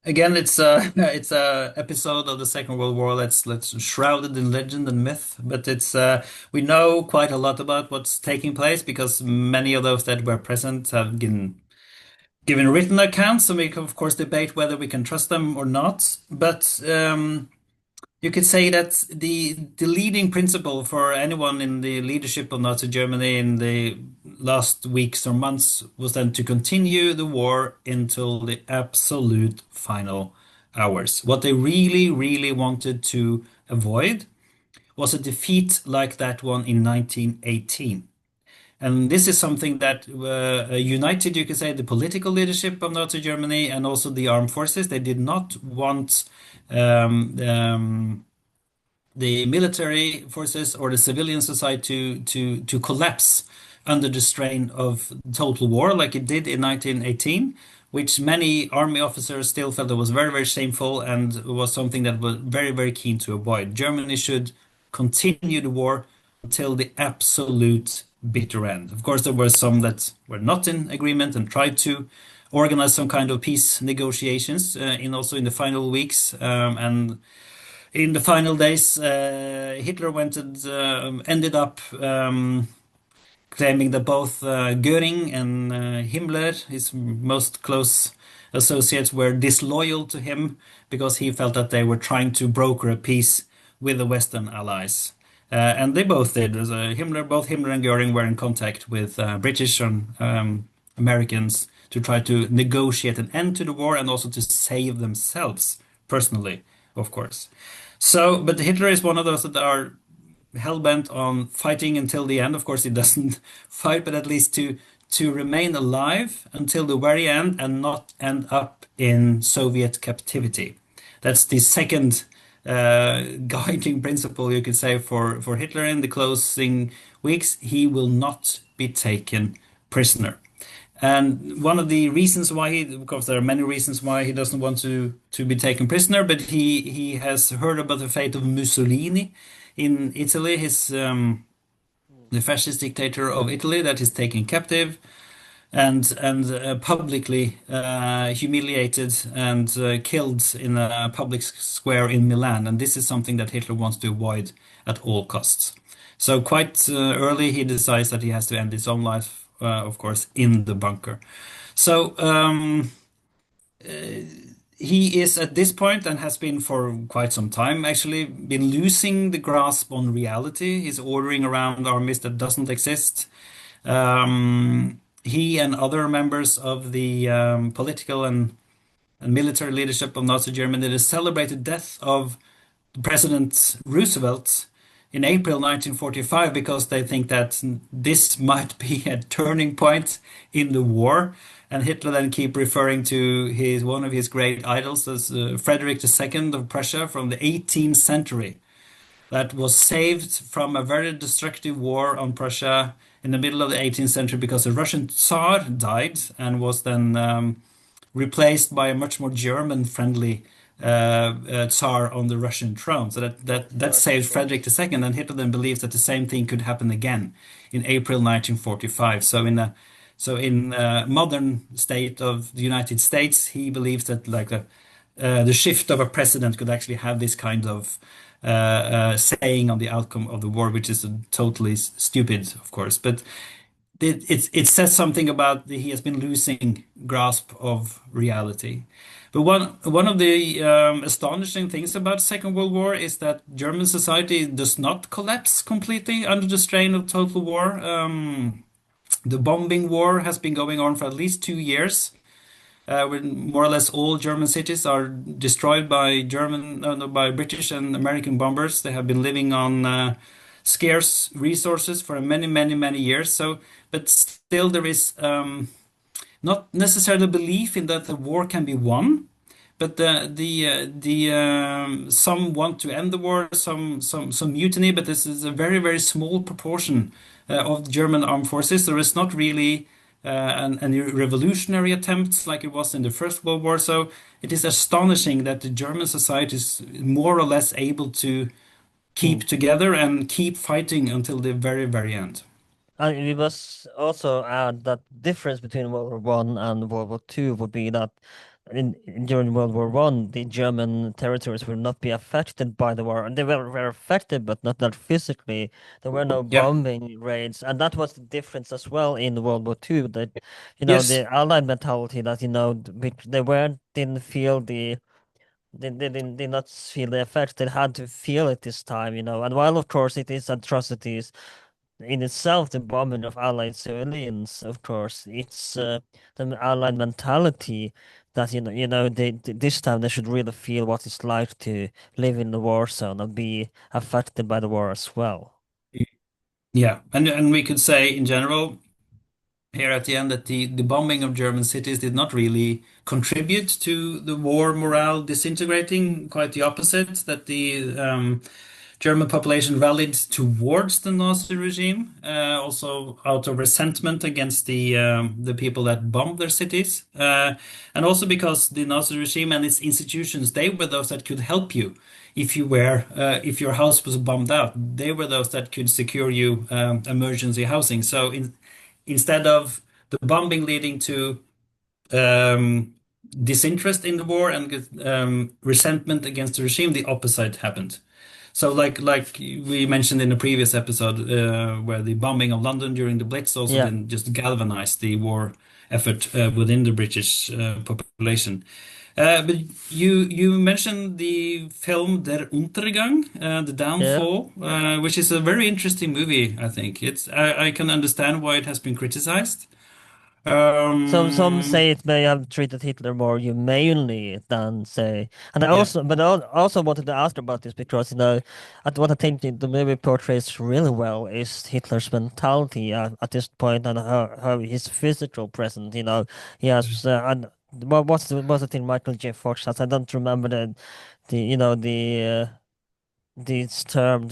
Again, it's a it's a episode of the Second World War that's shrouded in legend and myth, but it's we know quite a lot about what's taking place because many of those that were present have given written accounts, and we can of course debate whether we can trust them or not. But you could say that the leading principle for anyone in the leadership of Nazi Germany in the last weeks or months was then to continue the war until the absolute final hours. What they really, really wanted to avoid was a defeat like that one in 1918. And this is something that united, you could say, the political leadership of Nazi Germany and also the armed forces. They did not want um, um, the military forces or the civilian society to collapse under the strain of total war like it did in 1918, which many army officers still felt it was very, very shameful and was something that was very, very keen to avoid. Germany should continue the war until the absolute bitter end. Of course, there were some that were not in agreement and tried to organize some kind of peace negotiations in also in the final weeks and in the final days, Hitler went and ended up claiming that both Göring and Himmler, his most close associates, were disloyal to him because he felt that they were trying to broker a peace with the Western allies. And they both did. Both Himmler and Göring were in contact with British and Americans to try to negotiate an end to the war and also to save themselves personally, of course. So, but Hitler is one of those that are hell-bent on fighting until the end. Of course, he doesn't fight, but at least to remain alive until the very end and not end up in Soviet captivity. That's the second guiding principle, you could say, for Hitler in the closing weeks. He will not be taken prisoner. And one of the reasons why of course, there are many reasons why he doesn't want to be taken prisoner, but he has heard about the fate of Mussolini in Italy, the fascist dictator of Italy that is taken captive and publicly humiliated and killed in a public square in Milan. And this is something that Hitler wants to avoid at all costs. So quite early, he decides that he has to end his own life, of course, in the bunker. So he is at this point and has been for quite some time actually been losing the grasp on reality. He's ordering around armies that doesn't exist. He and other members of the political and military leadership of Nazi Germany, the celebrated death of President Roosevelt in April 1945 because they think that this might be a turning point in the war. And Hitler then keep referring to one of his great idols as Frederick II of Prussia from the 18th century that was saved from a very destructive war on Prussia in the middle of the 18th century because the Russian Tsar died and was then replaced by a much more German-friendly Tsar on the Russian throne. So that Yes, of saved Frederick course. II, and Hitler then believes that the same thing could happen again in April 1945. So in modern state of the United States, he believes that like the shift of a president could actually have this kind of saying on the outcome of the war, which is totally stupid, of course. But it says something about he has been losing grasp of reality. But one of the astonishing things about Second World War is that German society does not collapse completely under the strain of total war. The bombing war has been going on for at least 2 years, when more or less all German cities are destroyed by no, by British and American bombers. They have been living on scarce resources for many, many, many years. But still, there is not necessarily belief in that the war can be won. But the some want to end the war, some mutiny, but this is a very, very small proportion of the German armed forces. There is not really any revolutionary attempts like it was in the First World War. So it is astonishing that the German society is more or less able to Hmm. keep together and keep fighting until the very, very end. And we must also add that difference between World War One and World War Two would be that during World War One, the German territories will not be affected by the war. And they were affected, but not that physically. There were no Yeah. bombing raids, and that was the difference as well in World War Two. That Yes. the Allied mentality that they weren't didn't feel did not feel the effects. They had to feel it this time. And while of course it is atrocities in itself, the bombing of Allied civilians, of course, it's the Allied mentality that this time they should really feel what it's like to live in the war zone and be affected by the war as well. Yeah. And we could say in general here at the end that the bombing of German cities did not really contribute to the war morale disintegrating. Quite the opposite, that the German population rallied towards the Nazi regime, also out of resentment against the people that bombed their cities, and also because the Nazi regime and its institutions, they were those that could help you if your house was bombed out. They were those that could secure you emergency housing. Instead of the bombing leading to um, disinterest in the war and resentment against the regime, the opposite happened. So, like we mentioned in the previous episode, where the bombing of London during the Blitz also Yeah, then just galvanized the war effort within the British population. But you mentioned the film Der Untergang, the yeah. Downfall, which is a very interesting movie. I think I can understand why it has been criticized. Some Um, say it may have treated Hitler more humanely than say, and I yeah, also, but I also wanted to ask about this because what I think the movie portrays really well is Hitler's mentality at this point and how his physical presence. He has and what's the thing Michael J. Fox has? I don't remember the you know the term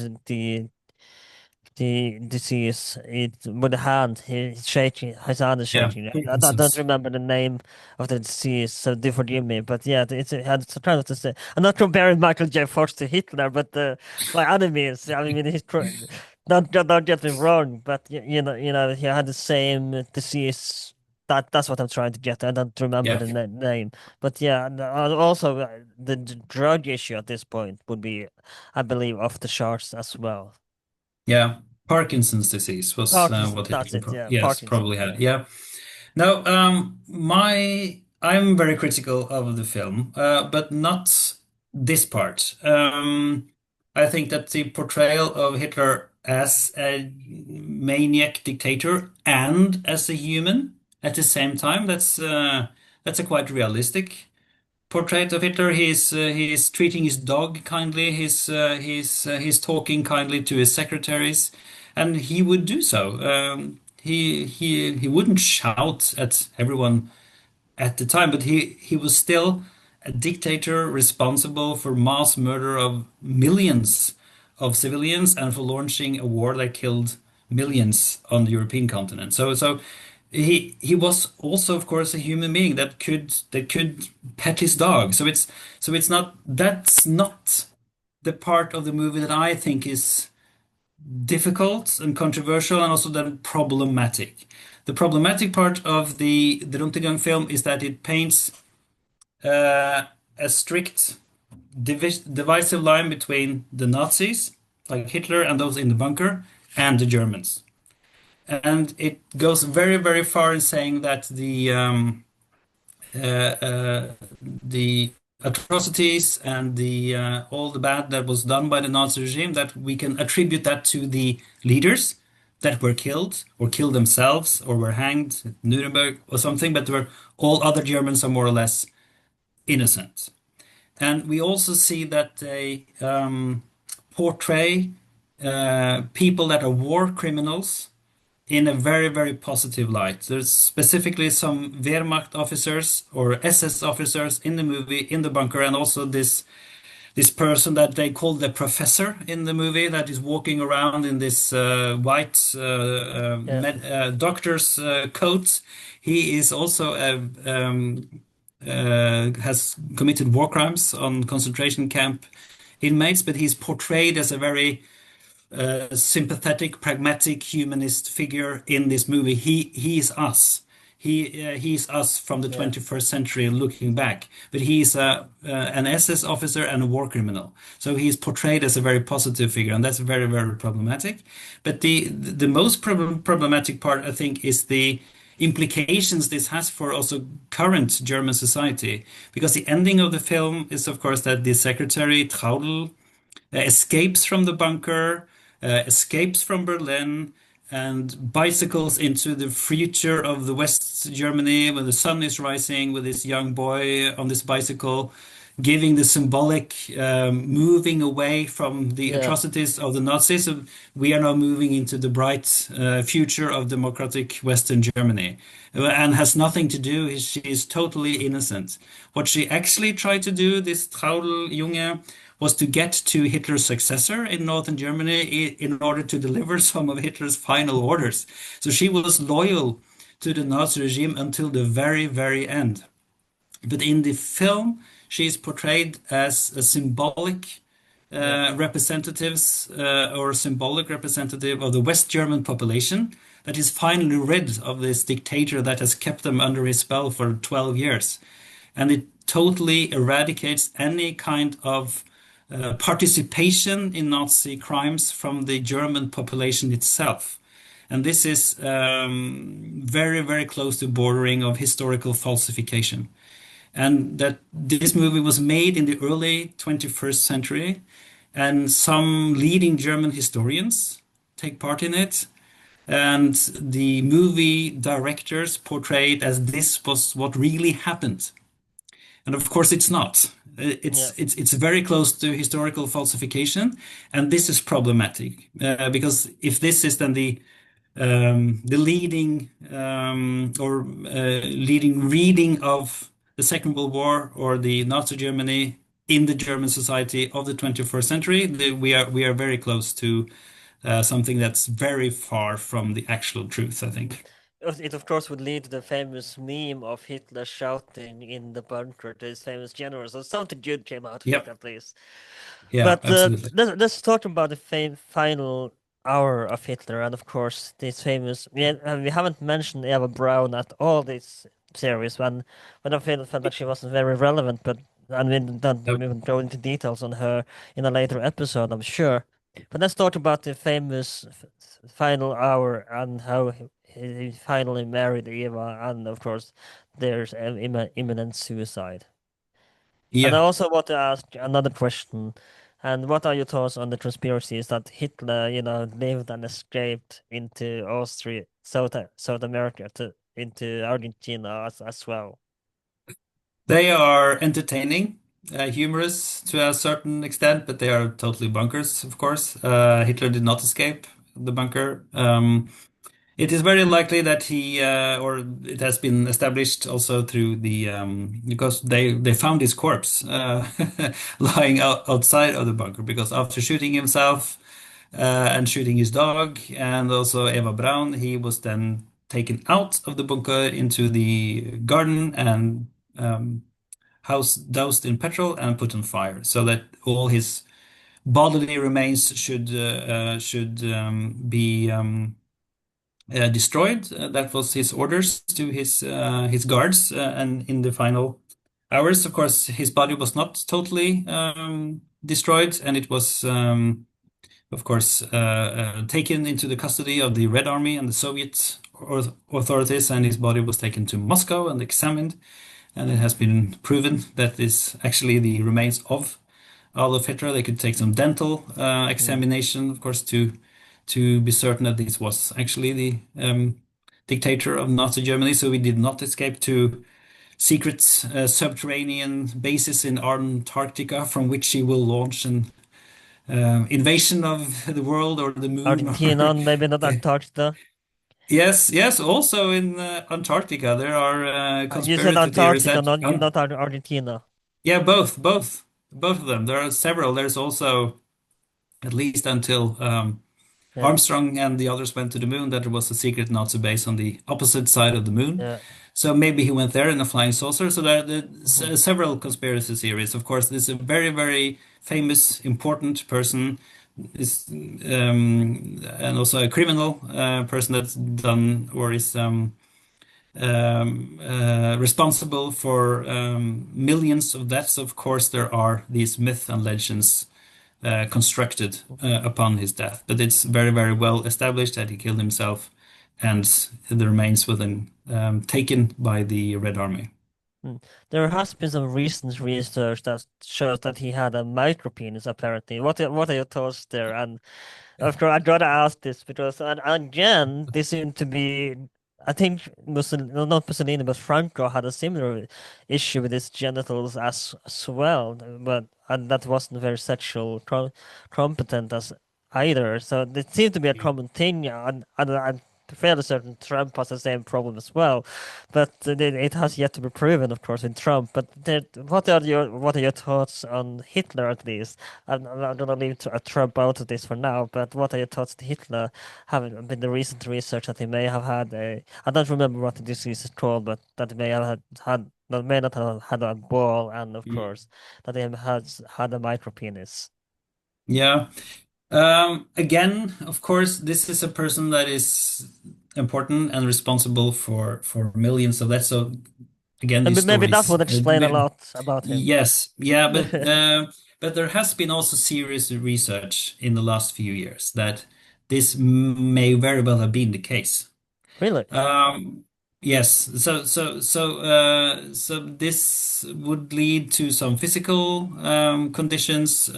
the disease it with the hand he's shaking his hand is yeah, shaking. I don't Parkinson's. remember the name of the disease, so do forgive me, but yeah, it had kind of to say I'm not comparing Michael J. Fox to Hitler, but by enemies I mean not get me wrong, but he had the same disease. That's what I'm trying to get. I don't remember Yeah, the name, but yeah, and, also the drug issue at this point would be, I believe, off the charts as well. yeah. Parkinson's disease was Parkinson, what that's Hitler it. Yeah, yes, Parkinson. probably had. Yeah, Yeah. No, I'm very critical of the film, but not this part. I think that the portrayal of Hitler as a maniac dictator and as a human at the same time, that's a quite realistic portrait of Hitler. He's treating his dog kindly. He's talking kindly to his secretaries, and he would do so. He wouldn't shout at everyone at the time, but he was still a dictator responsible for mass murder of millions of civilians and for launching a war that killed millions on the European continent. So he was also, of course, a human being that could pet his dog. So it's not that's not the part of the movie that I think is difficult and controversial and also then problematic. The problematic part of the Runtergang film is that it paints a strict divisive line between the Nazis, like Hitler and those in the bunker, and the Germans. And it goes very, very far in saying that the atrocities and the all the bad that was done by the Nazi regime, that we can attribute that to the leaders that were killed or killed themselves or were hanged at Nuremberg or something, but were all other Germans are more or less innocent. And we also see that they portray people that are war criminals in a very, very positive light. There's specifically some Wehrmacht officers or SS officers in the movie, in the bunker, and also this person that they call the professor in the movie that is walking around in this white Yeah, doctor's coat. He is also has committed war crimes on concentration camp inmates, but he's portrayed as a very sympathetic, pragmatic, humanist figure in this movie. He's us. He's us from the yeah, 21st century looking back, but he's an SS officer and a war criminal. So he's portrayed as a very positive figure, and that's very, very problematic. But the most problematic part, I think, is the implications this has for also current German society, because the ending of the film is, of course, that the secretary Traudl escapes from the bunker, escapes from Berlin, and bicycles into the future of the West Germany when the sun is rising with this young boy on this bicycle, giving the symbolic moving away from the yeah, atrocities of the Nazis. So we are now moving into the bright future of democratic Western Germany. And has nothing to do, she is totally innocent. What she actually tried to do, this Traudl Junge, was to get to Hitler's successor in northern Germany in order to deliver some of Hitler's final orders. So she was loyal to the Nazi regime until the very, very end. But in the film, she is portrayed as a symbolic yeah, representatives or symbolic representative of the West German population that is finally rid of this dictator that has kept them under his spell for 12 years. And it totally eradicates any kind of participation in Nazi crimes from the German population itself. And this is very, very close to bordering of historical falsification. And that this movie was made in the early 21st century, and some leading German historians take part in it. And the movie directors portray it as this was what really happened. And of course, it's not. yeah, It's very close to historical falsification, and this is problematic because if this is then the leading or leading reading of the Second World War or the Nazi Germany in the German society of the 21st century, we are very close to something that's very far from the actual truth, I think. it of course would lead to the famous meme of Hitler shouting in the bunker to his famous generals. So something good came out of it Yep. at least. Yeah, But absolutely. let's talk about the final hour of Hitler, and of course this famous. We haven't mentioned Eva Braun at all this series when I felt that she wasn't very relevant, but I mean then Yep. we will go into details on her in a later episode, I'm sure. But let's talk about the famous final hour and how he finally married Eva, and of course there's imminent suicide. And I Yeah. also want to ask another question. And what are your thoughts on the conspiracies that Hitler, lived and escaped into Austria, South America, into Argentina as well? They are entertaining, humorous to a certain extent, but they are totally bunkers, of course. Hitler did not escape the bunker. It is very likely that or it has been established also through because they found his corpse lying outside of the bunker, because after shooting himself and shooting his dog and also Eva Braun, he was then taken out of the bunker into the garden and house doused in petrol and put on fire, so that all his bodily remains should be destroyed. That was his orders to his guards, and in the final hours, of course, his body was not totally destroyed, and it was, of course, taken into the custody of the Red Army and the Soviet authorities, and his body was taken to Moscow and examined, and it has been proven that is actually the remains of Adolf Hitler. They could take some dental Mm. examination, of course, to be certain that this was actually the dictator of Nazi Germany. So we did not escape to secret subterranean bases in Antarctica from which he will launch an invasion of the world or the moon. Argentina, Or maybe not Antarctica. yes, yes. Also in Antarctica, there are You said conspiracy theories Antarctica, that not Argentina. yeah, both of them. There are several. There's also at least until Yeah, Armstrong and the others went to the moon, that there was a secret Nazi base on the opposite side of the moon. yeah. So maybe he went there in a flying saucer. So there are Mhm. several conspiracy theories. Of course, this is a very, very famous, important person, is and also a criminal person that's done or is responsible for millions of deaths. Of course, there are these myths and legends constructed upon his death. But it's very, very well established that he killed himself, and the remains were then taken by the Red Army. Mm. There has been some recent research that shows that he had a micropenis, apparently. What are your thoughts there? And of course, I'd rather ask this because, and again, they seem to be. I think Mussolini, no, not Mussolini, but Franco had a similar issue with his genitals as well, but and that wasn't very sexual competent as either. So it seemed to be a common thing, and I'm fairly certain Trump has the same problem as well, but it has yet to be proven, of course, in Trump. But what are your thoughts on Hitler at least? I'm gonna leave Trump out of this for now. But what are your thoughts on Hitler, having been the recent research that he may have had a I don't remember what the disease is called, but that he may have had that may not have had a ball, and of Mm. course that he has had a micropenis. Yeah. Again, of course, this is a person that is important and responsible for millions of that. So again, And these maybe that stories. would explain a lot about him. Yes, yeah, but there has been also serious research in the last few years that this may very well have been the case. Really? Um, yes, so this would lead to some physical conditions.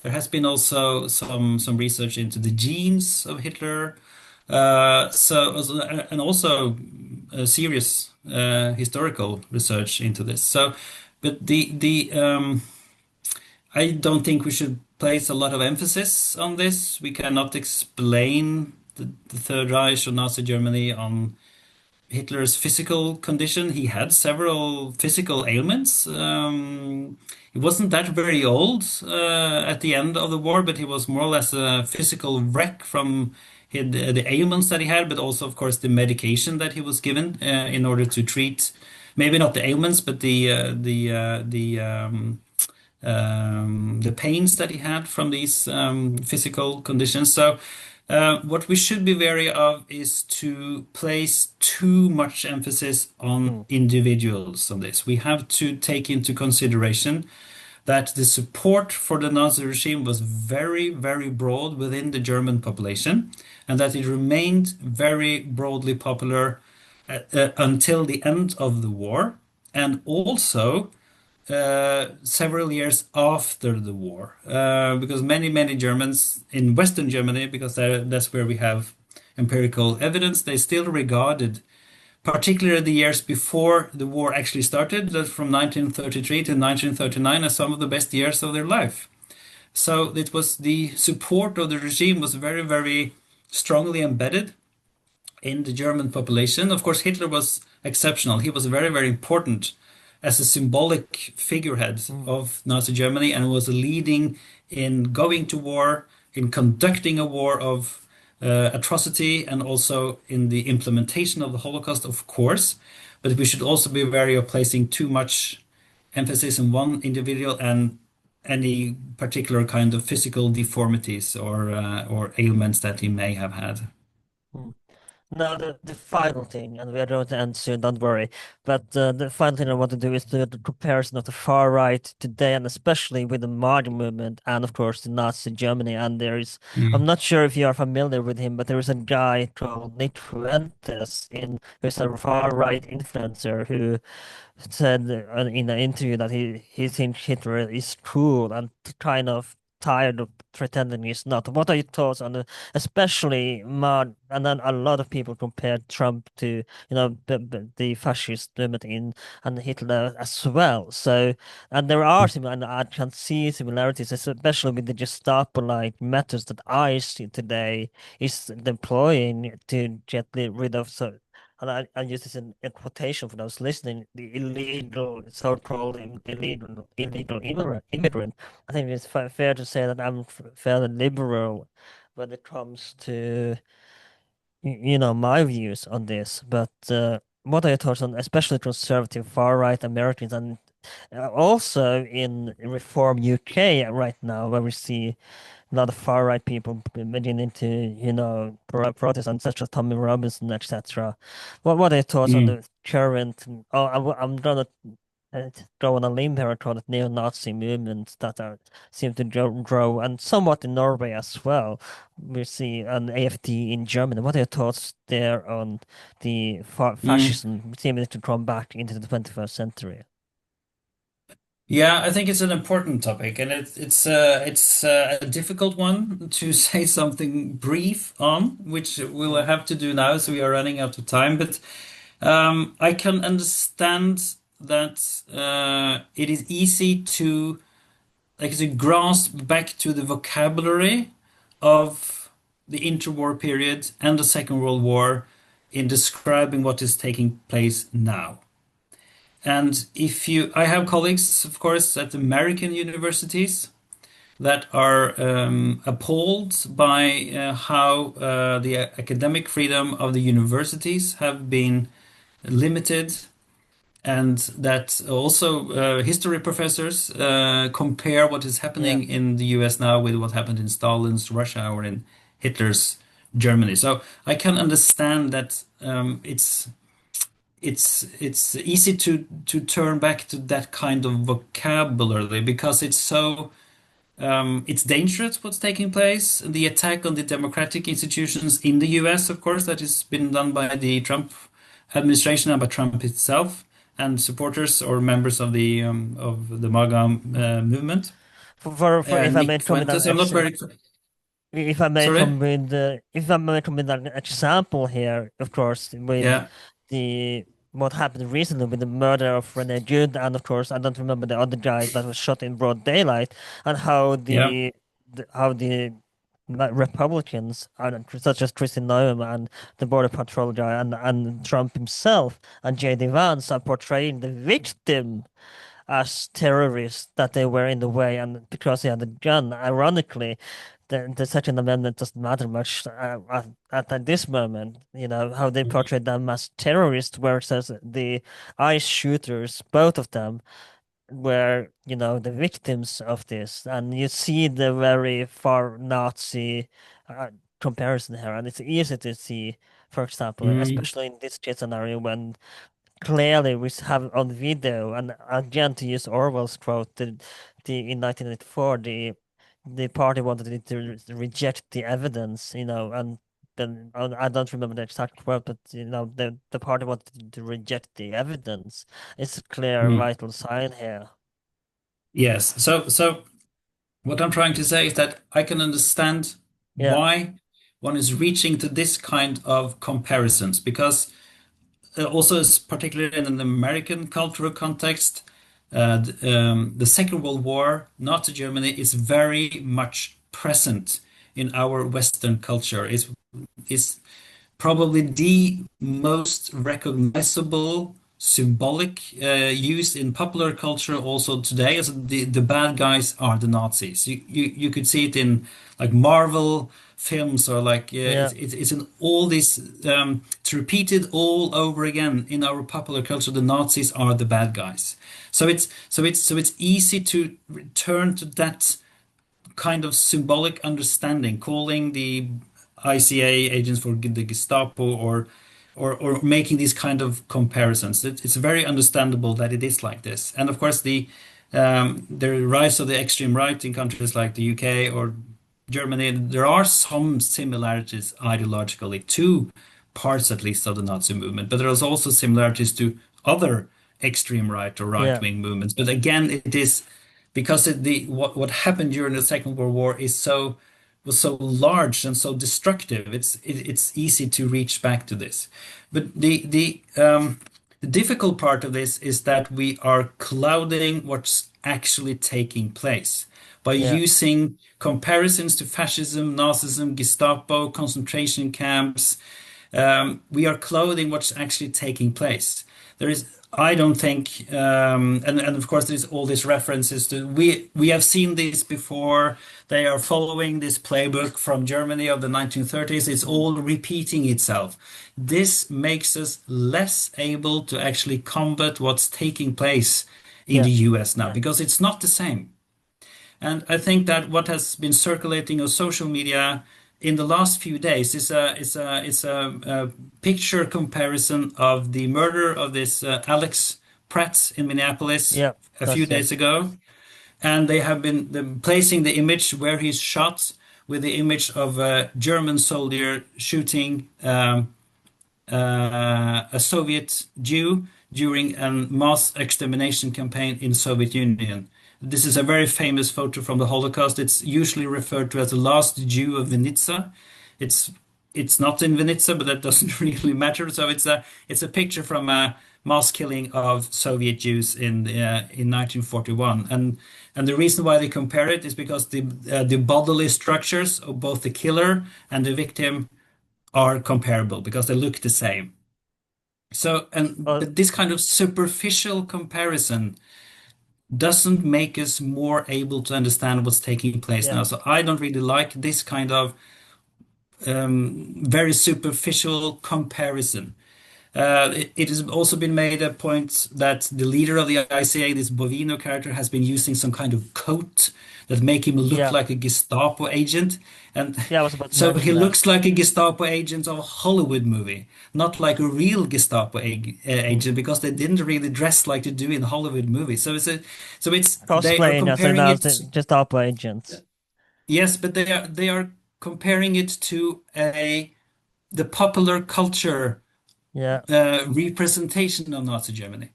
There has been also some research into the genes of Hitler. And also serious historical research into this. So, but the I don't think we should place a lot of emphasis on this. We cannot explain the Third Reich or Nazi Germany on Hitler's physical condition. He had several physical ailments. He wasn't that very old at the end of the war, but he was more or less a physical wreck from the ailments that he had, but also, of course, the medication that he was given in order to treat maybe not the ailments, but the pains that he had from these physical conditions. So, what we should be wary of is to place too much emphasis on Hmm. individuals on this. We have to take into consideration that the support for the Nazi regime was very, very broad within the German population, and that it remained very broadly popular until the end of the war, and also several years after the war, because many Germans in Western Germany, because that's where we have empirical evidence, they still regarded, particularly the years before the war actually started, that from 1933 to 1939, as some of the best years of their life. So it was the support of the regime was very, very strongly embedded in the German population. Of course, Hitler was exceptional. He was very, very important as a symbolic figurehead Hmm. of Nazi Germany and was leading in going to war, in conducting a war of atrocity and also in the implementation of the Holocaust, of course. But we should also be wary of placing too much emphasis on one individual and any particular kind of physical deformities or ailments that he may have had. Mm. Now, the final thing, and we are going to end soon, don't worry. But the final thing I want to do is the comparison of the far right today, and especially with the Mardi movement, and of course the Nazi Germany. And I'm Mm. not sure if you are familiar with him, but there is a guy called Nick Fuentes who's a far right influencer who said in an interview that he thinks Hitler is cool and kind of tired of pretending he's not. What are your thoughts on especially and then a lot of people compare Trump to the fascist movement in and Hitler as well. So and there are and I can see similarities, especially with the Gestapo-like methods that I see today is deploying to get rid of and I use this in quotation for those listening, the illegal, so-called illegal immigrant. I think it's fair to say that I'm fairly liberal when it comes to, my views on this. But what are your thoughts on, especially conservative far-right Americans and also in Reform UK right now, where we see a lot of far right people beginning to, protest and such as Tommy Robinson, etc. What are your thoughts on Mm. the current? Oh, I'm gonna go on a limb here and call it neo-Nazi movements that seem to grow, and somewhat in Norway as well. We see an AFD in Germany. What are your thoughts there on the Mm. fascism seeming to come back into the 21st century? Yeah, I think it's an important topic, and it's a difficult one to say something brief on, which we'll Mm. have to do now, so we are running out of time. But I can understand that it is easy to grasp back to the vocabulary of the interwar period and the Second World War in describing what is taking place now. And I have colleagues, of course, at American universities that are appalled by how the academic freedom of the universities have been limited, and that also history professors compare what is Yeah. happening in the US now with what happened in Stalin's Russia or in Hitler's Germany. So I can understand that it's easy to turn back to that kind of vocabulary because it's dangerous what's taking place. The attack on the democratic institutions in the US, of course, that has been done by the Trump administration and by Trump itself and supporters or members of the MAGA movement. For if I may Nick come with Fuentes, I'm not very sorry. if I may come with an example here, of course, with Yeah, the what happened recently with the murder of Rene Good, and of course I don't remember the other guy that was shot in broad daylight, and how yeah. the Republicans, such as Kristi Noem and the Border Patrol guy, and Trump himself and J.D. Vance are portraying the victim as terrorists that they were in the way, and because he had a gun, ironically, the Second Amendment doesn't matter much at this moment. You know how they portray them as terrorists versus the ICE shooters, both of them were the victims of this, and you see the very far Nazi uh, comparison here, and it's easy to see. For example, Mm, especially in this case scenario when clearly we have on video, and again to use Orwell's quote, the in 1984 the party wanted to reject the evidence, and then I don't remember the exact quote, but the party wanted to reject the evidence. It's a clear mm. vital sign here. Yes. So what I'm trying to say is that I can understand Yeah, why one is reaching to this kind of comparisons because also, particularly in an American cultural context, the Second World War, Nazi Germany, is very much present in our Western culture. It's probably the most recognizable symbolic use in popular culture also today. As the bad guys are the Nazis. You could see it in like Marvel films or like Yeah. it's in all these it's repeated all over again in our popular culture. The Nazis are the bad guys. So it's easy to return to that kind of symbolic understanding, calling the ICA agents for the Gestapo or making these kind of comparisons. It's very understandable that it is like this. And of course, the rise of the extreme right in countries like the UK or Germany, there are some similarities ideologically to parts, at least, of the Nazi movement, but there is also similarities to other extreme right or right Yeah. wing movements. But again, it is because what happened during the Second World War was so large and so destructive. It's easy to reach back to this, but the difficult part of this is that we are clouding what's actually taking place by Yeah. using comparisons to fascism, Nazism, Gestapo, concentration camps. We are clothing what's actually taking place. There is, I don't think, and of course there's all these references to we have seen this before. They are following this playbook from Germany of the 1930s. It's all repeating itself. This makes us less able to actually combat what's taking place in Yeah. the US now because it's not the same. And I think that what has been circulating on social media in the last few days is a picture comparison of the murder of this Alex Pratt in Minneapolis Yeah. a few That's days yes. ago, and they have been placing the image where he's shot with the image of a German soldier shooting a Soviet Jew during a mass extermination campaign in Soviet Union. This is a very famous photo from the Holocaust. It's usually referred to as the last Jew of Vinnytsia. It's it's not in Vinnytsia, but that doesn't really matter. So it's a picture from a mass killing of Soviet Jews in 1941, and the reason why they compare it is because the bodily structures of both the killer and the victim are comparable because they look the same. So, Oh, but this kind of superficial comparison doesn't make us more able to understand what's taking place yeah. now. So I don't really like this kind of very superficial comparison. It has also been made a point that the leader of the ICA, this Bovino character, has been using some kind of coat that make him look Yeah. like a Gestapo agent. And Yeah. I was about to so he mention that. looks like a Gestapo agent of a Hollywood movie, not like a real Gestapo Mm. agent, because they didn't really dress like they do in Hollywood movies. So they are Cosplaying as comparing it. just Opera agents. Yes, but they are comparing it to a the popular culture Yeah. representation of Nazi Germany.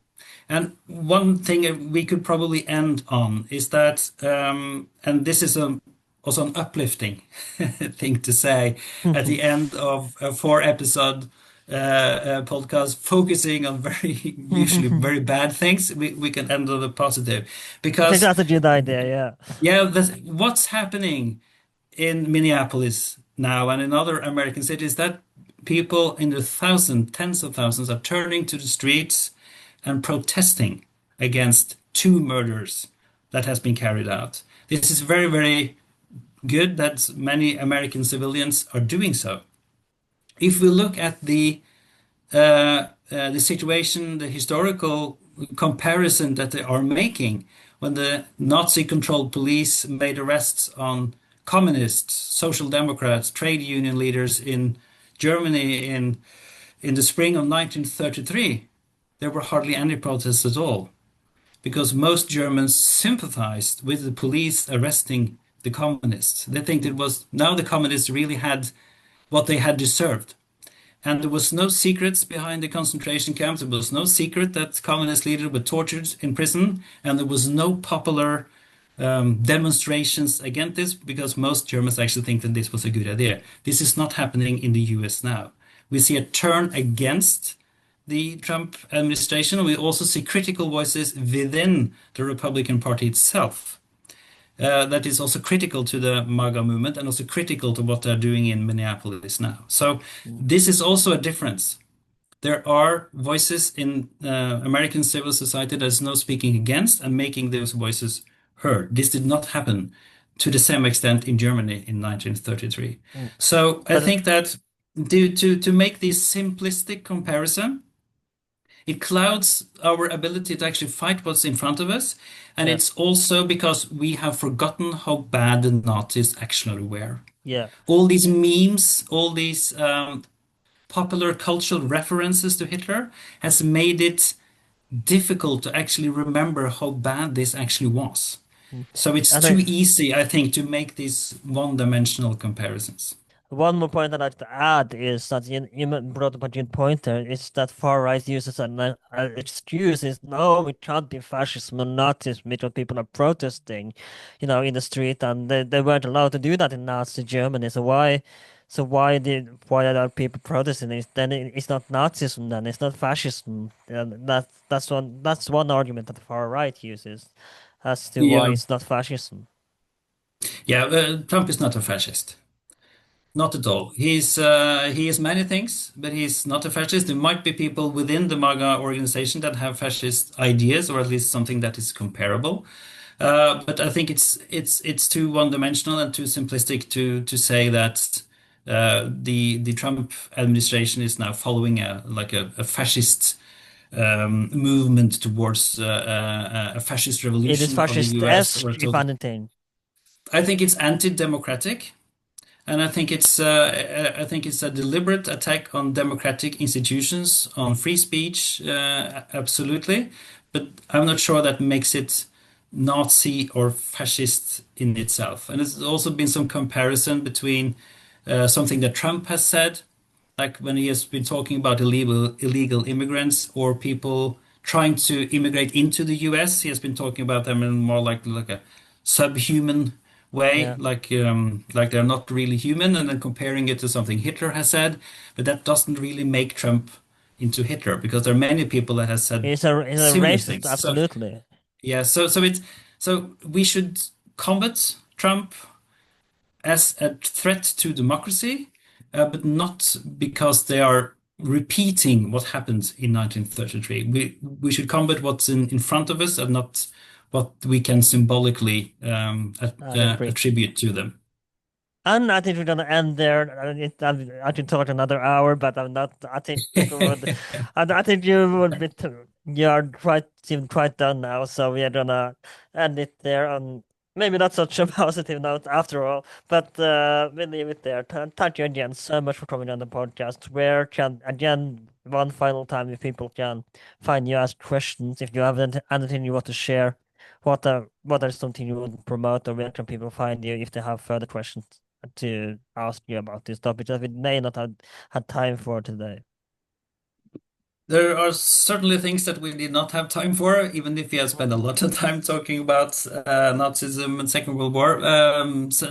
And one thing we could probably end on is that, and this is also an uplifting thing to say at the end of a four-episode podcast focusing on very usually I very bad things. We can end on a positive think because that's a good idea. Yeah. yeah, what's happening in Minneapolis now and in other American cities that people in the thousands, tens of thousands are turning to the streets and protesting against two murders that has been carried out. This is very, very good that many American civilians are doing so. If we look at the situation, the historical comparison that they are making when the Nazi-controlled police made arrests on communists, social democrats, trade union leaders in Germany in the spring of 1933, there were hardly any protests at all because most Germans sympathized with the police arresting the communists. They think it was now the communists really had what they had deserved. And there was no secrets behind the concentration camps. There was no secret that communist leaders were tortured in prison. And there was no popular demonstrations against this because most Germans actually think that this was a good idea. This is not happening in the US now. We see a turn against the Trump administration. We also see critical voices within the Republican Party itself. That is also critical to the MAGA movement and also critical to what they're doing in Minneapolis now. So Mm. this is also a difference. there are voices in American civil society that is now speaking against and making those voices heard. This did not happen to the same extent in Germany in 1933. Mm. So I But think that to make this simplistic comparison, it clouds our ability to actually fight what's in front of us. And yeah, it's also because we have forgotten how bad the Nazis actually were. yeah. All these memes, all these popular cultural references to Hitler has made it difficult to actually remember how bad this actually was. Mm. So it's I too think easy, I think, to make these one-dimensional comparisons. one more point I'd like to add is that you brought up a good point there. Is that far right uses an excuse is no, it can't be fascism and Nazism because people are protesting, in the street, and they weren't allowed to do that in Nazi Germany. So why are people protesting? It's not Nazism, then it's not fascism. And that's one argument that the far right uses as to why Yeah, it's not fascism. yeah. Trump is not a fascist. Not at all. He is many things, but he's not a fascist. There might be people within the MAGA organization that have fascist ideas, or at least something that is comparable. But I think it's too one-dimensional and too simplistic to say that the Trump administration is now following a fascist movement towards a fascist It is revolution of the US, or fascist-esque, if anything. I think it's anti-democratic. And I think it's a deliberate attack on democratic institutions, on free speech, absolutely. But I'm not sure that makes it Nazi or fascist in itself. And there's also been some comparison between something that Trump has said, like when he has been talking about illegal immigrants or people trying to immigrate into the US. He has been talking about them in more like a subhuman way, Yeah. like they're not really human, and then comparing it to something Hitler has said. But that doesn't really make Trump into Hitler because there are many people that have said He's a similar racist, things. So absolutely. yeah, so we should combat Trump as a threat to democracy, but not because they are repeating what happened in 1933. We should combat what's in front of us and not what we can symbolically I agree. attribute to them. And I think we're gonna end there. I can talk another hour, but I'm not. I think people would. I think you would be. You're quite seem quite done now, so we are gonna end it there. And maybe not such a positive note after all, but we'll leave it there. Thank you again so much for coming on the podcast. Where can again one final time if people can find you, ask questions, if you have anything you want to share, what are something you would promote, or where can people find you if they have further questions to ask you about this topic that we may not have had time for today. There are certainly things that we did not have time for, even if we have spent a lot of time talking about Nazism and Second World War. So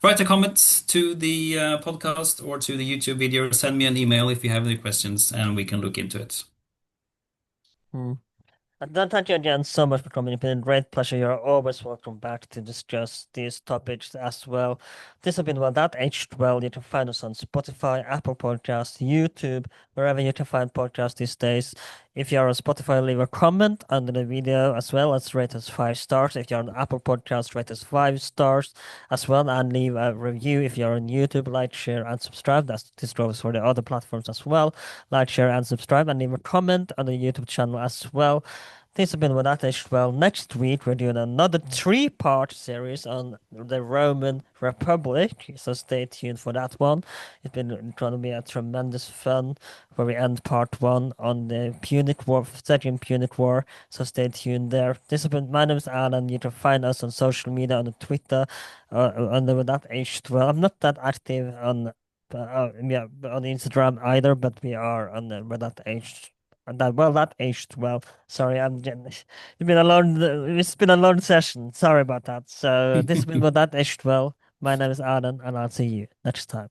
write a comment to the podcast or to the YouTube video. Send me an email if you have any questions, and we can look into it. Hmm. And then thank you again so much for coming. It's been a great pleasure. You're always welcome back to discuss these topics as well. This has been Well That Aged Well. You can find us on Spotify, Apple Podcasts, YouTube, wherever you can find podcasts these days. If you're on Spotify, leave a comment under the video as well as rate us 5 stars. If you're on Apple Podcasts, rate us 5 stars as well and leave a review. If you're on YouTube, like, share, and subscribe. This goes for the other platforms as well. Like, share, and subscribe, and leave a comment on the YouTube channel as well. This has been with that as well. Next week, we're doing another three-part series on the Roman Republic, so stay tuned for that one. It's been going to be a tremendous fun where we end part one on the Punic War, Second Punic War, so stay tuned there. This has been, my name is Alan. You can find us on social media, on Twitter, under with that aged well. I'm not that active yeah, on Instagram either, but we are on the with that aged. That aged well. Sorry, it's been a long session. Sorry about that. So this has been Well That Aged Well. My name is Adam, and I'll see you next time.